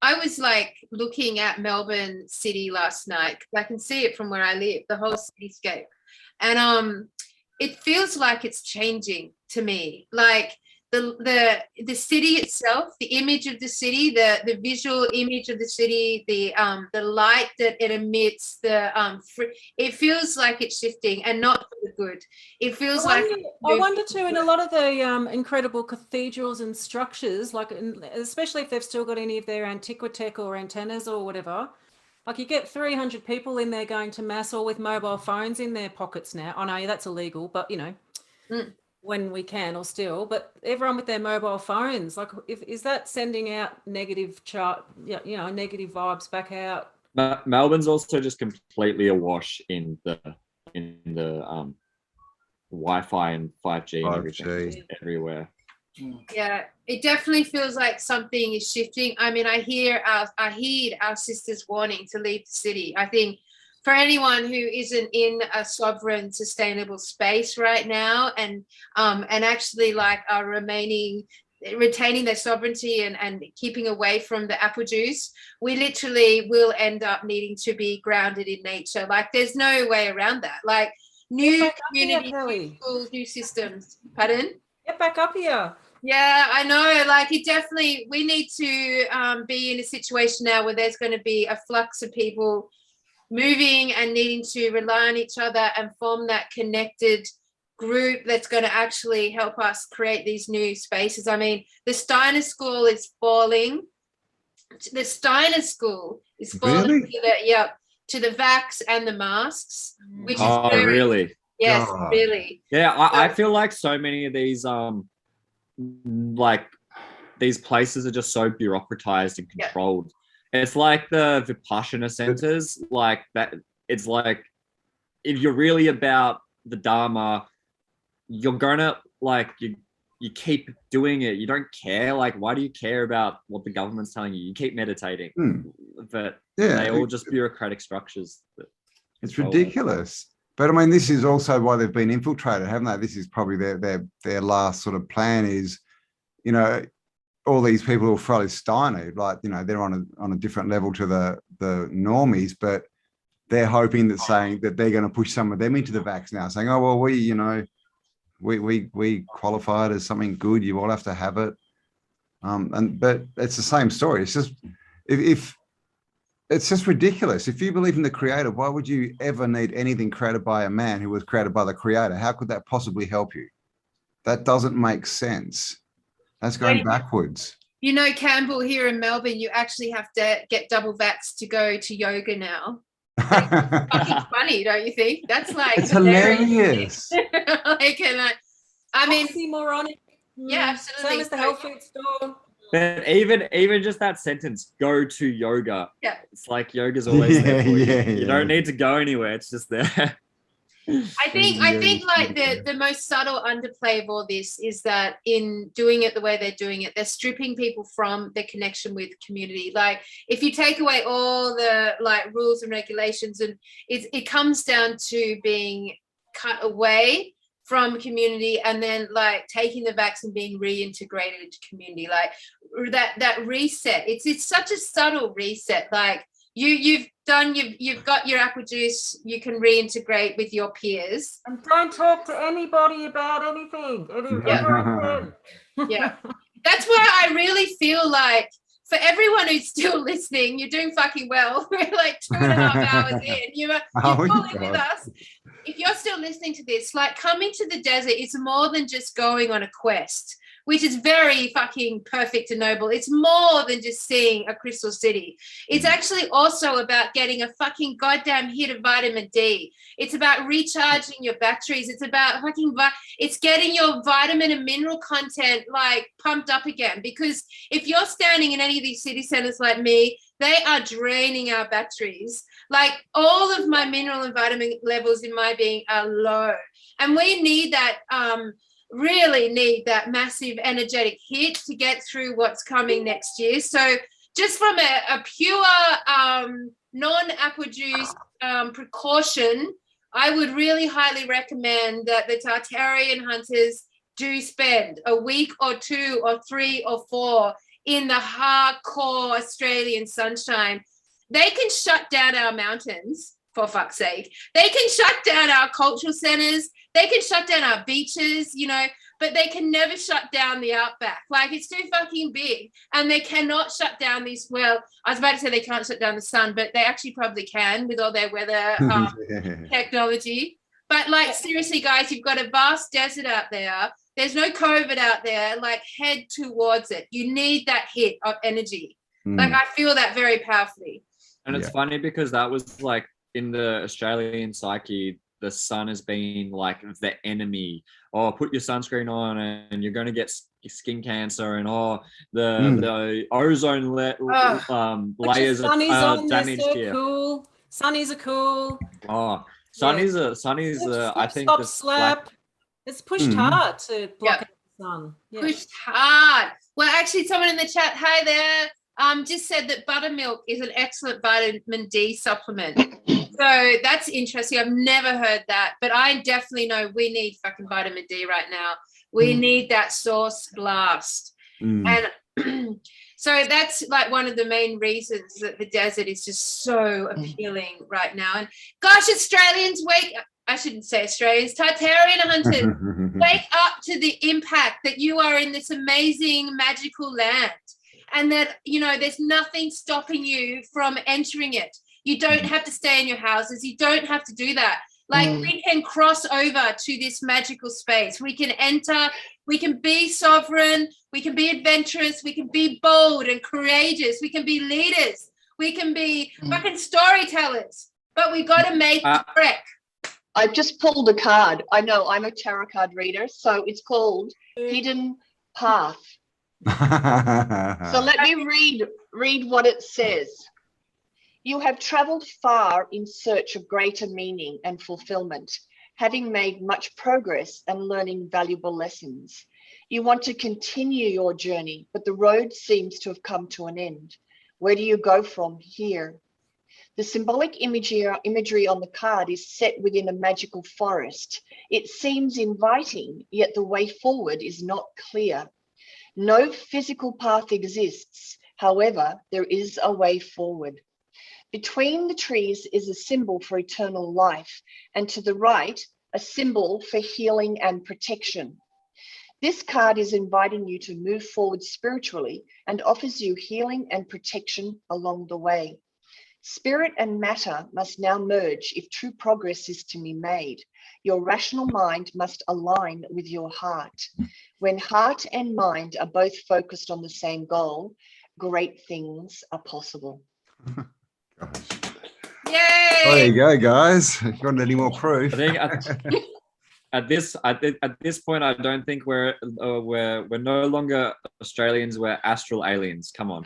I was like looking at Melbourne City last night, 'cause I can see it from where I live, the whole cityscape. And it feels like it's changing to me. Like the city itself, the image of the city, the visual image of the city, the light that it emits, it feels like it's shifting, and not for the good. It feels I like wonder too, in a lot of the incredible cathedrals and structures, like especially if they've still got any of their antiquitech or antennas or whatever, like you get 300 people in there going to mass, all with mobile phones in their pockets now. I know that's illegal, but you know, when we can, or still, but everyone with their mobile phones, like is that sending out negative negative vibes back out? Melbourne's also just completely awash in the Wi-Fi and 5G and everything everywhere. Yeah, it definitely feels like something is shifting. I mean, I heed our sisters' warning to leave the city. I think for anyone who isn't in a sovereign, sustainable space right now, and actually like are retaining their sovereignty and keeping away from the apple juice, we literally will end up needing to be grounded in nature. Like, there's no way around that. Like, new community, new schools, new systems. Pardon? Get back up here. Yeah, I know. Like, we need to be in a situation now where there's going to be a flux of people moving and needing to rely on each other and form that connected group that's going to actually help us create these new spaces. I mean, the Steiner School is falling. The Steiner School is falling to the vax and the masks, which is really? Yes, God. really. Yeah, I feel like so many of these like these places are just so bureaucratized and controlled. It's like the Vipassana centers, like that. It's like, if you're really about the Dharma, you're gonna like you keep doing it. You don't care. Like, why do you care about what the government's telling you? You keep meditating. But they all just bureaucratic structures. It's ridiculous. But I mean, this is also why they've been infiltrated, haven't they? This is probably their last sort of plan is, you know, all these people who are fairly stymied, like, you know, they're on a different level to the normies, but they're hoping that saying that they're going to push some of them into the vax now, saying, oh, well, we qualified as something good. You all have to have it. But it's the same story. It's just, if it's just ridiculous. If you believe in the creator, why would you ever need anything created by a man who was created by the creator? How could that possibly help you? That doesn't make sense. That's going backwards. You know, Campbell, here in Melbourne, you actually have to get double vax to go to yoga now. It's fucking funny, don't you think? That's like, it's hilarious. I mean, oxymoronic. Yeah, absolutely. Same as the health food store. But even just that sentence, go to yoga. Yeah. It's like yoga's always there for you. You don't need to go anywhere. It's just there. I think like the most subtle underplay of all this is that in doing it the way they're doing it, they're stripping people from their connection with community. Like, if you take away all the like rules and regulations, and it comes down to being cut away from community, and then like taking the vax and being reintegrated into community, like that reset. It's such a subtle reset. Like, you've got your apple juice, you can reintegrate with your peers. And don't talk to anybody about anything. Yeah. That's why I really feel like, for everyone who's still listening, you're doing fucking well. We're like 2.5 hours in. You're falling with us. If you're still listening to this, like, coming to the desert is more than just going on a quest, which is very fucking perfect and noble. It's more than just seeing a crystal city. It's actually also about getting a fucking goddamn hit of vitamin D. It's about recharging your batteries. It's about it's getting your vitamin and mineral content like pumped up again. Because if you're standing in any of these city centers like me, they are draining our batteries. Like, all of my mineral and vitamin levels in my being are low. And we need that, really need that massive energetic hit to get through what's coming next year. So just from a pure non-apple juice precaution, I would really highly recommend that the Tartarian hunters do spend a week or 2 or 3 or 4 in the hardcore Australian sunshine. They can shut down our mountains, for fuck's sake. They can shut down our cultural centres. They can shut down our beaches, you know, but they can never shut down the outback. Like, it's too fucking big. And they cannot shut down these, well, I was about to say they can't shut down the sun, but they actually probably can with all their weather technology. But, like, seriously, guys, you've got a vast desert out there. There's no COVID out there. Like, head towards it. You need that hit of energy. Like, I feel that very powerfully. And it's funny because that was like in the Australian psyche, the sun has been like the enemy. Oh, put your sunscreen on and you're going to get skin cancer, and the ozone layers are damaged here. Cool. Sunnies are cool. Oh, sunnies I think stop slap. It's pushed hard to block out the sun. Yeah. Pushed hard. Well, actually, someone in the chat, hi there, just said that buttermilk is an excellent vitamin D supplement. So that's interesting. I've never heard that, but I definitely know we need fucking vitamin D right now. We need that source blast. And so that's like one of the main reasons that the desert is just so appealing right now. And gosh, Australians, I shouldn't say Australians, Tartarian hunters, wake up to the impact that you are in this amazing magical land, and that, you know, there's nothing stopping you from entering it. You don't have to stay in your houses. You don't have to do that. Like, we can cross over to this magical space. We can enter, we can be sovereign, we can be adventurous, we can be bold and courageous, we can be leaders, we can be fucking storytellers, but we got to make the trek. I've just pulled a card. I know, I'm a tarot card reader, so it's called Hidden Path. So let me read what it says. You have travelled far in search of greater meaning and fulfillment, having made much progress and learning valuable lessons. You want to continue your journey, but the road seems to have come to an end. Where do you go from here? The symbolic imagery on the card is set within a magical forest. It seems inviting, yet the way forward is not clear. No physical path exists. However, there is a way forward. Between the trees is a symbol for eternal life, and to the right, a symbol for healing and protection. This card is inviting you to move forward spiritually and offers you healing and protection along the way. Spirit and matter must now merge if true progress is to be made. Your rational mind must align with your heart. When heart and mind are both focused on the same goal, great things are possible. Yay! There you go, guys. If you want any more proof? I think at this point, I don't think we're no longer Australians. We're astral aliens. Come on.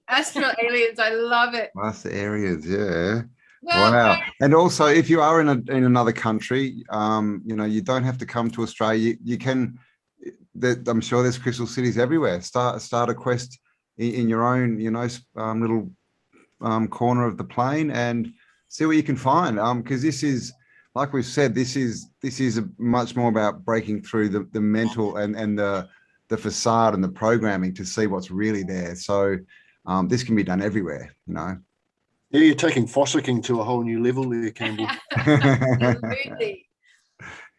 Astral aliens. I love it. Master areas, yeah. Well, Wow. And also, if you are in another country, you know, you don't have to come to Australia. You can. I'm sure there's crystal cities everywhere. Start a quest in your own, you know, little corner of the plane and see what you can find. Because this is, like we've said, this is much more about breaking through the mental and the facade and the programming to see what's really there. So this can be done everywhere, you know. Yeah, you're taking fossicking to a whole new level there, Campbell. Absolutely.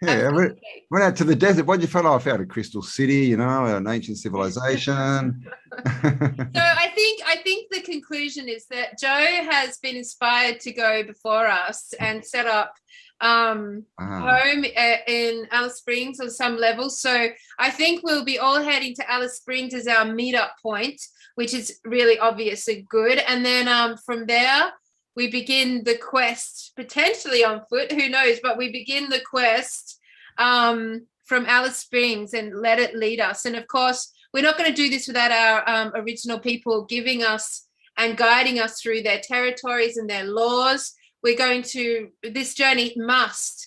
Yeah, went out to the desert. What did you find? I found a crystal city, you know, an ancient civilization. So I think the conclusion is that Joe has been inspired to go before us and set up home in Alice Springs on some level. So I think we'll be all heading to Alice Springs as our meetup point, which is really obvious and good. And then from there, we begin the quest, potentially on foot, who knows, but we begin the quest from Alice Springs and let it lead us. And of course, we're not going to do this without our original people giving us and guiding us through their territories and their laws. We're going to, this journey must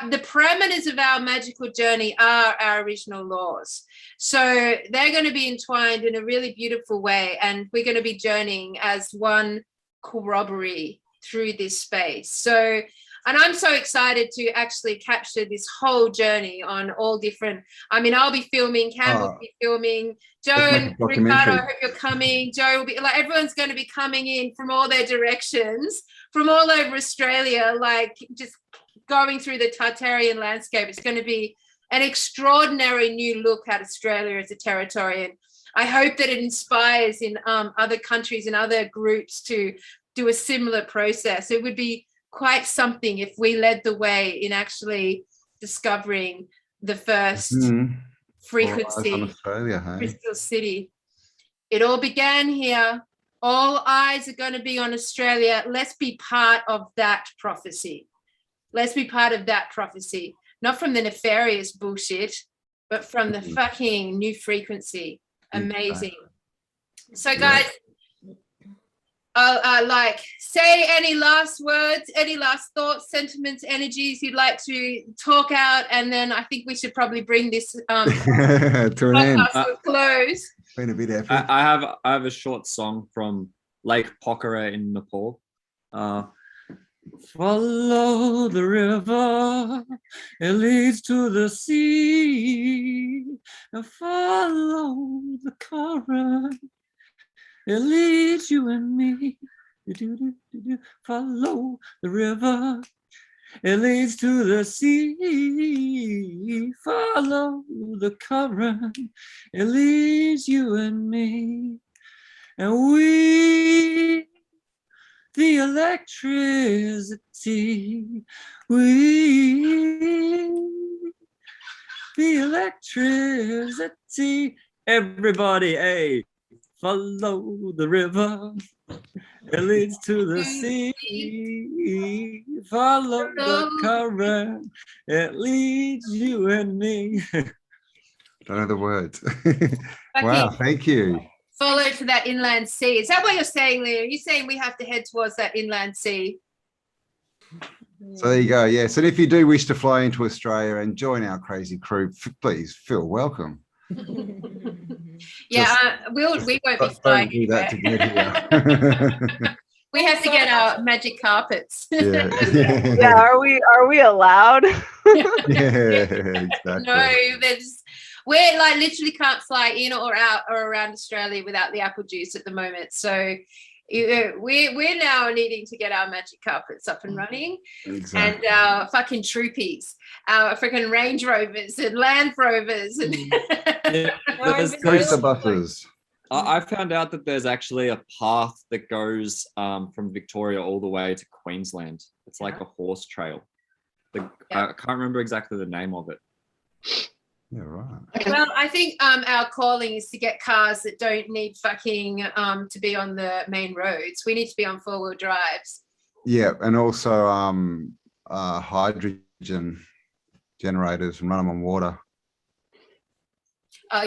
the parameters of our magical journey are our original laws. So they're going to be entwined in a really beautiful way, and we're going to be journeying as one corroboree through this space. So, and I'm so excited to actually capture this whole journey on all different, I mean, I'll be filming, Campbell will be filming, Joe and Ricardo, I hope you're coming. Joe will be, like, everyone's going to be coming in from all their directions, from all over Australia, like just going through the Tartarian landscape. It's going to be an extraordinary new look at Australia as a Tartarian. I hope that it inspires in other countries and other groups to do a similar process. It would be quite something if we led the way in actually discovering the first frequency crystal city. It all began here. All eyes are going to be on Australia. Let's be part of that prophecy. Let's be part of that prophecy, not from the nefarious bullshit, but from the fucking new frequency. Amazing. So guys, like, say any last words, any last thoughts, sentiments, energies you'd like to talk out, and then I think we should probably bring this to an end. to a close. Been a bit effort. I have a short song from Lake Pokhara in Nepal. Follow the river, it leads to the sea. Follow the current, it leads you and me. Follow the river, it leads to the sea. Follow the current, it leads you and me. And we, the electricity, the electricity. Everybody, hey, follow the river, it leads to the sea. Follow the current, it leads you and me. Don't know the words. Wow, thank you. Follow to that inland sea. Is that what you're saying, Leah? Are you saying we have to head towards that inland sea? So there you go. Yes, and if you do wish to fly into Australia and join our crazy crew, please feel welcome. Yeah, we won't be flying. Do that to get here. We have to get our magic carpets. Yeah, are we allowed? Yeah, exactly. No, we're like literally can't fly in or out or around Australia without the apple juice at the moment. So we're now needing to get our magic carpets up and running, and our fucking troopies, our freaking Range Rovers and Land Rovers and coaster buses. I found out that there's actually a path that goes from Victoria all the way to Queensland. It's like a horse trail. I can't remember exactly the name of it. Yeah, right. Well, I think our calling is to get cars that don't need fucking to be on the main roads. We need to be on four-wheel drives. Yeah, and also hydrogen generators and run them on water.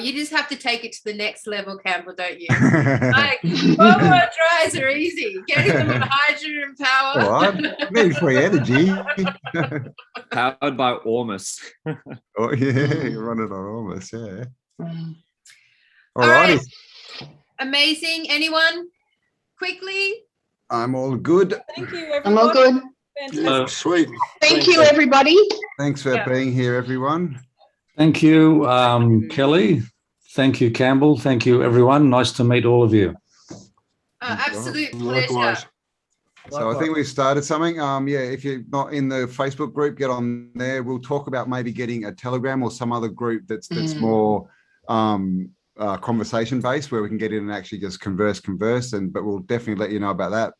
You just have to take it to the next level, Campbell, don't you? Like, four-wheel drives are easy. Getting them on hydrogen power. All right. Need free energy. Powered by Ormus. Oh, yeah, you run it on Ormus, yeah. All right. Amazing. Anyone? Quickly? I'm all good. Thank you, everyone. I'm all good. Sweet. Thank you, everybody. Thanks for being here, everyone. Thank you, Kelly. Thank you, Campbell. Thank you, everyone. Nice to meet all of you. Absolute pleasure. Likewise. So I think we've started something. Yeah, if you're not in the Facebook group, get on there. We'll talk about maybe getting a Telegram or some other group that's more conversation based, where we can get in and actually just converse. But we'll definitely let you know about that.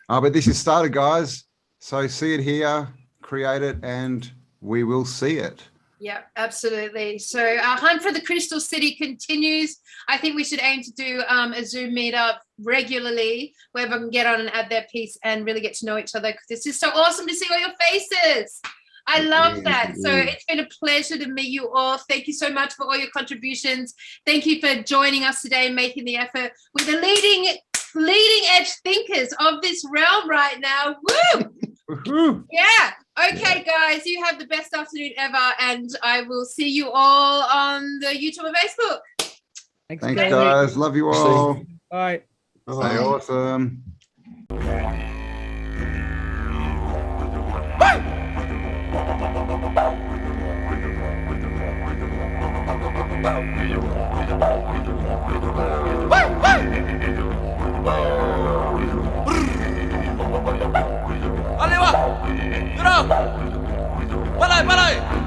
But this is started, guys. So see it here, create it, and we will see it. Yeah, absolutely. So our hunt for the Crystal City continues. I think we should aim to do a Zoom meetup regularly where everyone can get on and add their piece and really get to know each other, because it's just so awesome to see all your faces. I love that. So it's been a pleasure to meet you all. Thank you so much for all your contributions. Thank you for joining us today and making the effort with the leading edge thinkers of this realm right now. Woo! Yeah, Okay, guys, you have the best afternoon ever, and I will see you all on the YouTube and Facebook. Thanks, Thanks, Kelly. guys. Love you all. Bye. Stay awesome. Allez, va! Balai, balai!